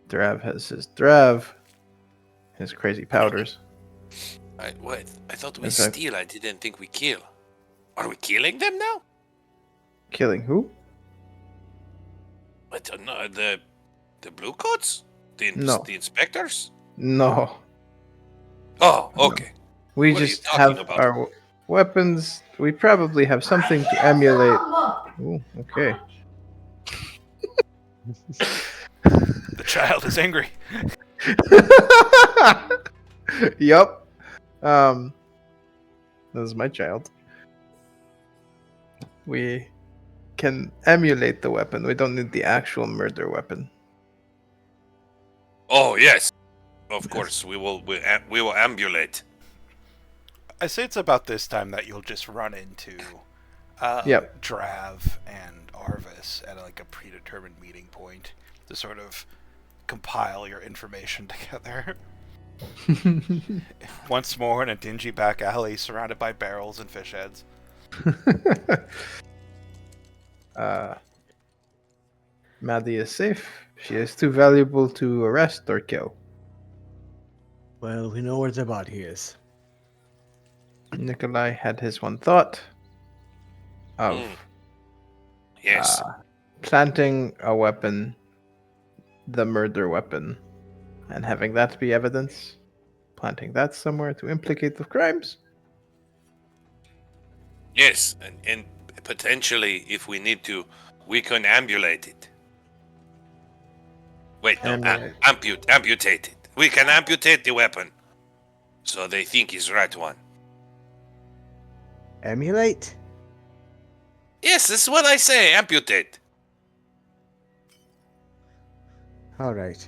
Drav has his Drav. His crazy powders. Wait, I thought we In fact- steal. I didn't think we kill. Are we killing them now? Killing who? I don't know. The blue coats? No. The inspectors? No. Oh, No. okay. We What are you just talking have about? our weapons. We probably have something to emulate. Ooh, okay. The child is angry. Yup. This is my child. We can emulate the weapon. We don't need the actual murder weapon. Oh yes, of Yes. course. We will ambulate. I say it's about this time that you'll just run into Yep. Drav and Arvis at like a predetermined meeting point to sort of compile your information together. Once more in a dingy back alley surrounded by barrels and fish heads. Maddie is safe. She is too valuable to arrest or kill. Well, we know where the body is. Nikolai had his one thought of Yes. planting a weapon, the murder weapon, and having that be evidence. Planting that somewhere to implicate the crimes. Yes, and potentially, if we need to, we can ambulate it. Wait, no, Ambulate. amputate it. We can amputate the weapon, so they think is right one. Emulate? Yes, this is what I say. Amputate. All right.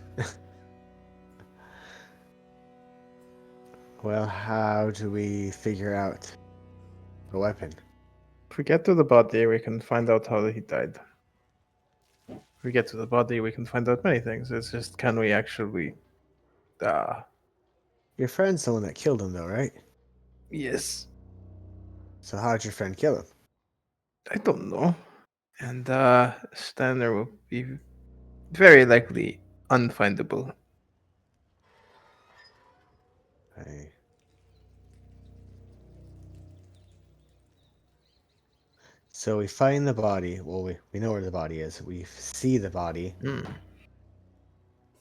Well, how do we figure out the weapon? If we get to the body, we can find out how he died. If we get to the body, we can find out many things. It's just, can we actually... Your friend's the one that killed him, though, right? Yes. So how did your friend kill him? I don't know. And Stanner will be very likely unfindable. So we find the body. Well, we know where the body is. We see the body,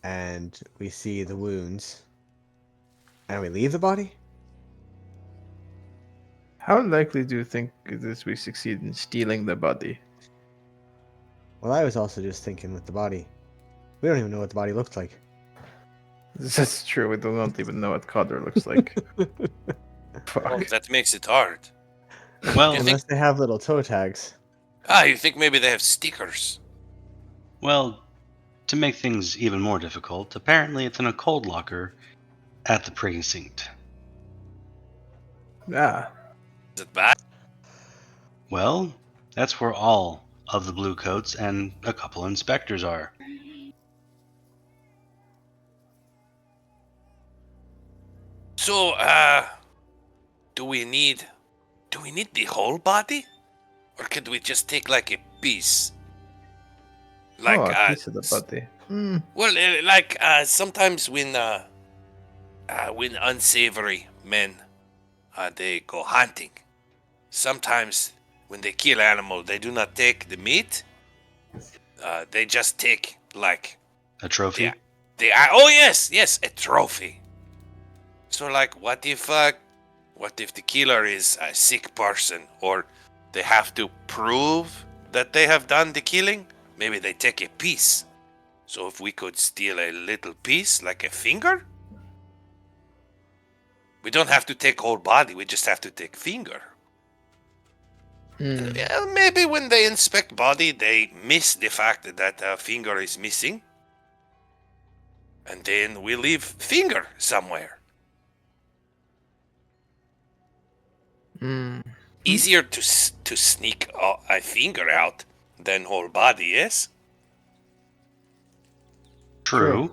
and we see the wounds. And we leave the body? How likely do you think it is we succeed in stealing the body? Well, I was also just thinking with the body. We don't even know what the body looked like. That's true. We don't even know what Cotter looks like. Fuck. Oh, that makes it hard. Well, You think- Unless they have little toe tags. You think maybe they have stickers? well, to make things even more difficult, apparently it's in a cold locker at the precinct. Ah, Is it bad? Well, that's where all of the blue coats and a couple inspectors are. So, do we need the whole body, or could we just take like a piece? Like, a piece of the body. well, sometimes when unsavory men they go hunting, sometimes when they kill animal, they do not take the meat. They just take like A trophy? oh yes, a trophy. So like, what if What if the killer is a sick person, or they have to prove that they have done the killing? Maybe they take a piece. So if we could steal a little piece, like a finger? We don't have to take whole body, we just have to take finger. Hmm. Yeah, maybe when they inspect body, they miss the fact that a finger is missing. And then we leave finger somewhere. Hmm. Easier to sneak a finger out than whole body, yes? True.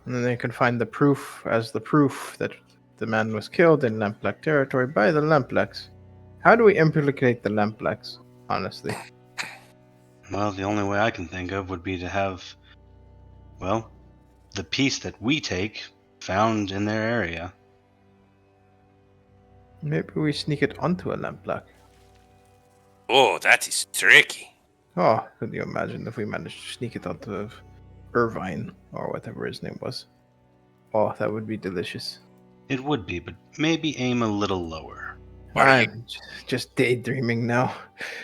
And then they can find the proof that the man was killed in Lamplac territory by the Lamplacs. How do we implicate the Lamplacs, honestly? Well, the only way I can think of would be to have, well, the piece that we take found in their area. Maybe we sneak it onto a Lamplac. Oh, that is tricky. Oh, could you imagine if we managed to sneak it onto Irvine, or whatever his name was? Oh, that would be delicious. It would be, but maybe aim a little lower. I'm just daydreaming now.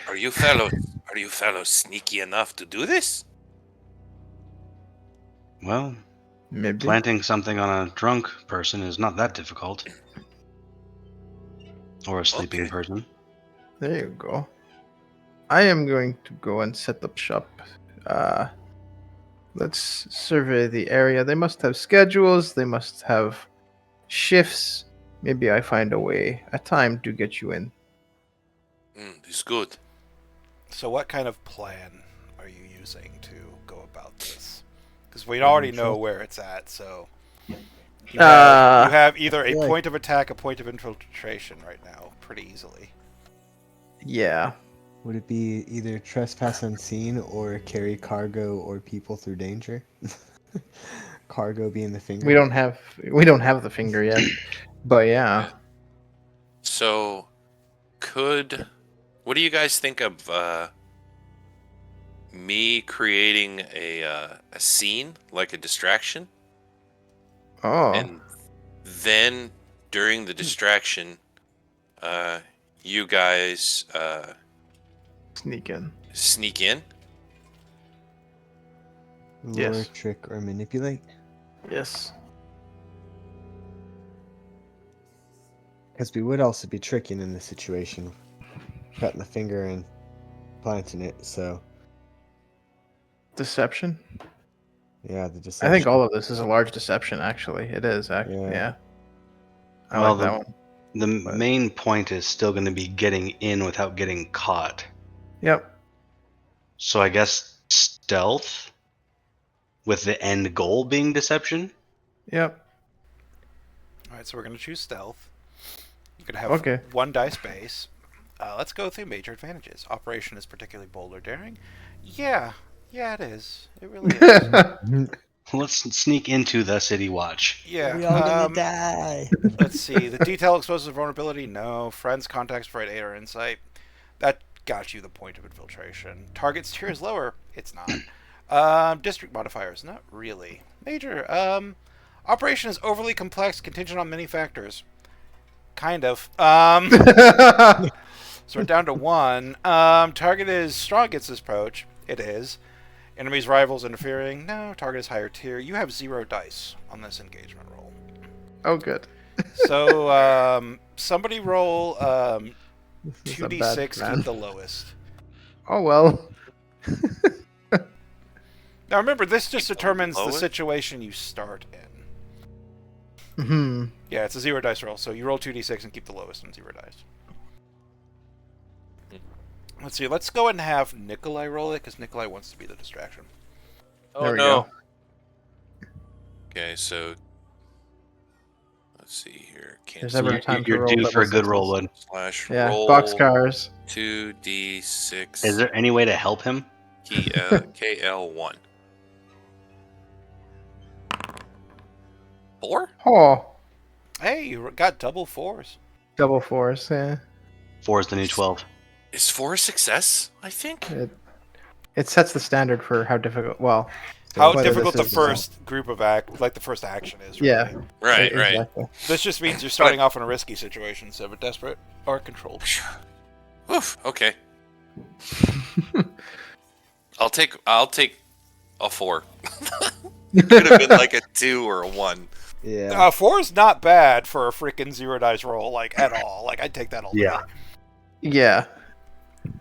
Are you fellows sneaky enough to do this? Well, Maybe. planting something on a drunk person is not that difficult. Or a sleeping Okay. person. There you go. I am going to go and set up shop. Let's survey the area. They must have schedules. They must have shifts. Maybe I find a time to get you in. It's good. So what kind of plan are you using to go about this? Because we already know where it's at, so you have either a Yeah. point of attack, a point of infiltration right now, pretty easily. Yeah. Would it be either trespass unseen or carry cargo or people through danger? Cargo being the finger. We don't have the finger yet. But yeah. So, what do you guys think of me creating a scene, like a distraction? Oh. And then, during the distraction, you guys Sneak in. sneak in? Lure, Yes. trick, or manipulate. Yes. Because we would also be tricking in this situation, cutting the finger and planting it. So Deception. yeah, the I deception. think all of this is a large deception, actually. It is, actually. Yeah. Yeah. I Well, like that one. The But- main point is still going to be getting in without getting caught. Yep. So I guess stealth with the end goal being deception? Yep. All right, so we're going to choose stealth. You're going to have Okay. one dice base. Let's go through major advantages. Operation is particularly bold or daring. Yeah, it is. It really is. Let's sneak into the city watch. Yeah. We all gonna die. Let's see. The detail exposes vulnerability. No. Friends, contacts, provide aid or insight. That got you the point of infiltration. Target's tier is lower. It's not. District modifiers. Not really. Major. Operation is overly complex, contingent on many factors. Kind of. So we're down to one. Target is strong against this approach. It is. Enemies, rivals, interfering. No. Target is higher tier. You have 0 dice on this engagement roll. Oh, good. So, somebody roll This is a bad 2d6, plan. keep the lowest. Oh, well. Now remember, this just Keep the determines the lowest? situation you start in. Hmm. Yeah, it's a 0 dice roll, so you roll 2d6 and keep the lowest on 0 dice. Let's see, let's go ahead and have Nikolai roll it, because Nikolai wants to be the distraction. Oh There we no. go. Okay, so let's see here. There's Cancel ever a time to You're roll due for a double good roll, sixes. Wood. slash Yeah, roll boxcars. 2d6 Is there any way to help him? KL1. 4? Oh, Hey, you got double 4s. double fours. Yeah. 4 is the new 12. Is 4 a success? I think. It sets the standard for how difficult. Well, How whether difficult the this is, first group of the first action is. Yeah. Really. Right, right. Exactly. This just means you're starting off in a risky situation instead of a desperate or controlled. Oof. Okay. I'll take a 4. Could have been like a 2 or a 1. Yeah. 4 is not bad for a freaking 0 dice roll, like at all. Like I'd take that all Yeah. day. Yeah.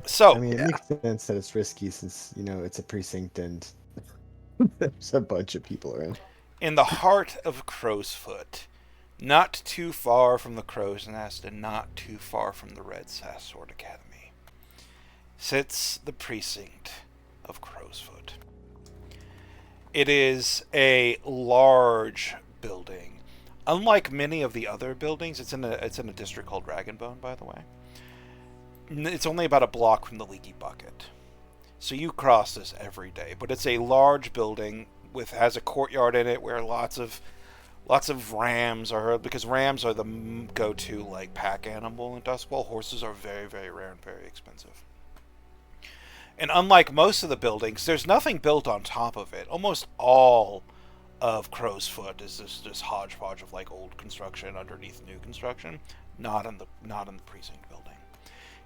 So I mean, it makes sense that it's risky since it's a precinct and there's a bunch of people around. in the heart of Crowsfoot, not too far from the Crow's Nest and not too far from the Red Sass Sword Academy, sits the precinct of Crowsfoot. It is a large building. Unlike many of the other buildings, it's in a district called Dragonbone, by the way. It's only about a block from the Leaky Bucket. So you cross this every day, but it's a large building has a courtyard in it where lots of rams are heard, because rams are the go-to like pack animal in Duskwall. Horses are very, very rare and very expensive. And unlike most of the buildings, there's nothing built on top of it. Almost all of Crowsfoot is this hodgepodge of like old construction underneath new construction. Not in the precinct building.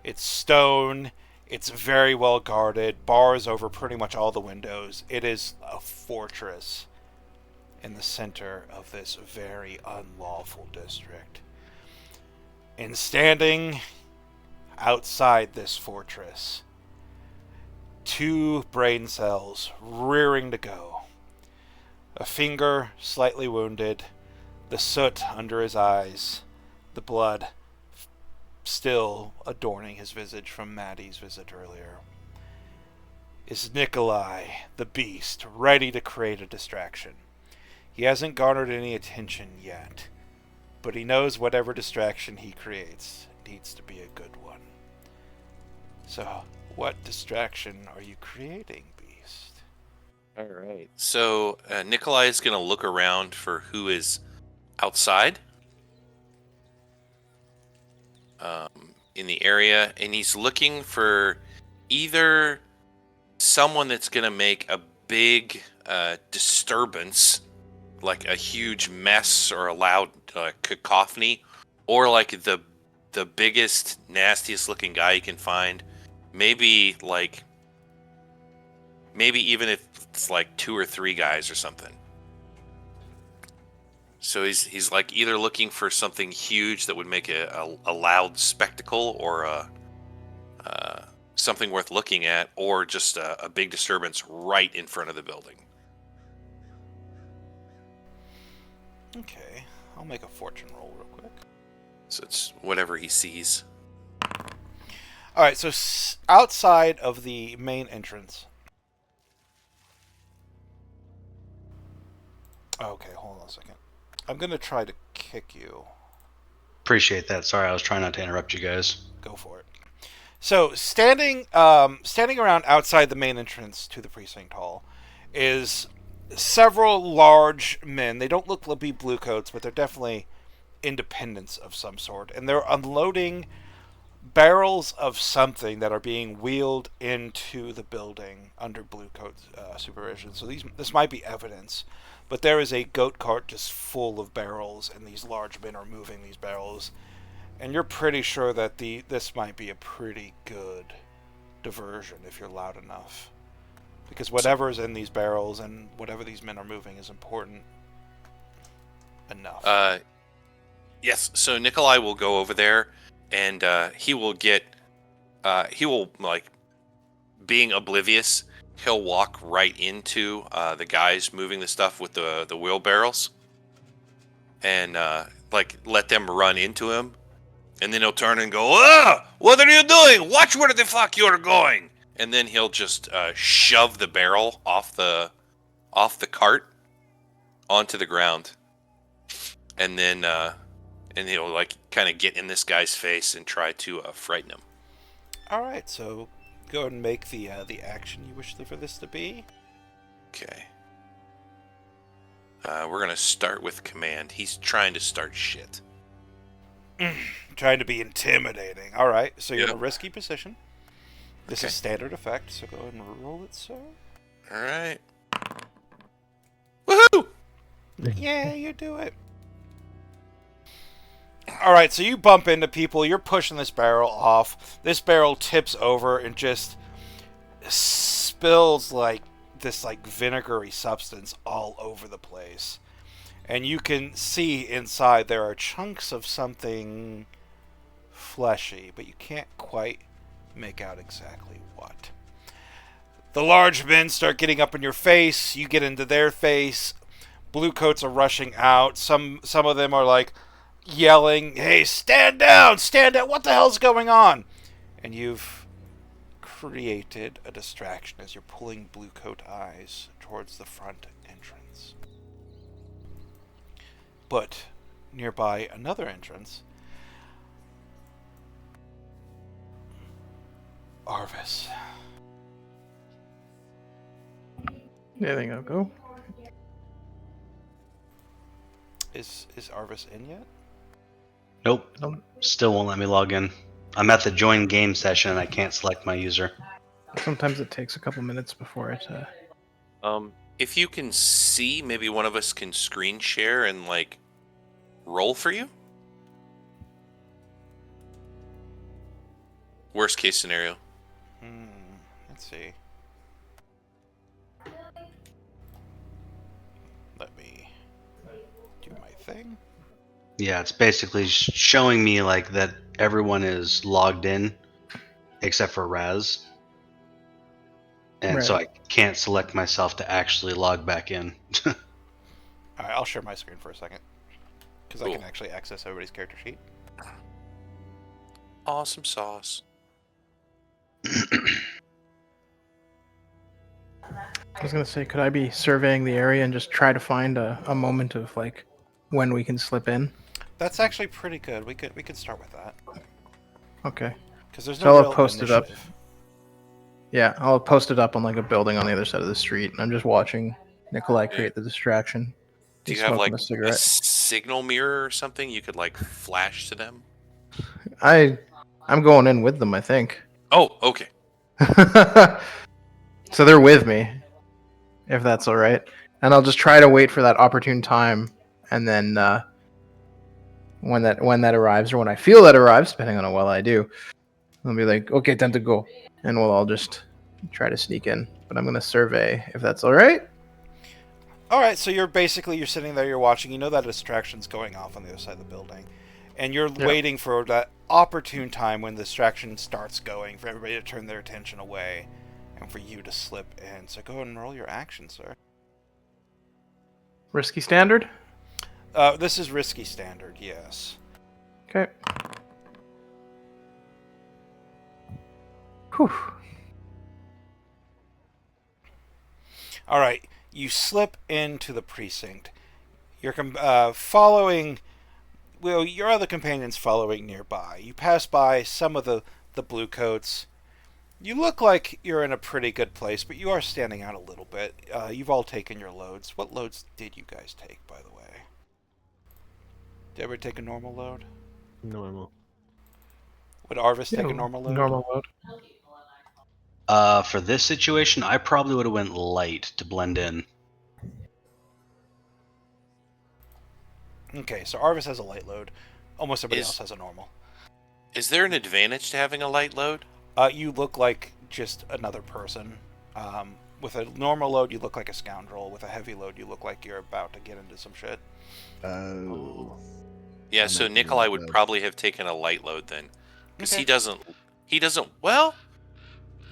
It's stone. It's very well guarded. Bars over pretty much all the windows. It is a fortress in the center of this very unlawful district. And standing outside this fortress, 2 brain cells rearing to go. A finger slightly wounded, the soot under his eyes, the blood still adorning his visage from Maddie's visit earlier, is Nikolai, the Beast, ready to create a distraction. He hasn't garnered any attention yet, but he knows whatever distraction he creates needs to be a good one. So, what distraction are you creating, Beast? All right. So Nikolai is going to look around for who is outside in the area, and he's looking for either someone that's going to make a big disturbance, like a huge mess or a loud cacophony, or like the biggest, nastiest looking guy you can find. Maybe even if it's like 2 or 3 guys or something. So he's like either looking for something huge that would make a loud spectacle, or something worth looking at, or just a big disturbance right in front of the building. Okay, I'll make a fortune roll real quick. So it's whatever he sees. Alright, so outside of the main entrance. Okay, hold on a second. I'm going to try to kick you. Appreciate that. Sorry, I was trying not to interrupt you guys. Go for it. So, standing around outside the main entrance to the precinct hall is several large men. They don't look to be bluecoats, but they're definitely independents of some sort. And they're unloading barrels of something that are being wheeled into the building under bluecoat supervision. So this might be evidence. But there is a goat cart just full of barrels, and these large men are moving these barrels. And you're pretty sure that this might be a pretty good diversion if you're loud enough. Because whatever is in these barrels and whatever these men are moving is important enough. Yes, so Nikolai will go over there, and he will being oblivious, he'll walk right into the guys moving the stuff with the wheelbarrows, and let them run into him, and then he'll turn and go, "Ah, what are you doing? Watch where the fuck you're going!" And then he'll just shove the barrel off the cart onto the ground, and then he'll kind of get in this guy's face and try to frighten him. All right, so go ahead and make the action you wish for this to be. Okay. We're gonna start with command. He's trying to start shit. Trying to be intimidating. All right, so you're in a Yep. risky position. This Okay. is standard effect, so go ahead and roll it, sir. All right. Woohoo! Yeah, you do it. Alright, so you bump into people, you're pushing this barrel off. This barrel tips over and just spills like this like vinegary substance all over the place. And you can see inside there are chunks of something fleshy, but you can't quite make out exactly what. The large men start getting up in your face, you get into their face. Blue coats are rushing out. Some of them are like yelling, "Hey, stand down! Stand down! What the hell's going on?" And you've created a distraction as you're pulling blue coat eyes towards the front entrance. But nearby another entrance, Arvis. Yeah, I think I'll go. Is Arvis in yet? Nope. Um, Still won't let me log in. I'm at the join game session and I can't select my user. Sometimes it takes a couple minutes before it. If you can see, maybe one of us can screen share and like roll for you. Worst case scenario. Let's see. Let me do my thing. Yeah, it's basically showing me like that everyone is logged in except for Raz. And so I Right. can't select myself to actually log back in. Alright, I'll share my screen for a second. Because I Cool. can actually access everybody's character sheet. Awesome sauce. I was gonna say, could I be surveying the area and just try to find a moment of like when we can slip in? That's actually pretty good. We could start with that. Okay. Because there's So no I'll real post it up. initiative. Yeah, I'll post it up on like a building on the other side of the street, and I'm just watching Nikolai Yeah. create the distraction. Do He's you have smoking like a a cigarette. signal mirror or something you could like flash to them? I'm going in with them, I think. Oh, okay. So they're with me, if that's all right. And I'll just try to wait for that opportune time, and then when that arrives, or when I feel that arrives, depending on how well I do, I'll be like, okay, time to go, and we'll all just try to sneak in. But I'm gonna survey, if that's all right. Alright, so you're sitting there, you're watching, you know that a distraction's going off on the other side of the building. And you're Yeah. waiting for that opportune time when the distraction starts going, for everybody to turn their attention away, and for you to slip in. So go ahead and roll your action, sir. Risky standard. This is risky standard, yes. Okay. Whew. Alright, you slip into the precinct. You're following... Well, your other companion's following nearby. You pass by some of the blue coats. You look like you're in a pretty good place, but you are standing out a little bit. You've all taken your loads. What loads did you guys take, by the way? Did everybody take a normal load? Normal. Would Arvis Yeah, take a normal load? Normal load. For this situation, I probably would have went light to blend in. Okay, so Arvis has a light load. Almost everybody Is- else has a normal. Is there an advantage to having a light load? You look like just another person. With a normal load, you look like a scoundrel. With a heavy load, you look like you're about to get into some shit. Oh. Yeah, I so might be Nikolai light would load. probably have taken a light load then. Because Okay. he doesn't, well,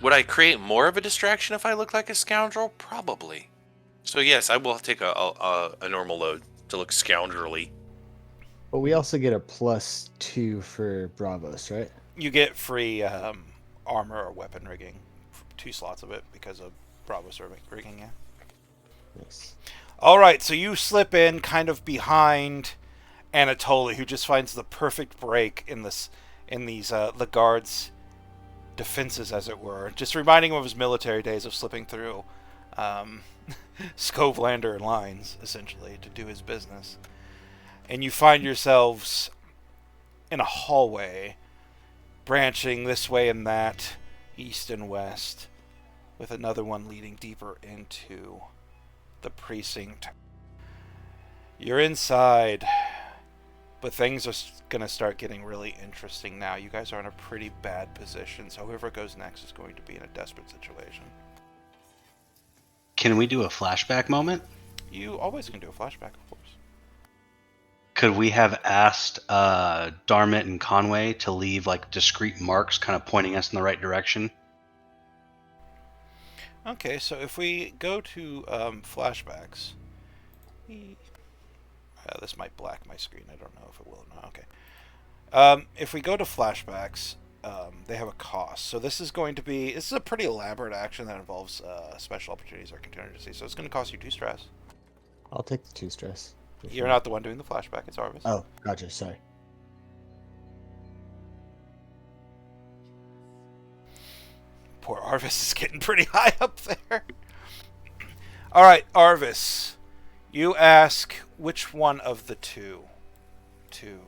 would I create more of a distraction if I look like a scoundrel? Probably. So yes, I will take a normal load to look scoundrelly. But we also get a +2 for Bravos, right? You get free armor or weapon rigging. 2 slots of it because of Bravo rigging, yeah. Nice. Alright, so you slip in kind of behind Anatoly, who just finds the perfect break in these the guards' defenses, as it were. Just reminding him of his military days of slipping through Scovelander lines, essentially, to do his business. And you find yourselves in a hallway, branching this way and that, east and west, with another one leading deeper into the precinct. You're inside, but things are going to start getting really interesting now. You guys are in a pretty bad position, so whoever goes next is going to be in a desperate situation. Can we do a flashback moment? You always can do a flashback, of course. Could we have asked Darmit and Conway to leave like discrete marks kind of pointing us in the right direction? Okay, so if we go to flashbacks... this might black my screen. I don't know if it will or not. Okay. If we go to flashbacks, they have a cost. So this is going to be... This is a pretty elaborate action that involves special opportunities or contingencies. So it's going to cost you 2 stress. I'll take the 2 stress. You're not the one doing the flashback. It's Arvis. Oh, gotcha. Sorry. Poor Arvis is getting pretty high up there. All right, Arvis. You ask which one of the two to...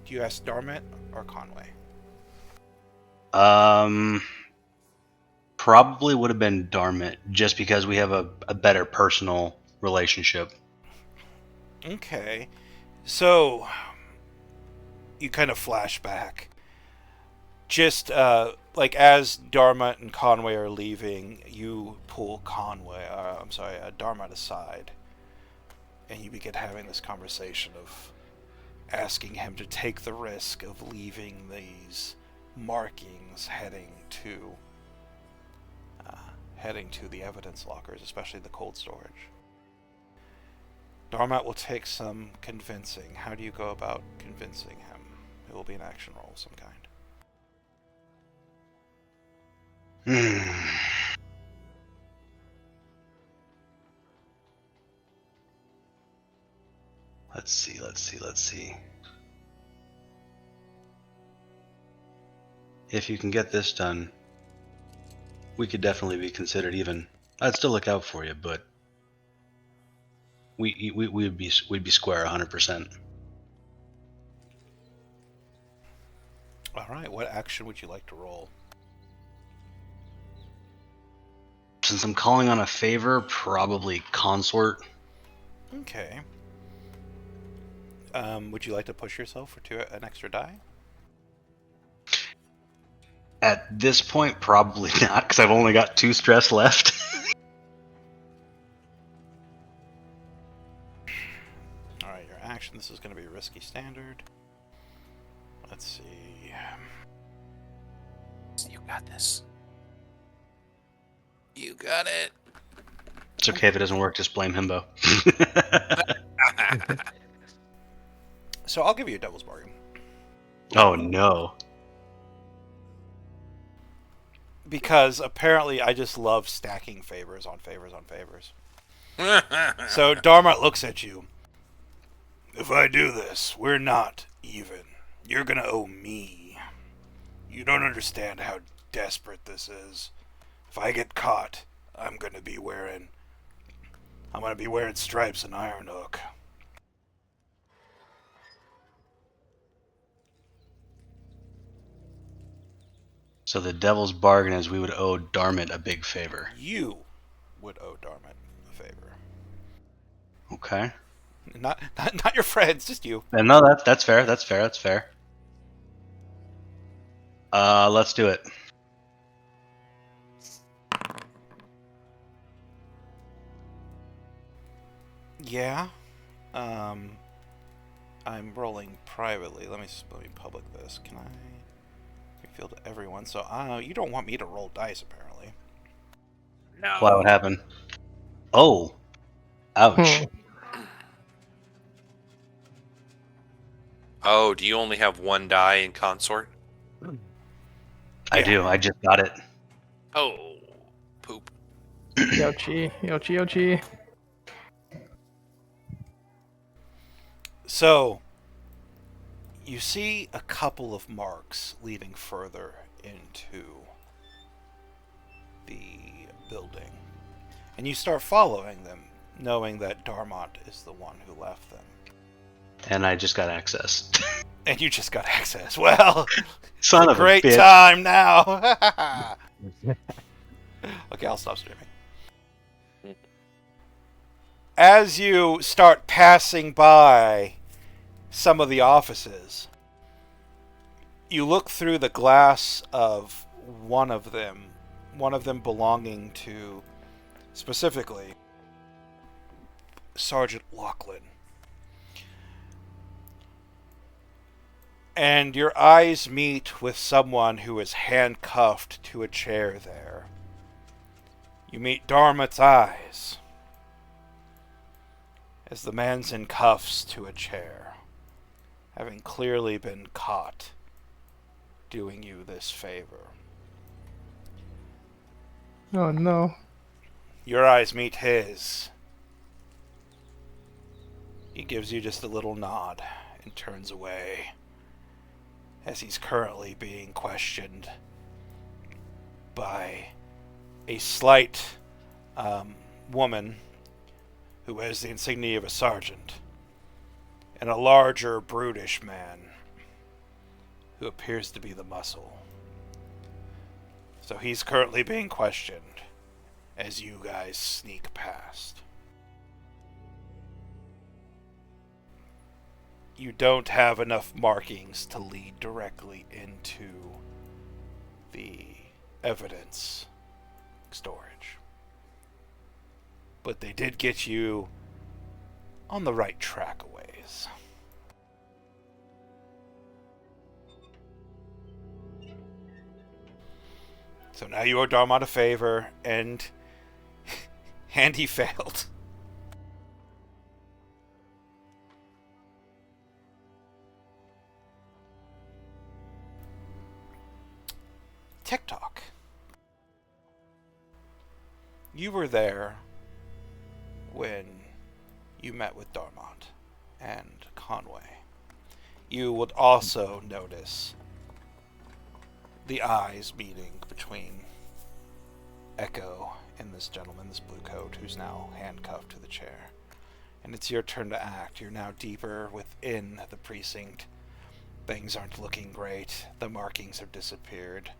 do you ask Darmit or Conway? Probably would have been Darmit, just because we have a better personal relationship. Okay. So, you kind of flash back. Just, like, as Darmit and Conway are leaving, you pull Darmit aside. And you begin having this conversation of asking him to take the risk of leaving these markings heading to the evidence lockers, especially the cold storage. Darmit will take some convincing. How do you go about convincing him? It will be an action roll of some kind. Let's see. If you can get this done, we could definitely be considered even. I'd still look out for you, but we'd be square 100%. All right, what action would you like to roll? Since I'm calling on a favor, probably consort. Okay. Would you like to push yourself for an extra die? At this point, probably not, because I've only got 2 stress left. Alright, your action. This is going to be risky standard. Let's see. You got this. You got it. It's okay if it doesn't work, just blame Himbo. So I'll give you a devil's bargain. Oh no. Because apparently I just love stacking favors on favors on favors. So Darmit looks at you. If I do this, we're not even. You're gonna owe me. You don't understand how desperate this is. If I get caught, I'm gonna be wearing stripes and Iron Hook. So the devil's bargain is we would owe Darmit a big favor. You would owe Darmit a favor. Okay. Not your friends, just you. And no, that's fair. That's fair. Let's do it. Yeah. I'm rolling privately. Let me public this. Can I reveal to everyone? So, you don't want me to roll dice, apparently. No. What would happen? Oh. Ouch. Oh, do you only have 1 die in consort? I do. I just got it. Oh, poop. Yochi. So, you see a couple of marks leading further into the building. And you start following them, knowing that Darmit is the one who left them. And I just got access. And you just got access. Well, Son it's of a great a bitch. time now. Okay, I'll stop streaming. as you start passing by some of the offices, you look through the glass of one of them belonging to, specifically, Sergeant Lachlan. And your eyes meet with someone who is handcuffed to a chair there. You meet Dartmouth's eyes as the man's in cuffs to a chair, having clearly been caught doing you this favor. Oh no. Your eyes meet his. He gives you just a little nod and turns away, as he's currently being questioned by a slight woman who wears the insignia of a sergeant, and a larger, brutish man who appears to be the muscle. So he's currently being questioned as you guys sneak past. You don't have enough markings to lead directly into the evidence storage. But they did get you on the right track a ways. So now you owe Darmot a favor, and he failed. TikTok. You were there when you met with Darmot and Conway. You would also notice the eyes meeting between Echo and this gentleman, this blue coat, who's now handcuffed to the chair. And it's your turn to act. You're now deeper within the precinct. Things aren't looking great. The markings have disappeared.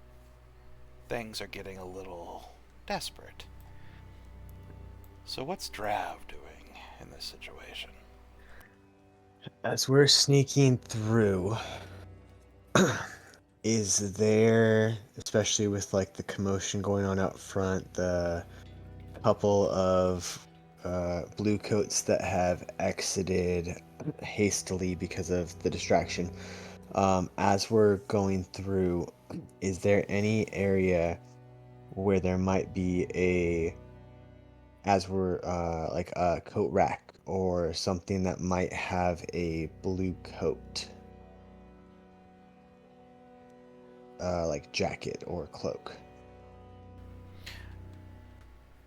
Things are getting a little desperate. So what's Drav doing in this situation? As we're sneaking through, is there, especially with like the commotion going on out front, the couple of blue coats that have exited hastily because of the distraction, as we're going through, is there any area where there might be as we're like a coat rack or something that might have a blue coat, like jacket or cloak?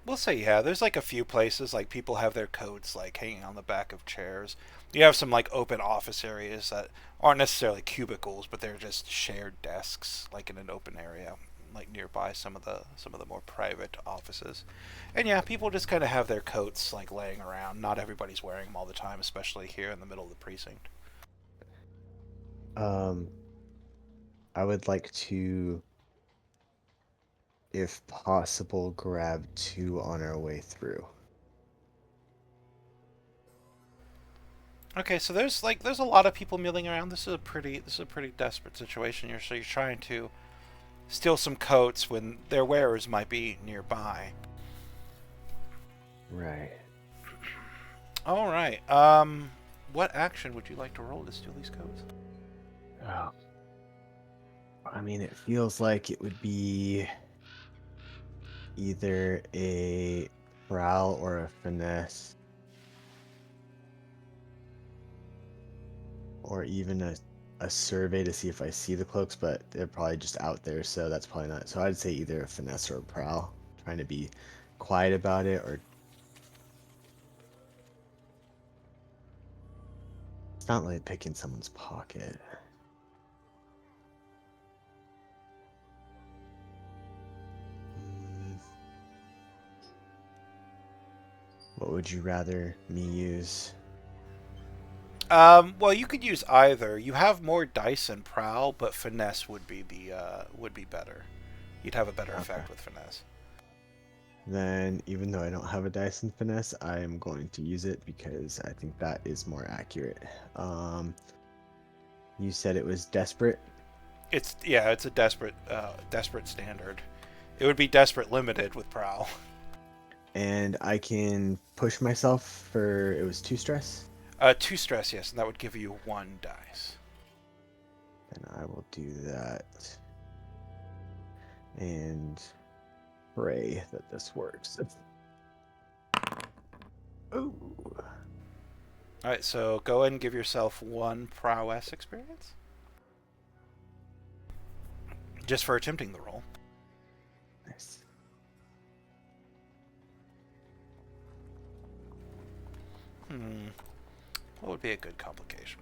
We'll say yeah. There's like a few places like people have their coats like hanging on the back of chairs. You have some like open office areas that aren't necessarily cubicles, but they're just shared desks, like in an open area, like nearby some of the more private offices. And yeah, people just kind of have their coats like laying around. Not everybody's wearing them all the time, especially here in the middle of the precinct. I would like to, if possible, grab 2 on our way through. Okay, so there's a lot of people milling around. This is a pretty desperate situation. You're trying to steal some coats when their wearers might be nearby. Right. All right. What action would you like to roll to steal these coats? Oh. I mean, it feels like it would be either a prowl or a finesse, or even a survey to see if I see the cloaks, but they're probably just out there, so that's probably not. So I'd say either a finesse or a prowl, trying to be quiet about it, or it's not like picking someone's pocket. What would you rather me use? Well, you could use either. You have more dice than prowl, but finesse would be better. You'd have a better effect with finesse. then even though I don't have a dice in finesse, I am going to use it because I think that is more accurate. You said it was desperate. It's a desperate standard. It would be desperate limited with prowl. And I can push myself for, it was 2 stress. 2 stress, yes, and that would give you 1 dice. And I will do that. And pray that this works. Ooh. Alright, so go ahead and give yourself 1 prowess experience. Just for attempting the roll. Nice. What would be a good complication?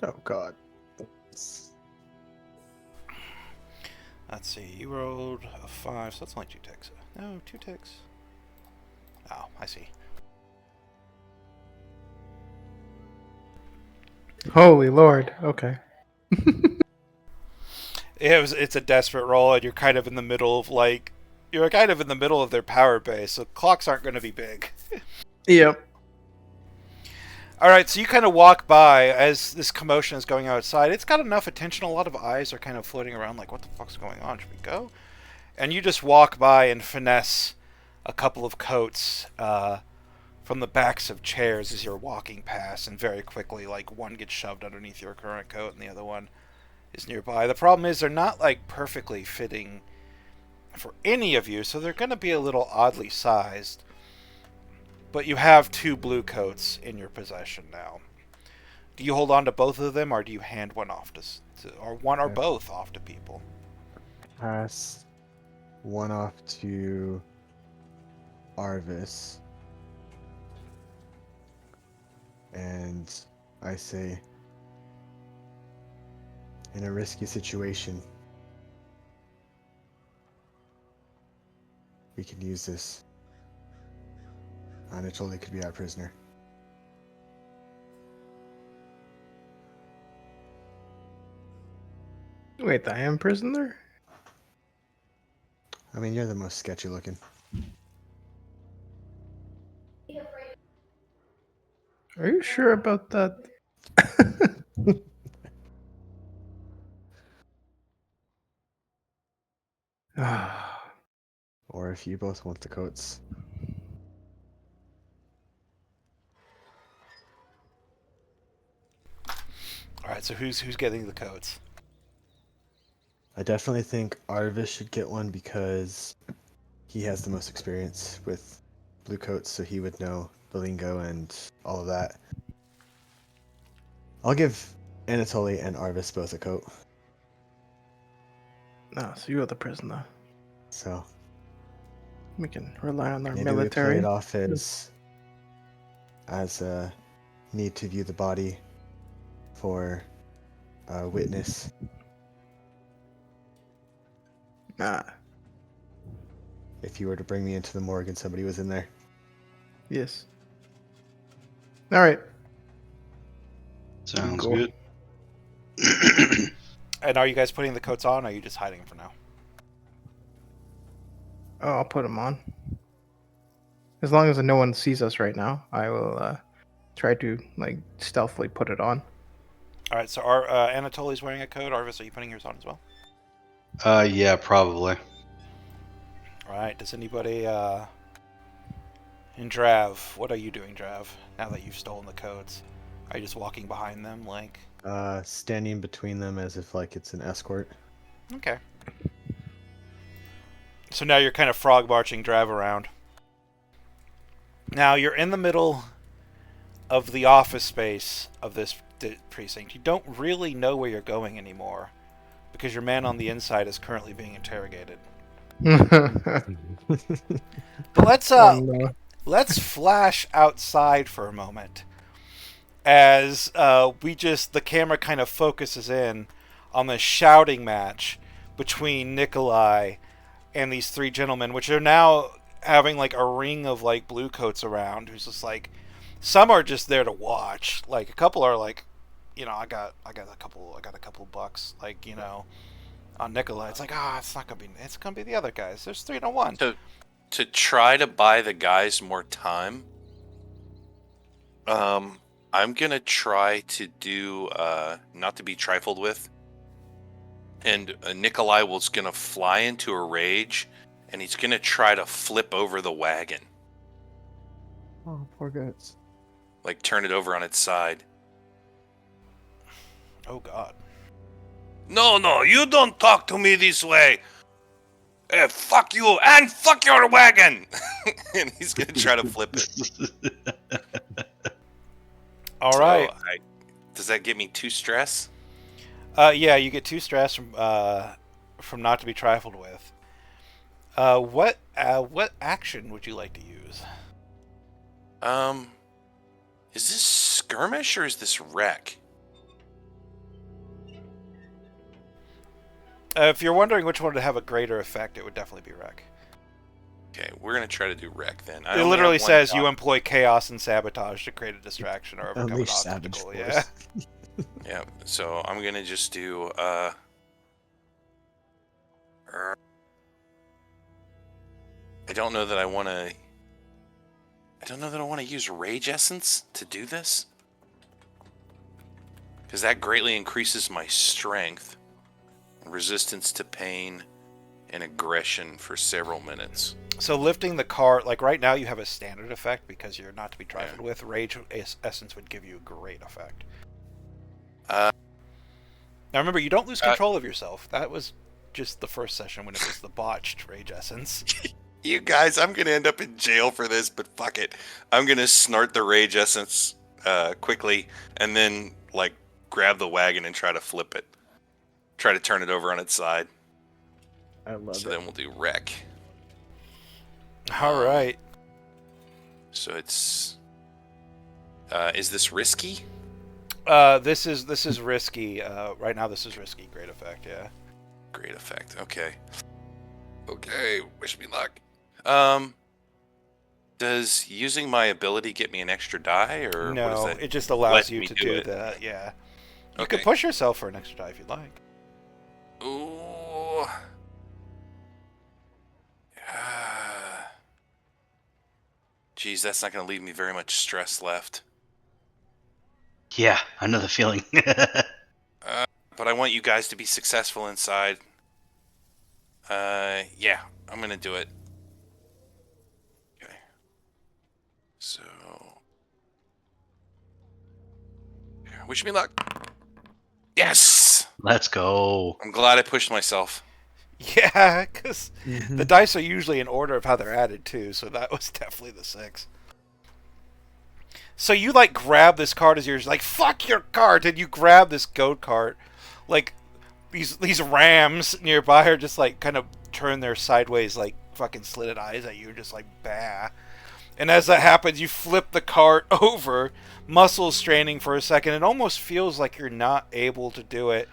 Oh God. Let's see, you rolled a 5, so that's only 2 ticks. No, 2 ticks. Oh, I see. Holy Lord. Okay. It's a desperate roll, and you're kind of in the middle of their power base, so clocks aren't going to be big. Yep. Alright, so you kind of walk by as this commotion is going outside. It's got enough attention. A lot of eyes are kind of floating around like, what the fuck's going on? Should we go? And you just walk by and finesse a couple of coats from the backs of chairs as you're walking past, and very quickly, like, one gets shoved underneath your current coat and the other one is nearby. The problem is they're not, like, perfectly fitting for any of you, so they're going to be a little oddly sized. But you have 2 blue coats in your possession now. Do you hold on to both of them, or do you hand one off or one or both off to people? Pass one off to Arvis. And I say, in a risky situation, we can use this. Anatoly could be our prisoner. Wait, I am prisoner? I mean, you're the most sketchy looking. Are you sure about that? Or if you both want the coats. Alright, so who's getting the coats? I definitely think Arvis should get one because he has the most experience with blue coats, so he would know the lingo and all of that. I'll give Anatoly and Arvis both a coat. No, so you are the prisoner. So We can rely on our maybe military. we play it off as a need to view the body for a witness. If you were to bring me into the morgue and somebody was in there. Yes. All right. Sounds Cool. good. And are you guys putting the coats on, or are you just hiding for now? Oh, I'll put them on. As long as no one sees us right now, I will try to like stealthily put it on. Alright, so Anatoly's wearing a coat. Arvis, are you putting yours on as well? Yeah, probably. Alright, does anybody, and Drav, what are you doing, Drav, now that you've stolen the coats? Are you just walking behind them, like? Standing between them as if like it's an escort. Okay. So now you're kind of frog marching drive around. Now you're in the middle of the office space of this precinct. You don't really know where you're going anymore because your man on the inside is currently being interrogated. But Oh, no. let's flash outside for a moment as the camera kind of focuses in on the shouting match between Nikolai and these three gentlemen, which are now having like a ring of like blue coats around, who's just like, some are just there to watch. Like a couple are like, you know, I got a couple bucks, like, you know, on Nikolai. It's like, it's gonna be the other guys. There's 3-1. To try to buy the guys more time, I'm gonna try to do not to be trifled with, and Nikolai was gonna fly into a rage, and he's gonna try to flip over the wagon, Oh, poor goats. like turn it over on its side. Oh God. No, you don't talk to me this way. Fuck you and fuck your wagon. And he's gonna try to flip it. All right. Does that get me 2 stress? Yeah, you get 2 stress from not to be trifled with. What action would you like to use? Is this skirmish or is this wreck? If you're wondering which one would have a greater effect, it would definitely be wreck. Okay, we're gonna try to do wreck then. It literally says you employ chaos and sabatage to create a distraction or overcome an Unleash savage obstacle. force. Yeah. Yeah, so I'm gonna just do I don't know that I want to use rage essence to do this, because that greatly increases my strength, resistance to pain, and aggression for several minutes. So lifting the cart, like right now you have a standard effect because you're not to be trifled with. Rage essence would give you a great effect. Now remember, you don't lose control of yourself. That was just the first session when it was the botched rage essence. You guys, I'm gonna end up in jail for this, but fuck it. I'm gonna snort the rage essence quickly, and then like grab the wagon and try to flip it. Try to turn it over on its side. I love So it. then we'll do wreck. All right. So it's is this risky? This is risky. Right now this is risky. Great effect, yeah. Great effect. Okay. Wish me luck. Does using my ability get me an extra die, or what is No, that? it just allows Let you me to do do it. that, yeah. You Okay. could push yourself for an extra die if you'd like. Ooh. Geez, that's not going to leave me very much stress left. Yeah, another feeling. But I want you guys to be successful inside. Yeah, I'm going to do it. Okay. So. Wish me luck. Yes! Let's go. I'm glad I pushed myself. Yeah, because Mhm. the dice are usually in order of how they're added too, so that was definitely the 6. So you like grab this cart as you're like, fuck your cart, and you grab this goat cart. Like these rams nearby are just like kind of turn their sideways like fucking slitted eyes at you, just like bah. And as that happens, you flip the cart over, muscles straining for a second. It almost feels like you're not able to do it.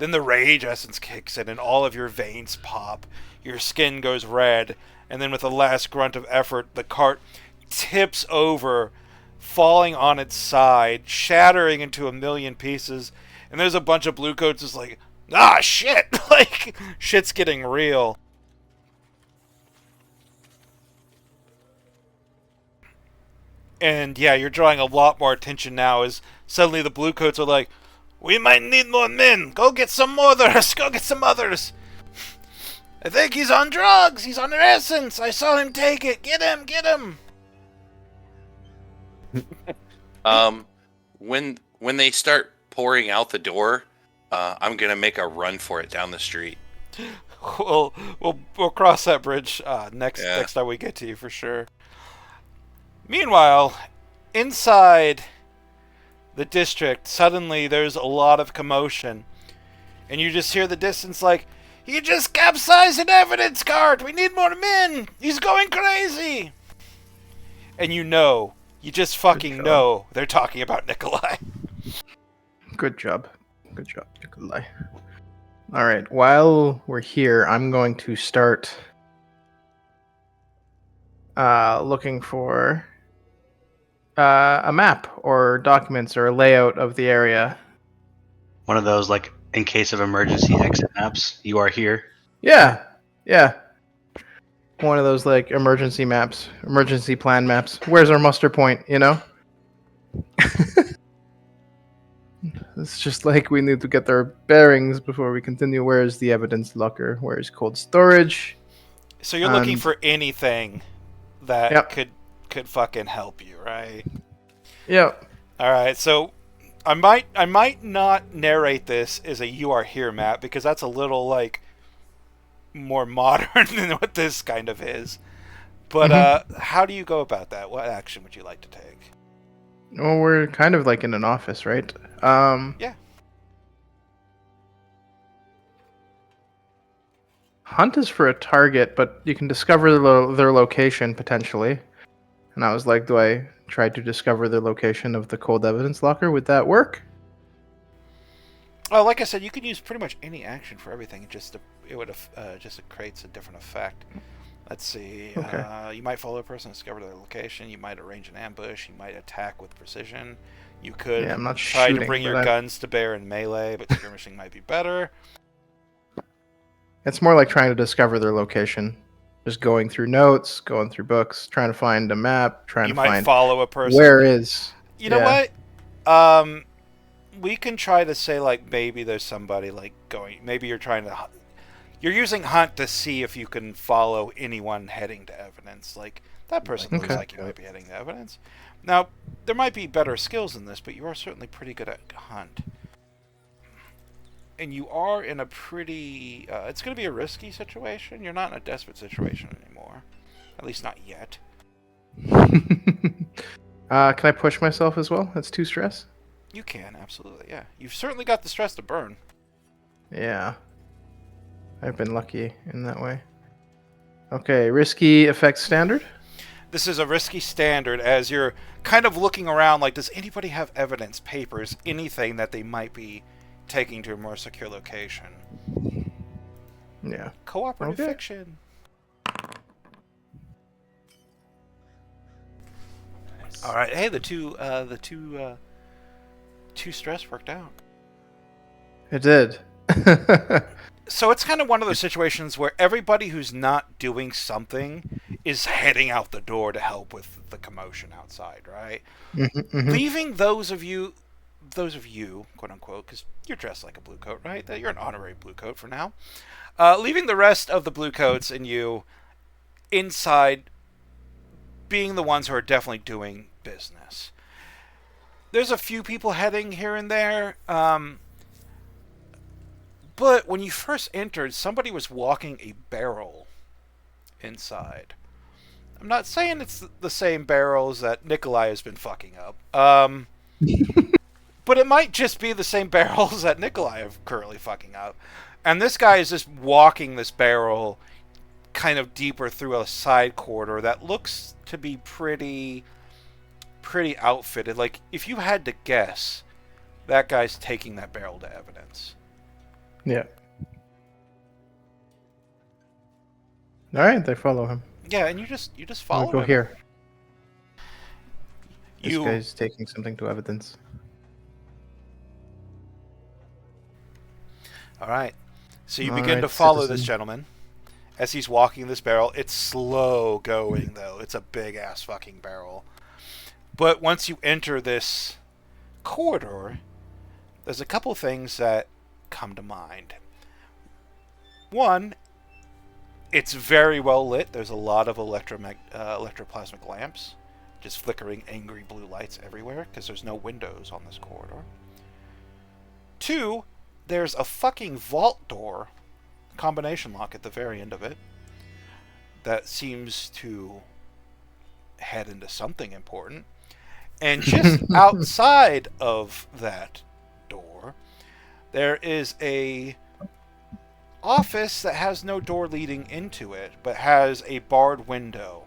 Then the rage essence kicks in and all of your veins pop. Your skin goes red. And then with a last grunt of effort, the cart tips over, falling on its side, shattering into a million pieces. And there's a bunch of bluecoats just like, ah, shit! Like, shit's getting real. And yeah, you're drawing a lot more attention now as suddenly the bluecoats are like, we might need more men. Go get some others. Go get some others. I think he's on drugs. He's on essence. I saw him take it. Get him. Get him. When they start pouring out the door, I'm gonna make a run for it down the street. we'll cross that bridge next Yeah. time we get to you for sure. Meanwhile, inside the district, suddenly there's a lot of commotion, and you just hear the distance like, "He just capsized an evidence cart! We need more men! He's going crazy!" And you just fucking job. know they're talking about Nikolai. Good job, Nikolai. All right. While we're here, I'm going to start looking for a map or documents or a layout of the area. One of those, like, in case of emergency exit maps. You are here. Yeah. One of those like emergency maps, emergency plan maps. Where's our muster point? You know. It's just like we need to get our bearings before we continue. Where's the evidence locker? Where's cold storage? So you're looking And- for anything that Yep. could fucking help you, right? Yep. All right. So I might not narrate this as a "you are here" map because that's a little like more modern than what this kind of is. But how do you go about that? What action would you like to take? Well, we're kind of like in an office, right? Yeah. Hunt is for a target, but you can discover their location potentially. And I was like, do I try to discover the location of the cold evidence locker? Would that work? Oh, like I said, you can use pretty much any action for everything. It creates a different effect. Let's see. Okay. You might follow a person, discover their location. You might arrange an ambush. You might attack with precision. You could Yeah, I'm not try to shooting, bring your but guns to bear in melee, but skirmishing might be better. It's more like trying to discover their location. Just going through notes, going through books, trying to find a map, trying You to might find follow a person. where is. You know what? We can try to say like maybe there's somebody like going. Maybe you're using hunt to see if you can follow anyone heading to evidence. Like that person looks Okay. like you might be heading to evidence. Now there might be better skills in this, but you are certainly pretty good at hunt. And you are in a pretty. It's going to be a risky situation. You're not in a desperate situation anymore, at least not yet. Can I push myself as well? That's 2 stress. You can absolutely, yeah. You've certainly got the stress to burn. Yeah. I've been lucky in that way. Okay, risky effects standard. This is a risky standard as you're kind of looking around like, does anybody have evidence, papers, anything that they might be taking to a more secure location? Yeah. Cooperative Okay. fiction. All right. Hey, the two stress worked out. It did. So it's kind of one of those situations where everybody who's not doing something is heading out the door to help with the commotion outside, right? Mhm. Leaving those of you, quote unquote, because you're dressed like a blue coat, right? You're an honorary blue coat for now. Leaving the rest of the blue coats and you inside, being the ones who are definitely doing business. There's a few people heading here and there. But when you first entered, somebody was walking a barrel inside. I'm not saying it's the same barrels that Nikolai has been fucking up. But it might just be the same barrels that Nikolai have currently fucking up. And this guy is just walking this barrel kind of deeper through a side corridor that looks to be pretty outfitted. Like, if you had to guess, that guy's taking that barrel to evidence. Yeah. All right, they follow him. Yeah, and you just I'll follow go him. here. This You guy's taking something to evidence. all right. So you All begin right, to follow this citizen. gentleman as he's walking this barrel. It's slow going though. It's a big ass fucking barrel. But once you enter this corridor, there's a couple things that come to mind. One, it's very well lit. There's a lot of electroplasmic lamps, just flickering angry blue lights everywhere because there's no windows on this corridor. Two, there's a fucking vault door combination lock at the very end of it that seems to head into something important. And just outside of that door, there is a office that has no door leading into it, but has a barred window.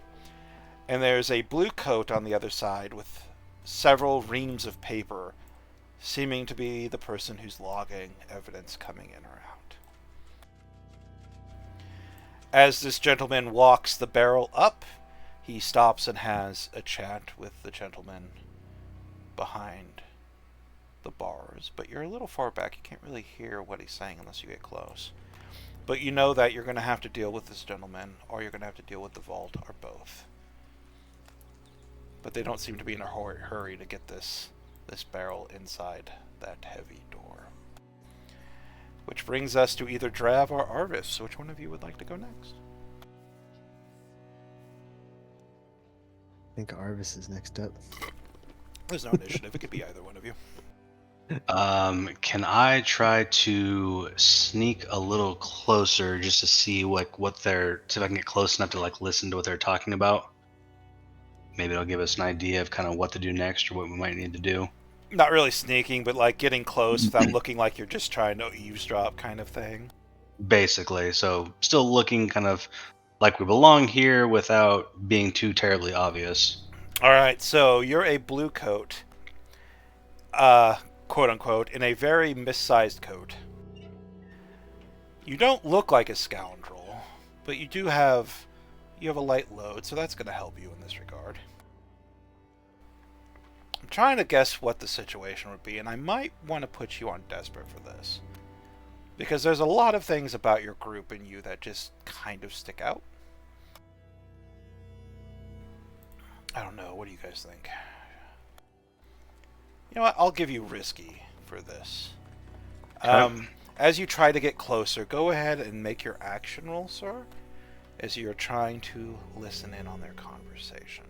And there's a blue coat on the other side with several reams of paper, seeming to be the person who's logging evidence coming in or out. As this gentleman walks the barrel up, he stops and has a chat with the gentleman behind the bars. But you're a little far back. You can't really hear what he's saying unless you get close. But you know that you're going to have to deal with this gentleman, or you're going to have to deal with the vault, or both. But they don't seem to be in a hurry to get this barrel inside that heavy door. Which brings us to either Drav or Arvis. Which one of you would like to go next? I think Arvis is next up. There's no initiative. It could be either one of you. Can I try to sneak a little closer just to see what they're, see if I can get close enough to like listen to what they're talking about? Maybe it'll give us an idea of kind of what to do next or what we might need to do. Not really sneaking, but like getting close without looking like you're just trying to eavesdrop kind of thing. Basically, so still looking kind of like we belong here without being too terribly obvious. Alright, so you're a blue coat, quote unquote, in a very missized coat. You don't look like a scoundrel, but you do have a light load, so that's going to help you in this regard. I'm trying to guess what the situation would be, and I might want to put you on desperate for this. Because there's a lot of things about your group and you that just kind of stick out. I don't know, what do you guys think? You know what, I'll give you risky for this. As you try to get closer, go ahead and make your action roll, sir, as you're trying to listen in on their conversation.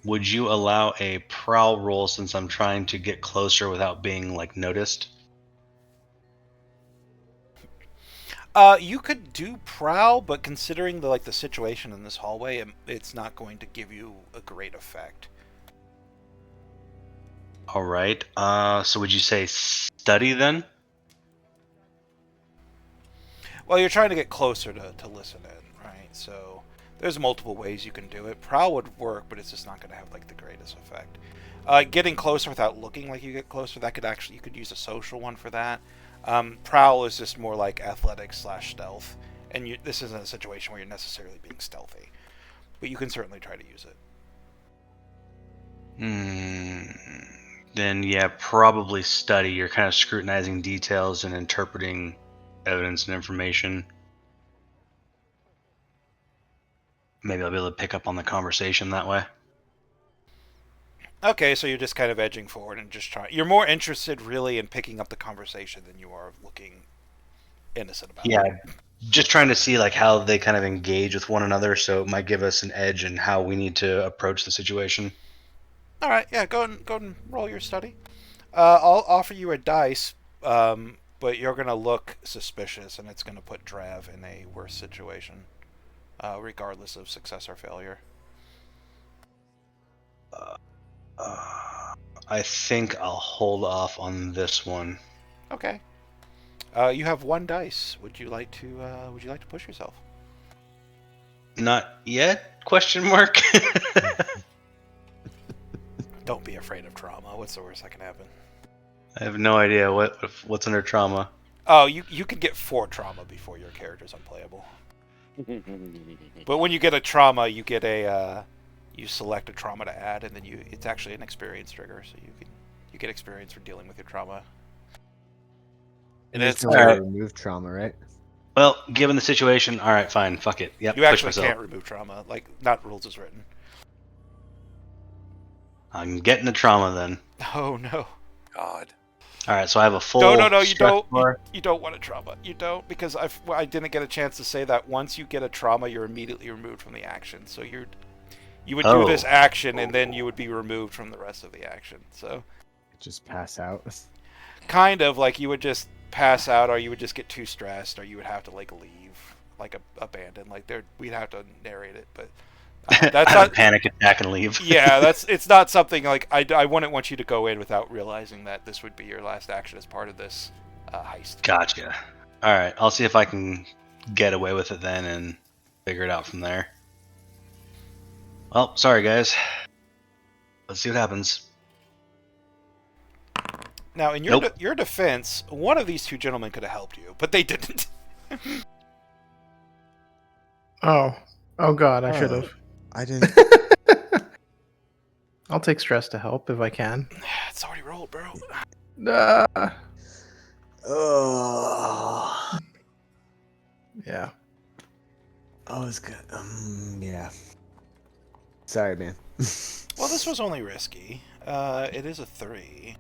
Would you allow a prowl roll since I'm trying to get closer without being like noticed? You could do prowl, but considering the situation in this hallway, it's not going to give you a great effect. All right. So would you say study then? Well, you're trying to get closer to listen in, right? So there's multiple ways you can do it. Prowl would work, but it's just not going to have the greatest effect. Getting closer without looking like you get closer, that could actually, you could use a social one for that. Prowl is just more like athletics/stealth, and this isn't a situation where you're necessarily being stealthy, but you can certainly try to use it. Then yeah, probably study. You're kind of scrutinizing details and interpreting evidence and information. Maybe I'll be able to pick up on the conversation that way. Okay, so you're just kind of edging forward and just trying. You're more interested really in picking up the conversation than you are looking innocent about it. Yeah, just trying to see how they kind of engage with one another, so it might give us an edge in how we need to approach the situation. All right, yeah, go and roll your study. I'll offer you a dice, but you're gonna look suspicious, and it's gonna put Drav in a worse situation, regardless of success or failure. I think I'll hold off on this one. Okay. You have one dice. Would you like to push yourself? Not yet? Question mark. Don't be afraid of trauma. What's the worst that can happen? I have no idea what's under trauma. Oh, you could get 4 trauma before your character's unplayable. But when you get a trauma, you get you select a trauma to add, and then it's actually an experience trigger, so you get experience for dealing with your trauma. And There's it's no way to remove trauma, right? Well, given the situation, all right, fine, fuck it. Yep, You push actually myself. can't remove trauma, not rules as written. I'm getting a trauma then. Oh no. God. All right, so I have a full. No, you stress don't. bar. You don't want a trauma. You don't, because I didn't get a chance to say that. Once you get a trauma, you're immediately removed from the action. So you would do this action, and then you would be removed from the rest of the action. So Just pass out. kind of like you would just pass out, or you would just get too stressed, or you would have to like leave, like abandon. Like we'd have to narrate it, but that's Have a not. panic attack and leave. Yeah, it's not something like I wouldn't want you to go in without realizing that this would be your last action as part of this heist. Gotcha. All right, I'll see if I can get away with it then and figure it out from there. Well, sorry guys. Let's see what happens. Now, in your Nope. your defense, one of these two gentlemen could have helped you, but they didn't. Oh God, I Oh. should have. I didn't. I'll take stress to help if I can. It's already rolled, bro. Oh. Yeah. I was good. Yeah. Sorry, man. Well, this was only risky. It is a 3.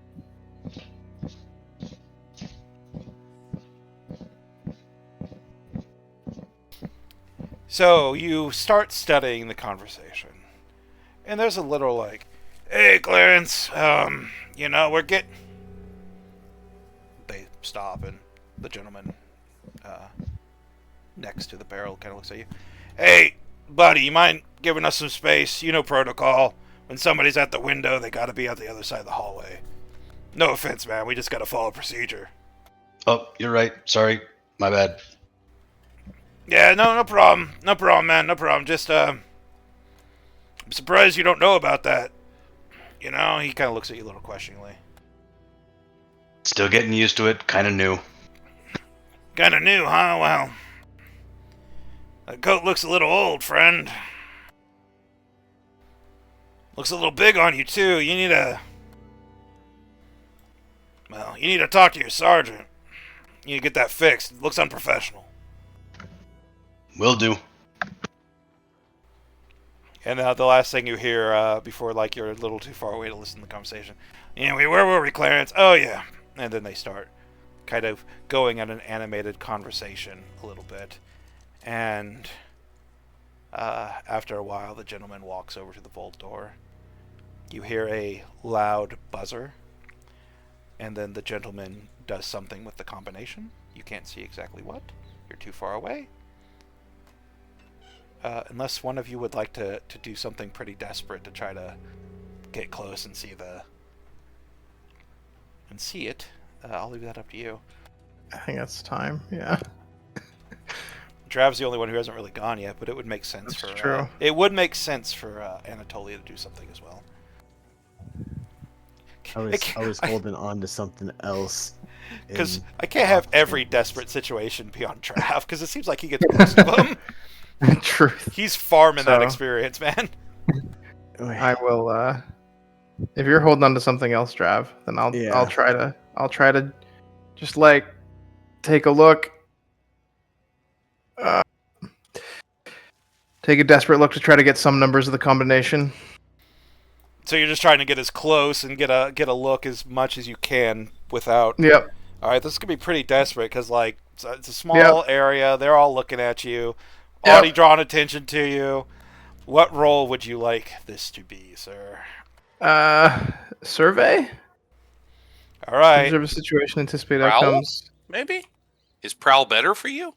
So you start studying the conversation, and there's a little like, "Hey, Clarence, we're getting." They stop, and the gentleman next to the barrel kind of looks at you. "Hey, buddy, you mind giving us some space? You know protocol. When somebody's at the window, they got to be at the other side of the hallway. No offense, man. We just got to follow procedure." Oh, you're right. Sorry, my bad. Yeah, no problem. No problem, man. No problem. Just, I'm surprised you don't know about that. You know, he kind of looks at you a little questioningly. Still getting used to it. Kind of new. Kind of new, huh? Well, that coat looks a little old, friend. Looks a little big on you, too. You need to talk to your sergeant. You need to get that fixed. It looks unprofessional. Will do. And the last thing you hear before, like, you're a little too far away to listen to the conversation. Anyway, where were we, Clarence? Oh, yeah. And then they start kind of going at an animated conversation a little bit. And after a while, the gentleman walks over to the vault door. You hear a loud buzzer. And then the gentleman does something with the combination. You can't see exactly what. You're too far away. Unless one of you would like to do something pretty desperate to try to get close and see it, I'll leave that up to you. I think that's time. Yeah. Drav's the only one who hasn't really gone yet, but it would make sense That's for true. It would make sense for Anatolia to do something as well. I was holding on to something else. Because in- I can't have every desperate situation be on Trav, because it seems like he gets most of them. Truth. He's farming that So- experience, man. I will. If you're holding on to something else, Drav, then Yeah. I'll try to just like take a look. Take a desperate look to try to get some numbers of the combination. So you're just trying to get as close and get a look as much as you can without. Yep. All right, this could be pretty desperate because like it's a small area. They're all looking at you, Yep. already drawing attention to you. What role would you like this to be, sir? Survey. All right. Observe a situation, anticipate Prowl? outcomes. Maybe? Is prowl better for you?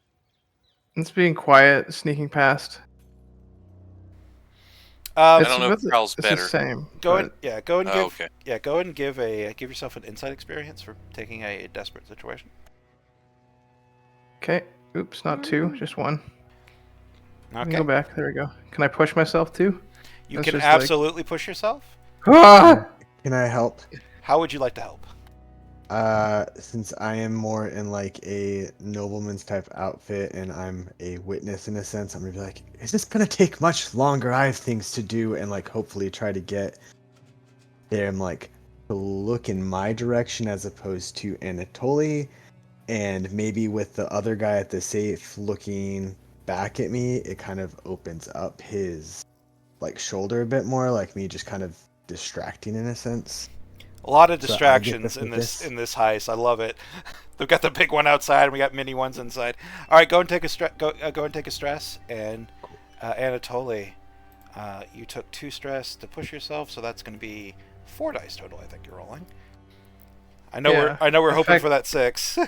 It's being quiet, sneaking past. I don't know if Prowl's it's better. the same. Go but- and go and Oh, give okay. go ahead and give yourself an insight experience for taking a desperate situation. Okay. Oops, not two, just one. Okay. Go back. There we go. Can I push myself too? You That's can just like- absolutely push yourself. Ah! Can I help? How would you like to help? Since I am more in like a nobleman's type outfit and I'm a witness in a sense, I'm gonna be like, is this gonna take much longer? I have things to do, and like hopefully try to get them like to look in my direction as opposed to Anatoly, and maybe with the other guy at the safe looking back at me, it kind of opens up his like shoulder a bit more, like me just kind of distracting in a sense. A lot of So I get distractions the in this focus. heist. I love it. They've got the big one outside, and we got mini ones inside. All right, go and take a stress. And Anatoly, you took 2 stress to push yourself, so that's going to be 4 dice total. I think you're rolling. I know Yeah. we're In hoping fact- for that 6.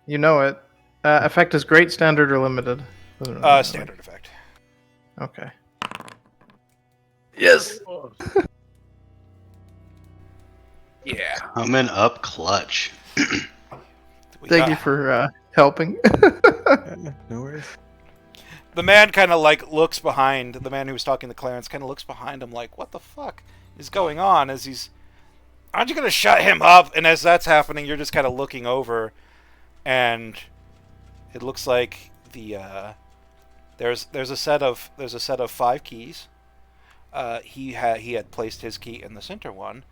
You know it. Effect is great, standard, or limited? Doesn't really matter. Standard effect. Okay. Yes. Yeah. Coming up clutch. We Thank got- you for helping. No worries. The man kind of like looks behind. The man who was talking to Clarence kind of looks behind him, like, "What the fuck is going on?" As he's, "Aren't you gonna shut him up?" And as that's happening, you're just kind of looking over, and it looks like there's a set of 5 keys. He had placed his key in the center one,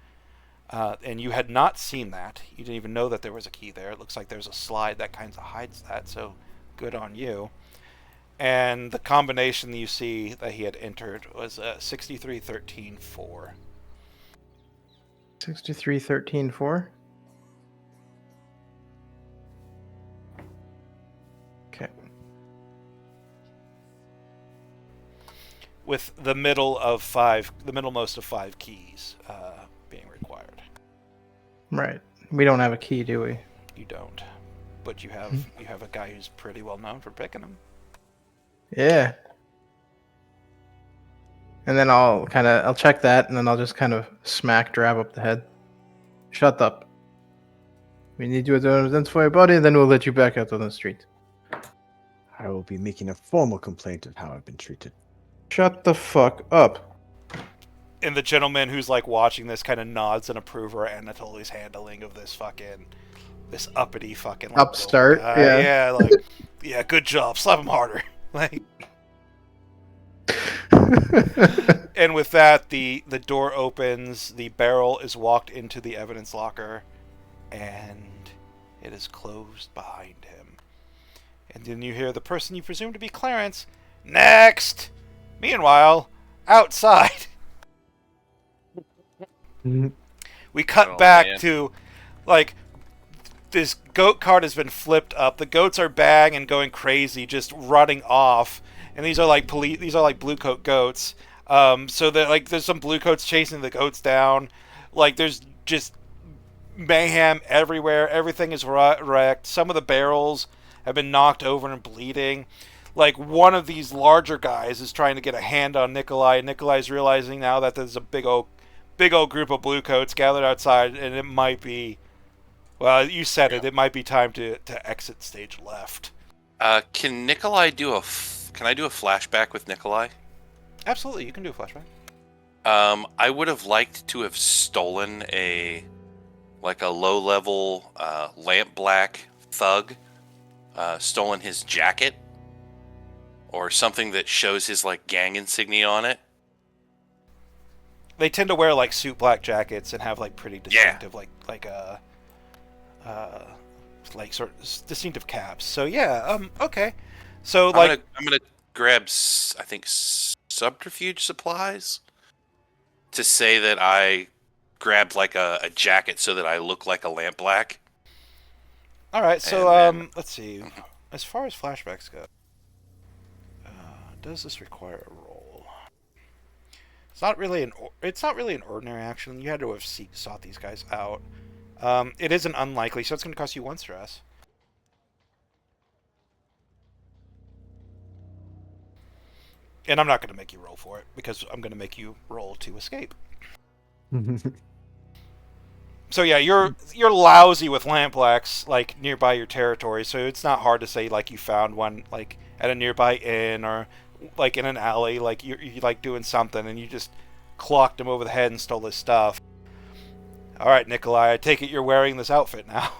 and you had not seen that. You didn't even know that there was a key there. It looks like there's a slide that kind of hides that. So good on you. And the combination you see that he had entered was 63-13-4. 63-13-4. Okay. With the middlemost of 5 keys being required. Right. We don't have a key, do we? You don't, but you have a guy who's pretty well known for picking them. Yeah. And then I'll check that, and then I'll just kind of smack Drab up the head. Shut up. We need you to identify your body, and then we'll let you back out on the street. I will be making a formal complaint of how I've been treated. Shut the fuck up. And the gentleman who's like watching this kind of nods in approval at Anatoly's handling of this uppity fucking like, Upstart, guy. yeah. Yeah, like, yeah, good job. Slap him harder. Like, and with that, the door opens, the barrel is walked into the evidence locker, and it is closed behind him. And then you hear the person you presume to be Clarence, "Next!" Meanwhile, outside, we cut Oh, back man. to, like, this goat cart has been flipped up. The goats are bang and going crazy, just running off. And these are like blue coat goats. So that like there's some blue coats chasing the goats down. Like there's just mayhem everywhere. Everything is wrecked. Some of the barrels have been knocked over and bleeding. Like one of these larger guys is trying to get a hand on Nikolai. And Nikolai's realizing now that there's a big old group of blue coats gathered outside, and it might be, well, you said it. It might be time to exit stage left. Can Nikolai do Can I do a flashback with Nikolai? Absolutely, you can do a flashback. I would have liked to have stolen a low-level lamp black thug, stolen his jacket, or something that shows his like gang insignia on it. They tend to wear like suit black jackets and have like pretty distinctive sort of distinctive caps. So yeah, okay. So I'm gonna grab I think subterfuge supplies to say that I grabbed like a jacket so that I look like a lamp black. all right. So and then- let's see. As far as flashbacks go, does this require a roll? It's not really an ordinary action. You had to have sought these guys out. It is an unlikely, so it's going to cost you 1 stress. And I'm not going to make you roll for it, because I'm going to make you roll to escape. So yeah, you're lousy with lampblacks, like, nearby your territory, so it's not hard to say, like, you found one, like, at a nearby inn, or, like, in an alley, like, you like, doing something, and you just clocked him over the head and stole his stuff. Alright, Nikolai, I take it you're wearing this outfit now.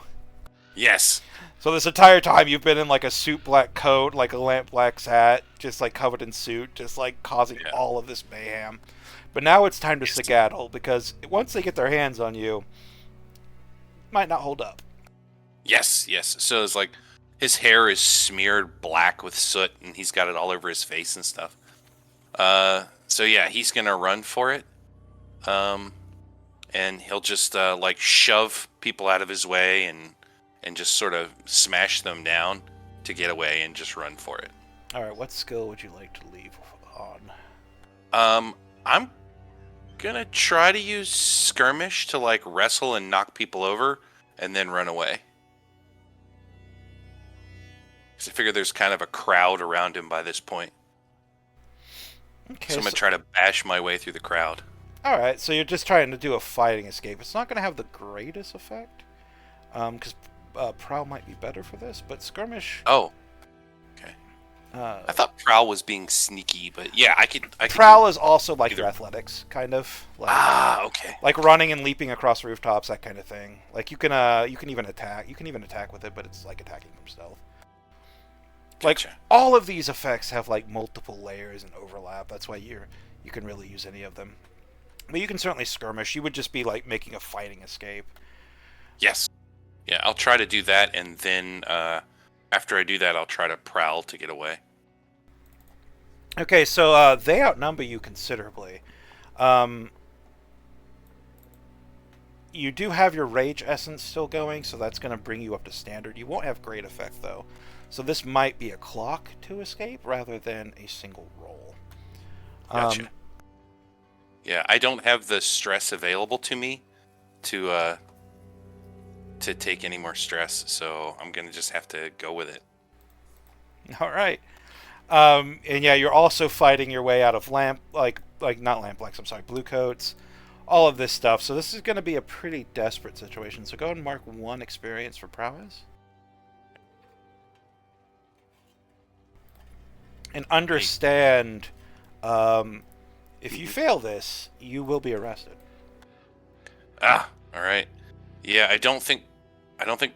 Yes. So this entire time you've been in like a suit black coat, like a lamp black hat, just like covered in soot, just like causing all of this mayhem. But now it's time to skedaddle, because once they get their hands on you, it might not hold up. Yes. So it's like his hair is smeared black with soot, and he's got it all over his face and stuff. So yeah, he's gonna run for it. And he'll just like shove people out of his way and just sort of smash them down to get away and just run for it. Alright, what skill would you like to leave on? I'm gonna try to use skirmish to like wrestle and knock people over and then run away. Because I figure there's kind of a crowd around him by this point. Okay. So I'm going to try to bash my way through the crowd. All right. So you're just trying to do a fighting escape. It's not going to have the greatest effect, because prowl might be better for this. But skirmish. Oh. Okay. I thought prowl was being sneaky, but yeah, I could prowl is also like either. your athletics, kind of. Like, okay. Like running and leaping across rooftops, that kind of thing. Like you can even attack. You can even attack with it, but it's like attacking from stealth. Gotcha. Like all of these effects have like multiple layers and overlap. That's why you can really use any of them. But you can certainly skirmish. You would just be like making a fighting escape. Yes. Yeah, I'll try to do that, and then after I do that, I'll try to prowl to get away. Okay, so they outnumber you considerably. You do have your rage essence still going, so that's going to bring you up to standard. You won't have great effect though. So this might be a clock to escape rather than a single roll. Gotcha. Yeah, I don't have the stress available to me to take any more stress, so I'm gonna just have to go with it. All right. And yeah, you're also fighting your way out of blue coats, all of this stuff. So this is going to be a pretty desperate situation. So go ahead and mark 1 experience for prowess. And understand, if you fail this, you will be arrested. All right. Yeah, I don't think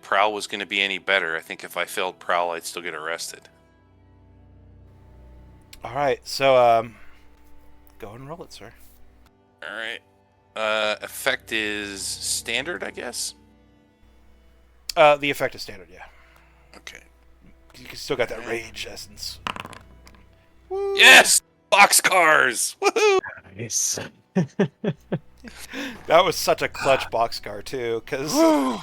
prowl was going to be any better. I think if I failed prowl, I'd still get arrested. All right, so go ahead and roll it, sir. All right. Effect is standard, I guess. The effect is standard, yeah. Okay. You still got that rage essence. Woo! Yes, boxcars. Woohoo! Nice. That was such a clutch boxcar too, because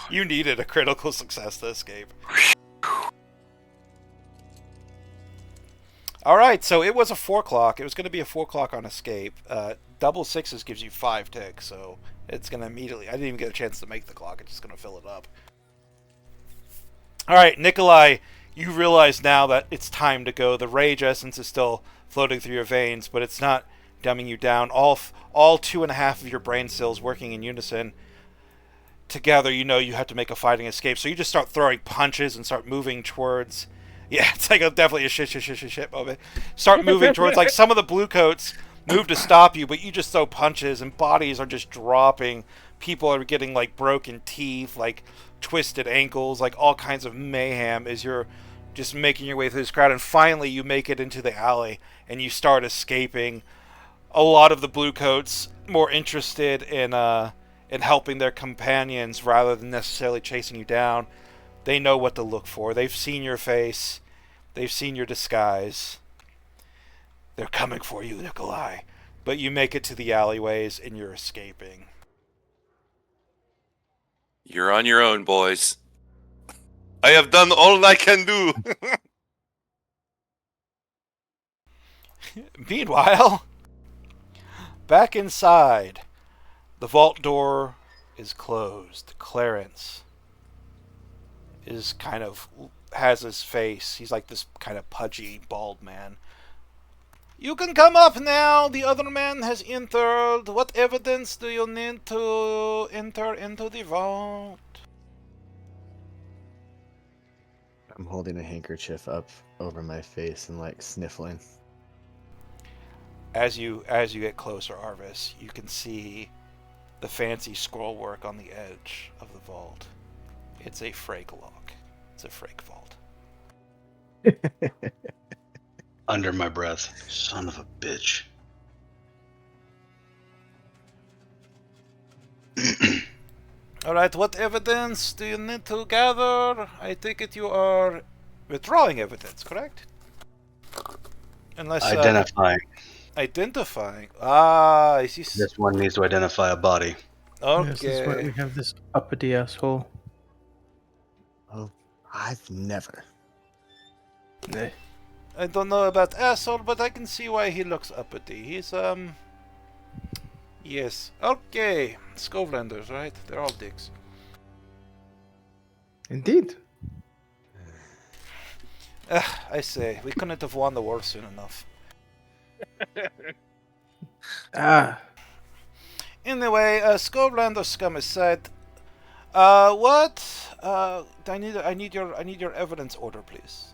you needed a critical success to escape. All right, so it was a 4 o'clock. It was going to be a 4 o'clock on escape. Double sixes gives you 5 ticks, so it's going to immediately... I didn't even get a chance to make the clock. It's just going to fill it up. All right, Nikolai, you realize now that it's time to go. The rage essence is still floating through your veins, but it's not dumbing you down. All 2.5 of your brain cells working in unison. Together, you know you have to make a fighting escape, so you just start throwing punches and start moving towards... Yeah, it's like definitely a shit moment. Start moving towards, like, some of the blue coats move to stop you, but you just throw punches and bodies are just dropping. People are getting, like, broken teeth, like, twisted ankles, like, all kinds of mayhem as you're just making your way through this crowd. And finally, you make it into the alley and you start escaping. A lot of the blue coats more interested in helping their companions rather than necessarily chasing you down. They know what to look for. They've seen your face. They've seen your disguise. They're coming for you, Nikolai. But you make it to the alleyways and you're escaping. You're on your own, boys. I have done all I can do. Meanwhile, back inside, the vault door is closed. Clarence is kind of has his face. He's like this kind of pudgy, bald man. You can come up now. The other man has entered. What evidence do you need to enter into the vault? I'm holding a handkerchief up over my face and like sniffling. As you get closer, Arvis, you can see the fancy scroll work on the edge of the vault. It's a Frake lock. It's a Frake vault. Under my breath. Son of a bitch. Alright, what evidence do you need to gather? I take it you are withdrawing evidence, correct? Unless Identifying. identifying. Ah, I see. This one needs to identify a body. This is why Okay. we have this uppity asshole. Oh, I've never. Eh. I don't know about asshole, but I can see why he looks uppity. He's yes. Okay. Skovlanders, right? They're all dicks. Indeed. I say, we couldn't have won the war soon enough. Ah, Anyway, Skullblander scum aside, what? I need your evidence order, please.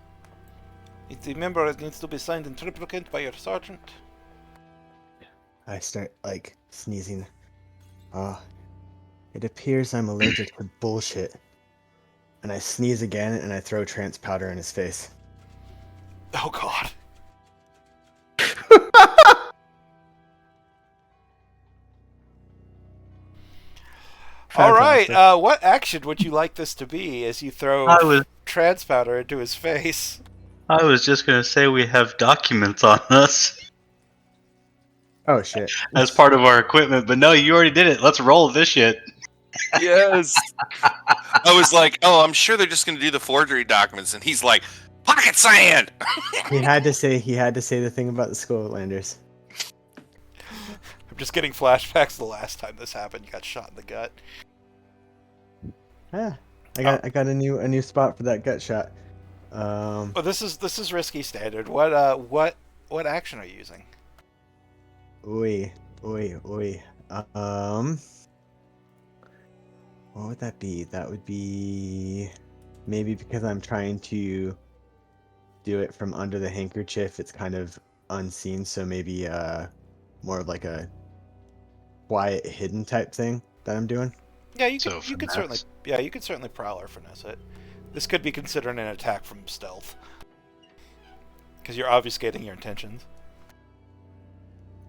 Remember, it needs to be signed in triplicate by your sergeant. I start like sneezing. It appears I'm allergic to bullshit. And I sneeze again and I throw trance powder in his face. Oh God. All right. Fantastic. What action would you like this to be as you throw I was trans powder into his face? I was just gonna say we have documents on us Oh shit. as part of our equipment, but no, you already did it. Let's roll this shit. Yes. I was like, oh, I'm sure they're just going to do the forgery documents, and he's like, pocket sand. He had to say the thing about the Skulllanders. I'm just getting flashbacks the last time this happened. You got shot in the gut. Yeah. I got a new spot for that gut shot. Oh, this is risky standard. What action are you using? Oi. What would that be? That would be maybe because I'm trying to do it from under the handkerchief, it's kind of unseen, so maybe more of like a quiet hidden type thing that I'm doing. Yeah, you So could certainly prowl or finesse it. This could be considered an attack from stealth. Because you're obfuscating your intentions.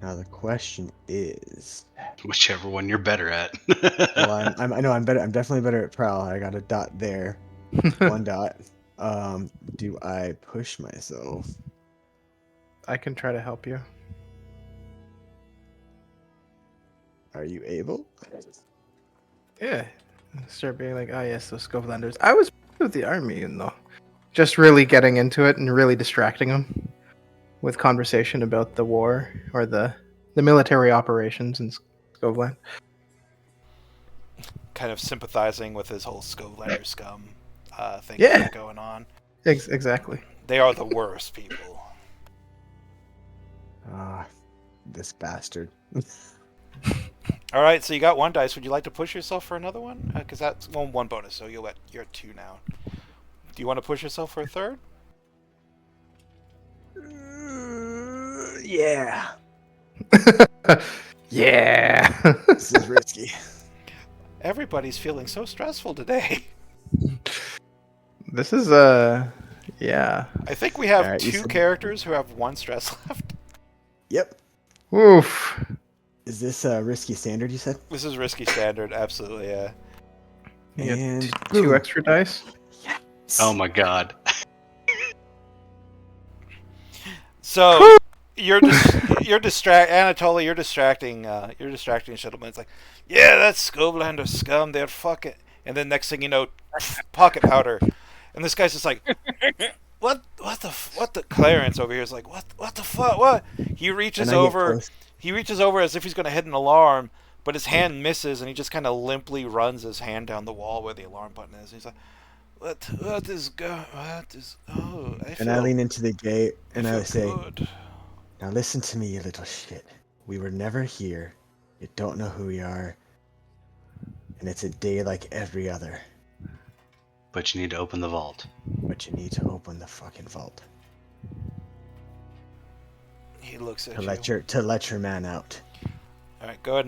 Now the question is, Whichever one you're better at. well, I know I'm better. I'm definitely better at prowl. I got a dot there, 1 dot. Do I push myself? I can try to help you. Are you able? Yeah. Start being like, oh yes, those Scovelanders. I was with the army, you know. Just really getting into it and really distracting them with conversation about the war or the military operations in Scoveland. Kind of sympathizing with his whole Skovelander scum thing Yeah. going on. Exactly. They are the worst people. Ah, this bastard. All right, so you got 1 dice. Would you like to push yourself for another one? Because that's one bonus, so you're at 2 now. Do you want to push yourself for a third? Yeah. Yeah. This is risky. Everybody's feeling so stressful today. This is yeah. I think we have Alright, you 2 said- characters who have 1 stress left. Yep. Oof. Is this a risky standard? You said. This is risky standard, absolutely. Yeah. You get And two boom. extra dice. Oh my god. So you're Anatoly. You're distracting Shittleman. It's like, yeah, that's Skovelander scum. They're fucking. And then next thing you know, pocket powder, and this guy's just like, what the Clarence over here is like, what the fuck, what? He reaches And I get over. close. He reaches over as if he's going to hit an alarm, but his hand misses, and he just kind of limply runs his hand down the wall where the alarm button is. He's like, what is, oh, I feel, And I lean into the gate and I feel say, good. now listen to me, you little shit. We were never here. You don't know who we are. And it's a day like every other. But you need to open the vault. But you need to open the fucking vault. He looks at To you. let your man out. All right, go ahead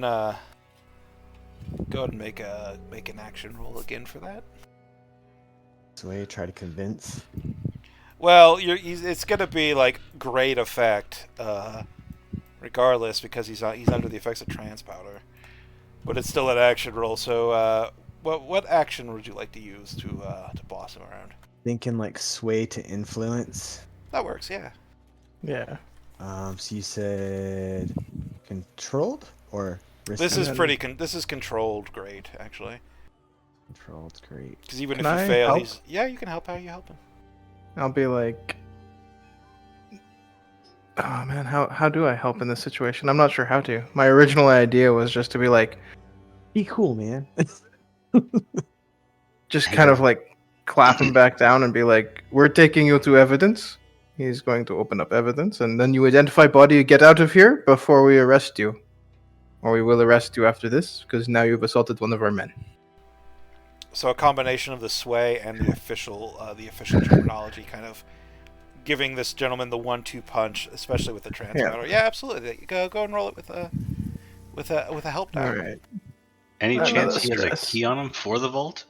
and make an action roll again for that. This way, try to convince. Well, it's gonna be like great effect, regardless, because he's under the effects of trance powder. But it's still an action roll. So, what action would you like to use to boss him around? Thinking like sway to influence. That works, yeah. Yeah. So you said controlled or risky? This is this is controlled great, actually. Controlled, great. Because even Can if I you fail, help? you can help. How are you helping? I'll be like, oh man, how do I help in this situation? I'm not sure how to. My original idea was just to be like, Be cool, man. just Hey, kind bro. of like clap him back down and be like, "We're taking you to evidence." He's going to open up evidence, and then you identify body, get out of here before we arrest you. Or we will arrest you after this, because now you've assaulted one of our men. So a combination of the sway and the official terminology, kind of giving this gentleman the 1-2 punch, especially with the transponder. Yeah, absolutely. Go and roll it with a help die. All right. Any Another chance he has a stress. key on him for the vault?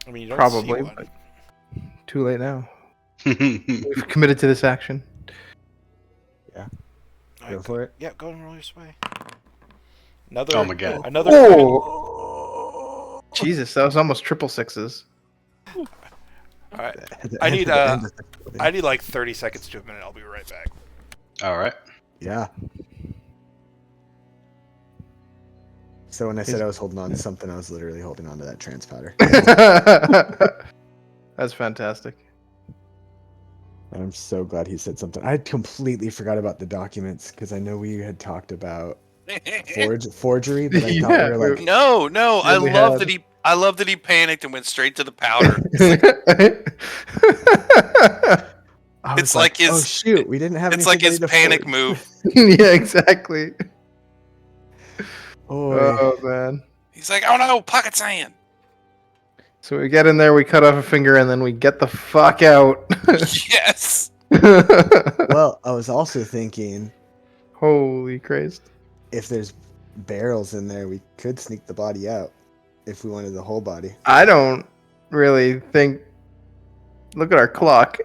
I mean, you don't Probably, see one. but too late now. We've committed to this action. Yeah. All Go for it. Yeah, go and roll your sway. Another. Oh my God. Another. Oh! Jesus, that was almost triple sixes. All right. The I end need of the end of the building. I need like 30 seconds to a minute. I'll be right back. All right. Yeah. So when I said I was holding on to something, I was literally holding on to that transponder. That's fantastic. And I'm so glad he said something. I completely forgot about the documents because I know we had talked about forgery, but I thought Yeah, we were like, No, I Really love had- that he. I love that he panicked and went straight to the powder. I was It's like his- oh shoot, we didn't have It's like his anybody to panic forge. move. Yeah, exactly. Oy. Oh man. He's like, oh no, pocket sand. So we get in there, we cut off a finger, and then we get the fuck out. Yes. Well, I was also thinking Holy Christ. if there's barrels in there, we could sneak the body out if we wanted the whole body. I don't really think. Look at our clock.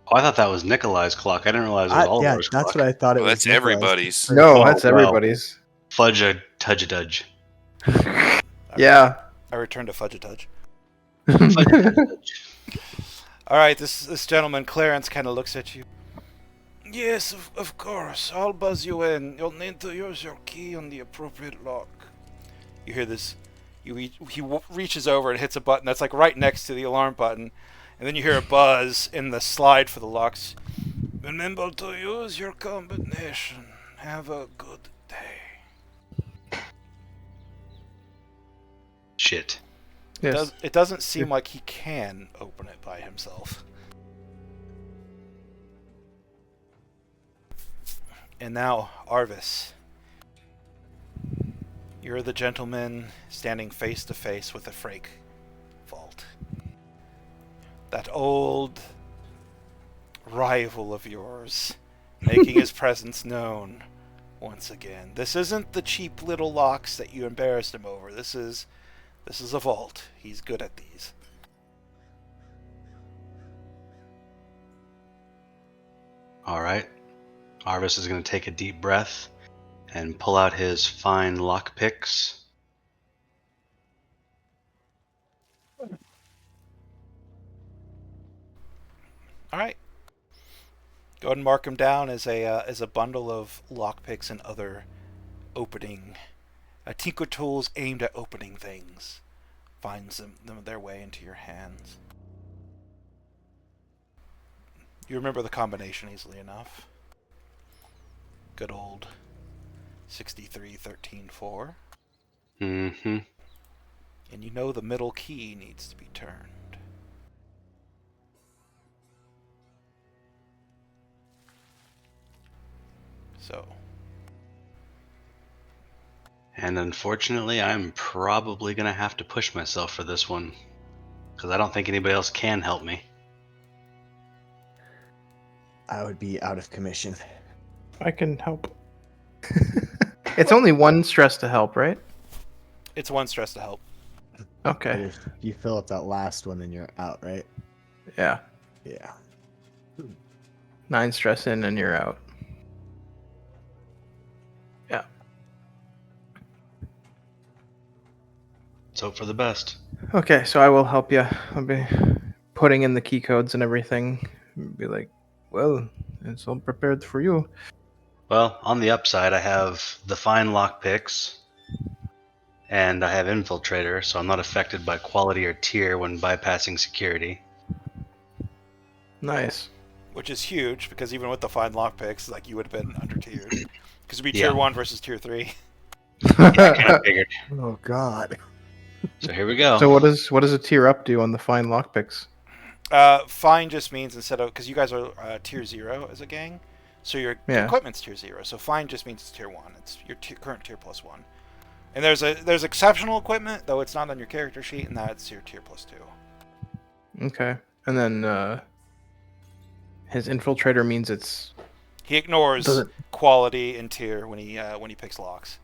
Oh, I thought that was Nikolai's clock. I didn't realize it was all Yeah, of ours that's clock. what I thought it Well, was. that's Nikolai's. everybody's. No, Oh, that's wow. everybody's. Fudge a tudge a dudge. Yeah. I returned to Fudge a Touch. Fudge a tudge a dudge. All right, this gentleman, Clarence, kind of looks at you. Yes, of course. I'll buzz you in. You'll need to use your key on the appropriate lock. You hear this? He reaches over and hits a button that's like right next to the alarm button, and then you hear a buzz in the slide for the locks. Remember to use your combination. Have a good day. Shit. Yes. It doesn't seem like he can open it by himself. And now, Arvis. You're the gentleman standing face to face with the Frake vault. That old rival of yours, making his presence known once again. This isn't the cheap little locks that you embarrassed him over. This is a vault. He's good at these. All right. Arvis is going to take a deep breath and pull out his fine lockpicks. All right. Go ahead and mark him down as a bundle of lockpicks and other opening tinker tools aimed at opening things. Finds them their way into your hands. You remember the combination easily enough. Good old 63-13-4. Mm-hmm. And you know the middle key needs to be turned. So. And unfortunately, I'm probably going to have to push myself for this one. Because I don't think anybody else can help me. I would be out of commission. I can help. It's only one stress to help, right? It's one stress to help. But Okay. if you fill up that last one, then you're out, right? Yeah. Yeah. 9 stress in and you're out. Yeah. Let's hope for the best. Okay, so I will help you. I'll be putting in the key codes and everything. Be like, well, it's all prepared for you. Well, on the upside, I have the fine lockpicks. And I have Infiltrator, so I'm not affected by quality or tier when bypassing security. Nice. which is huge because even with the fine lockpicks, like you would have been under tiered because it'd be Yeah. tier 1 versus tier 3. I kind of figured. Oh God. So here we go. So what does a tier up do on the fine lockpicks? Fine just means instead of, because you guys are tier 0 as a gang, so your Yeah. equipment's tier 0. So fine just means it's tier 1. It's your current tier plus 1. And there's exceptional equipment, though it's not on your character sheet, and that's your tier plus 2. Okay. And then his infiltrator means it's... He ignores Does it- quality and tier when he picks locks.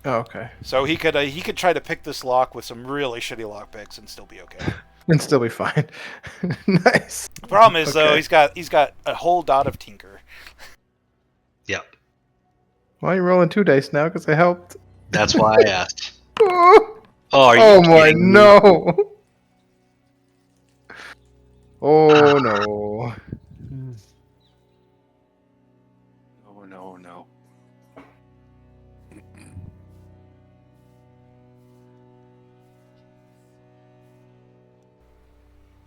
Oh, okay. So he could try to pick this lock with some really shitty lockpicks and still be okay. And still be fine. Nice. The problem is though Okay. he's got a whole dot of tinker. Yep. Why are you rolling 2 dice now? Because I helped. That's why I asked. Oh, Oh, are you oh my kidding me? no. Oh no. No.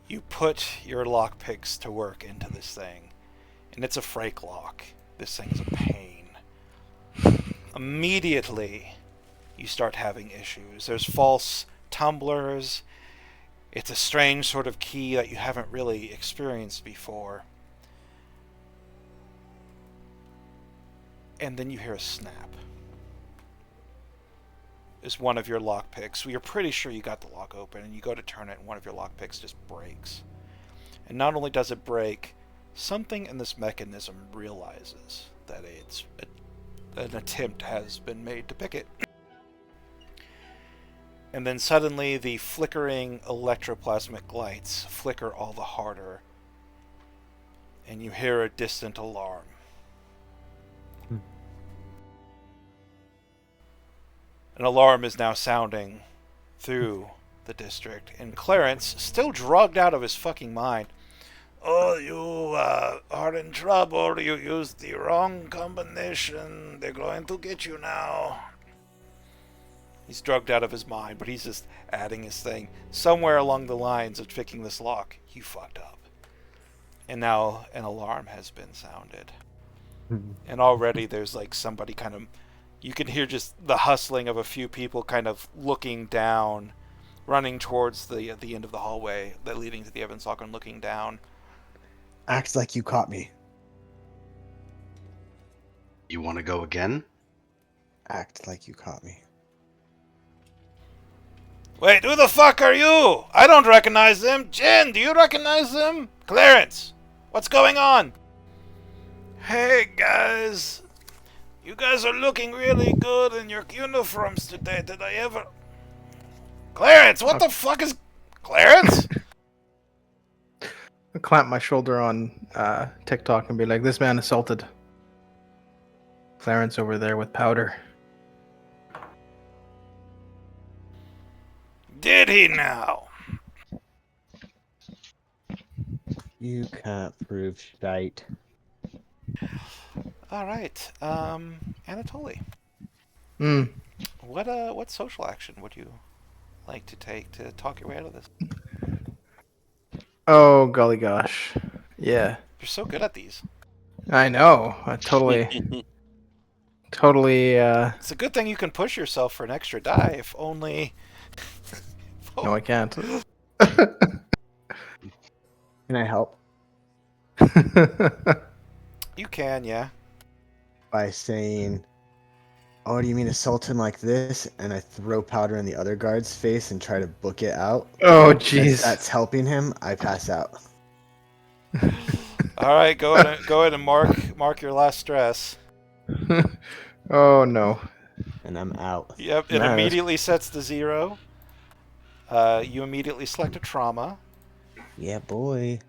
You put your lockpicks to work into this thing, and it's a Frake lock. This thing's a pain. Immediately, you start having issues. There's false tumblers. It's a strange sort of key that you haven't really experienced before. And then you hear a snap. Is one of your lockpicks. Well, you're pretty sure you got the lock open, and you go to turn it, and one of your lockpicks just breaks. And not only does it break, something in this mechanism realizes that an attempt has been made to pick it. And then suddenly the flickering electroplasmic lights flicker all the harder, and you hear a distant alarm. An alarm is now sounding through the district, and Clarence, still drugged out of his fucking mind, "Oh, you are in trouble. You used the wrong combination. They're going to get you now." He's drugged out of his mind, but he's just adding his thing. Somewhere along the lines of picking this lock, you fucked up. And now an alarm has been sounded. And already there's like somebody kind of... You can hear just the hustling of a few people kind of looking down, running towards the end of the hallway that leading to the Evans locker and looking down. Act like you caught me. You want to go again? Act like you caught me. Wait, who the fuck are you? I don't recognize them. Jen, do you recognize them? Clarence, what's going on? Hey, guys. You guys are looking really good in your uniforms today. Did I ever... Clarence, what the fuck is... Clarence? I'll clamp my shoulder on TikTok and be like, "This man assaulted Clarence over there with powder." Did he now? You can't prove shite. All right, Anatoly. What social action would you like to take to talk your way out of this? Oh, golly gosh. Yeah. You're so good at these. I know. I totally... It's a good thing you can push yourself for an extra die, if only... No, I can't. Can I help You can, yeah. by saying, "Oh, do you mean assault him like this?" And I throw powder in the other guard's face and try to book it out. Oh, If jeez. that's helping him, I pass out. All right, go ahead and mark your last stress. Oh, no. And I'm out. Yep, it Nice. immediately sets to 0. You immediately select a trauma. Yeah, boy.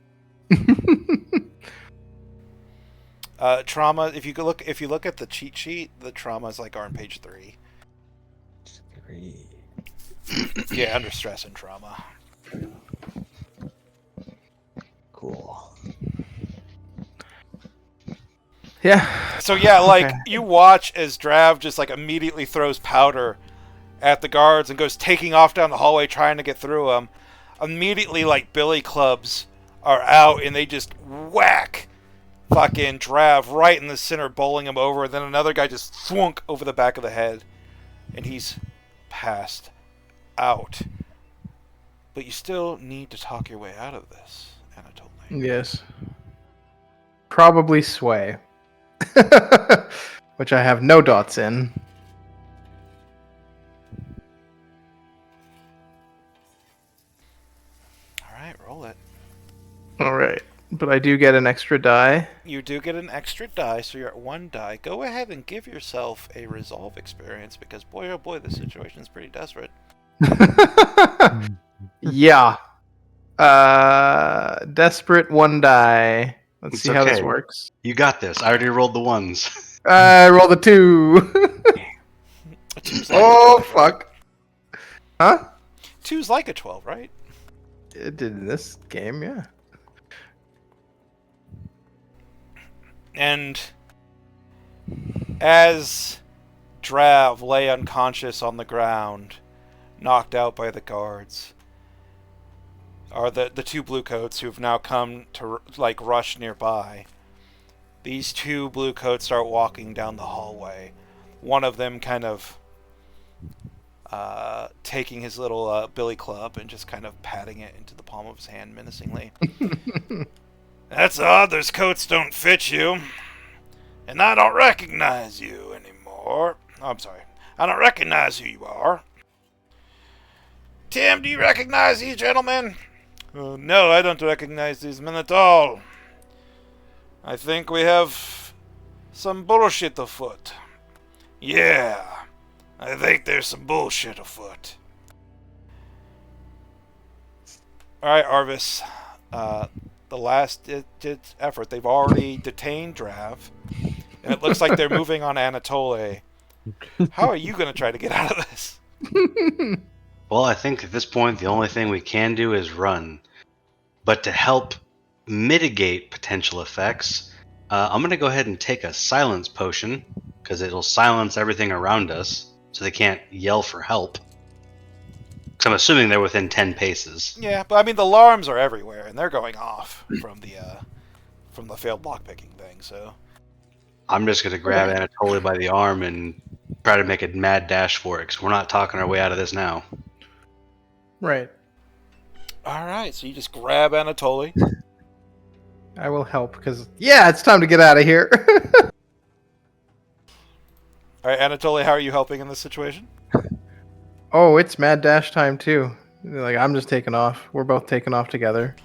Trauma. If you look at the cheat sheet, the trauma is like on page 3. Great. Yeah, under stress and trauma. Cool. Yeah. So yeah, like Okay. you watch as Drav just like immediately throws powder at the guards and goes taking off down the hallway trying to get through them. Immediately, like billy clubs are out and they just whack fucking Drav right in the center, bowling him over, and then another guy just thwunk over the back of the head, and he's passed out. But you still need to talk your way out of this, Anatoly. Yes. Probably sway. Which I have no dots in. Alright, roll it. Alright. But I do get an extra die. You do get an extra die, so you're at 1 die. Go ahead and give yourself a resolve experience, because boy oh boy, the situation's pretty desperate. Yeah. Desperate 1 die. Let's It's see how this okay. works. You got this. I already rolled the ones. I rolled a 2. A two's like Oh, a 12, right? fuck. Huh? 2's like a 12, right? It did in this game, yeah. And as Drav lay unconscious on the ground, knocked out by the guards, are the 2 bluecoats who've now come to like rush nearby. These 2 bluecoats start walking down the hallway. One of them kind of taking his little billy club and just kind of patting it into the palm of his hand menacingly. That's odd, those coats don't fit you. And I don't recognize you anymore. Oh, I'm sorry. I don't recognize who you are. Tim, do you recognize these gentlemen? No, I don't recognize these men at all. I think we have some bullshit afoot. Yeah, I think there's some bullshit afoot. Alright, Arvis. The last effort, they've already detained Drav, and it looks like they're moving on Anatoly. How are you going to try to get out of this? Well, I think at this point the only thing we can do is run. But to help mitigate potential effects, I'm going to go ahead and take a silence potion, because it'll silence everything around us, so they can't yell for help. Because I'm assuming they're within 10 paces. Yeah, but I mean the alarms are everywhere, and they're going off from the failed lockpicking thing. So I'm just going to grab Anatoly by the arm and try to make a mad dash for it, because we're not talking our way out of this now. Right. all right, so you just grab Anatoly. I will help, because, yeah, it's time to get out of here. All right, Anatoly, how are you helping in this situation? Oh, it's mad dash time, too. Like, I'm just taking off. We're both taking off together.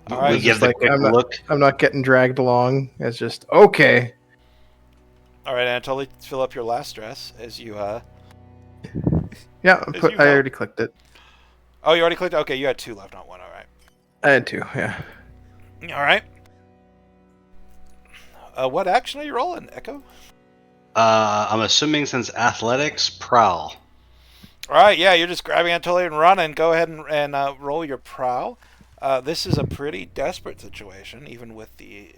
All right, We It's give just the like, quick I'm look. not getting dragged along. It's just, okay. all right, Anatoly, fill up your last stress as you Yeah, As you I already clicked it. Oh, you already clicked? Okay, you had 2 left, not 1. All right. I had 2, yeah. All right. What action are you rolling, Echo? I'm assuming since athletics, prowl. All right, yeah, you're just grabbing Anatoly and running. Go ahead and roll your prowl. This is a pretty desperate situation, even with the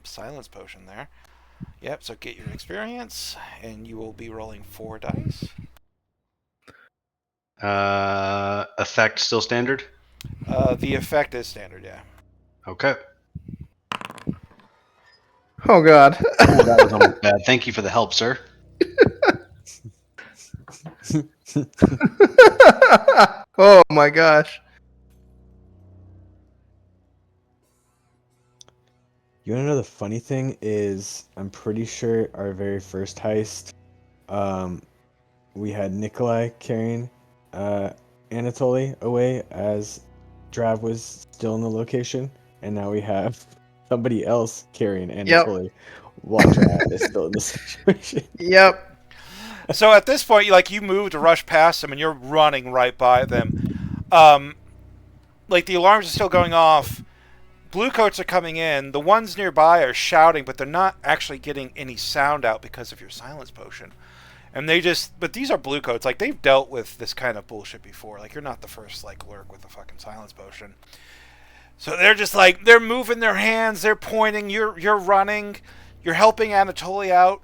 silence potion there. Yep. So get your experience, and you will be rolling 4 dice. Effect still standard? The effect is standard, yeah. Okay. Oh, God. Oh, that was almost bad. Thank you for the help, sir. Oh, my gosh. You wanna know the funny thing is, I'm pretty sure our very first heist, we had Nikolai carrying Anatoly away as Drav was still in the location, and now we have somebody else carrying Anatoly while Drav is still in the situation. Yep. So at this point, you move to rush past them, and you're running right by them. Like the alarms are still going off. Bluecoats are coming in. The ones nearby are shouting, but they're not actually getting any sound out because of your silence potion. And but these are bluecoats. Like, they've dealt with this kind of bullshit before. Like, you're not the first, lurk with a fucking silence potion. So they're just they're moving their hands, they're pointing, you're running, you're helping Anatoly out.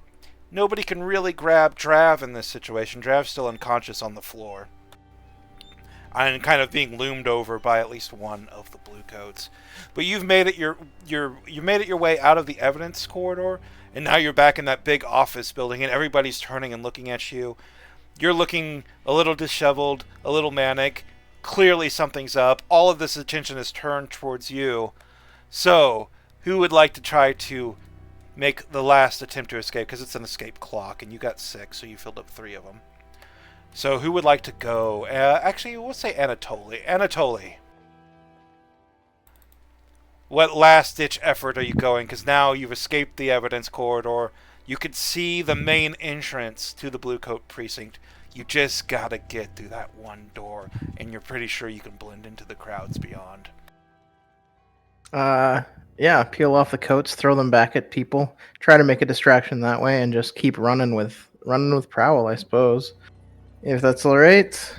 Nobody can really grab Drav in this situation. Drav's still unconscious on the floor. and kind of being loomed over by at least one of the bluecoats. But you've made it you made it your way out of the evidence corridor, and now you're back in that big office building, and everybody's turning and looking at you. You're looking a little disheveled, a little manic. Clearly something's up. All of this attention is turned towards you. So, who would like to try to make the last attempt to escape? Because it's an escape clock, and you got 6, so you filled up 3 of them. So, who would like to go? Actually, we'll say Anatoly. Anatoly. What last-ditch effort are you going? Because now you've escaped the evidence corridor. You could see the main entrance to the Bluecoat precinct. You just gotta get through that one door, and you're pretty sure you can blend into the crowds beyond. Yeah, peel off the coats, throw them back at people, try to make a distraction that way, and just keep running with Prowl, I suppose. If that's all right.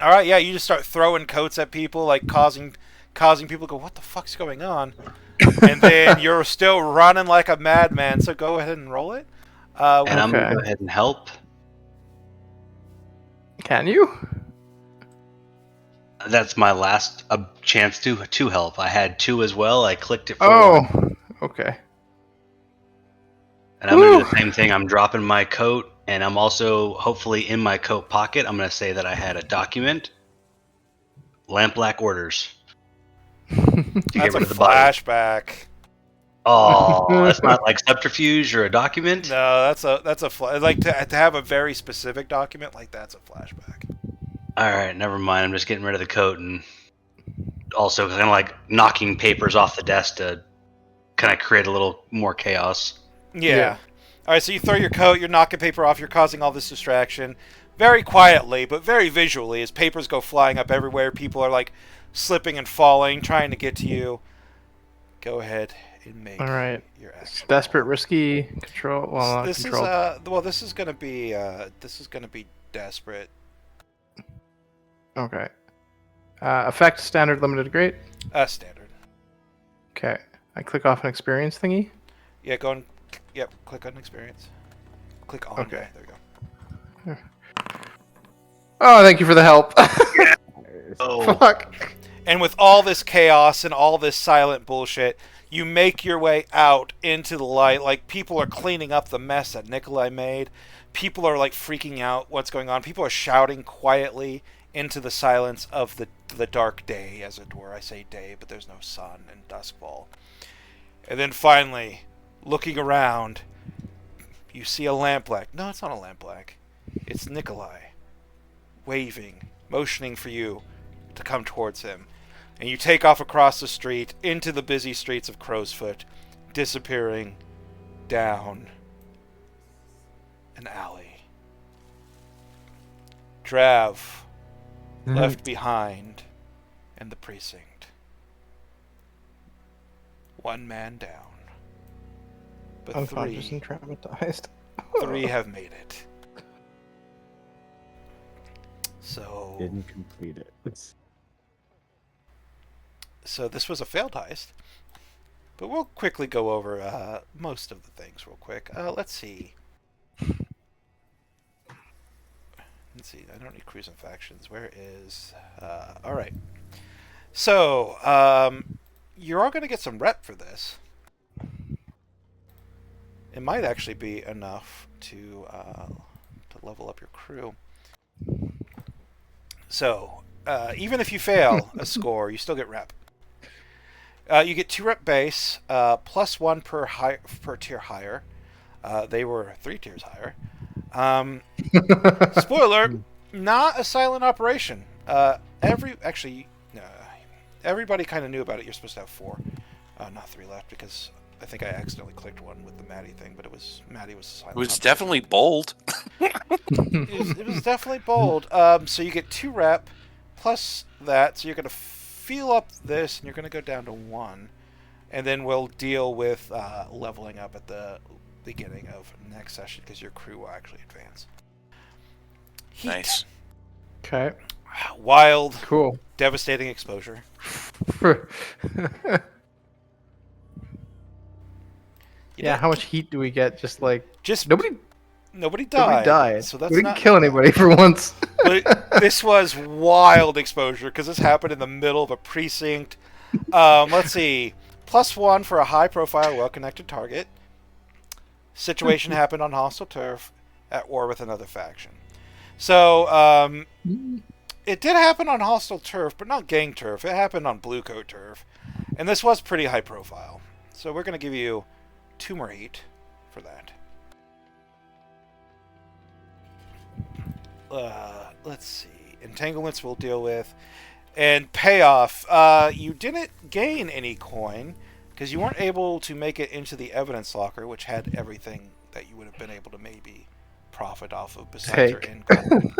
All right, yeah, you just start throwing coats at people, like causing people to go, "What the fuck's going on?" And then you're still running like a madman. So go ahead and roll it. And I'm gonna Okay. go ahead and help. Can you? That's my last chance to help. I had 2 as well. I clicked it for Oh, 1. okay. And I'm gonna do Woo! the same thing. I'm dropping my coat, and I'm also hopefully in my coat pocket. I'm gonna say that I had a document. Lampblack orders. To That's get a rid of the body. flashback. Oh, that's not like subterfuge or a document. No, that's a like to have a very specific document like that's a flashback. All right, never mind. I'm just getting rid of the coat and also kind of like knocking papers off the desk to kind of create a little more chaos. Yeah. All right, so you throw your coat, you're knocking paper off, you're causing all this distraction, very quietly but very visually as papers go flying up everywhere. People are like slipping and falling, trying to get to you. Go ahead and make All right. your action. Desperate, risky, control. Well, not This control. is this is gonna be desperate. Okay. Effect standard limited great. Standard. Okay. I click off an experience thingy. Yeah, go and click on experience. Click on. Okay. There you go. Oh, thank you for the help. Oh, Fuck. And with all this chaos and all this silent bullshit, you make your way out into the light. Like, people are cleaning up the mess that Nikolai made. People are, like, freaking out what's going on. People are shouting quietly into the silence of the dark day, as it were. I say day, but there's no sun and duskfall. And then finally, looking around, you see a lampblack. No, it's not a lampblack. It's Nikolai, waving, motioning for you to come towards him. And you take off across the street into the busy streets of Crowsfoot, disappearing down an alley. Drav, left behind in the precinct. One man down. But Unconscious three and traumatized. have made it. So Didn't complete it. So this was a failed heist, but we'll quickly go over most of the things real quick. Let's see. I don't need cruising factions. Where is... all right. So, you're all going to get some rep for this. It might actually be enough to level up your crew. So, even if you fail a score, you still get rep. You get 2 rep base, plus 1 per tier higher. They were 3 tiers higher. Spoiler, not a silent operation. Everybody kind of knew about it. You're supposed to have 4, not 3 left, because I think I accidentally clicked one with the Maddie thing, but Maddie was silent. It was definitely bold. It was definitely bold. So you get 2 rep plus that, so you're going to feel up this, and you're going to go down to 1, and then we'll deal with leveling up at the beginning of next session because your crew will actually advance. Heat. Nice. Okay. Wild, Cool. devastating exposure. Yeah, how much heat do we get? Just like Just nobody nobody died. died. So that's we didn't not kill anybody for once. But this was wild exposure because this happened in the middle of a precinct. Let's see. +1 for a high-profile, well-connected target. Situation happened on hostile turf at war with another faction. So, it did happen on hostile turf, but not gang turf. It happened on blue coat turf. And this was pretty high profile. So we're going to give you 2 more heat for that. Let's see. Entanglements we'll deal with. And payoff. You didn't gain any coin because you weren't able to make it into the evidence locker, which had everything that you would have been able to maybe profit off of besides your income.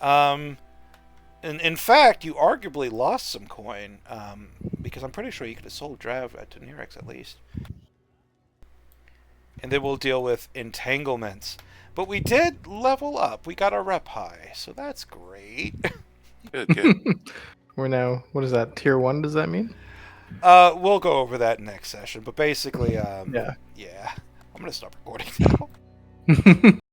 And in fact, you arguably lost some coin because I'm pretty sure you could have sold Drav at Daenerys at least. And then we'll deal with entanglements. But we did level up. We got our rep high, so that's great. Good. We're now, what is that, tier 1, does that mean? We'll go over that next session. But basically, Yeah. I'm going to stop recording now.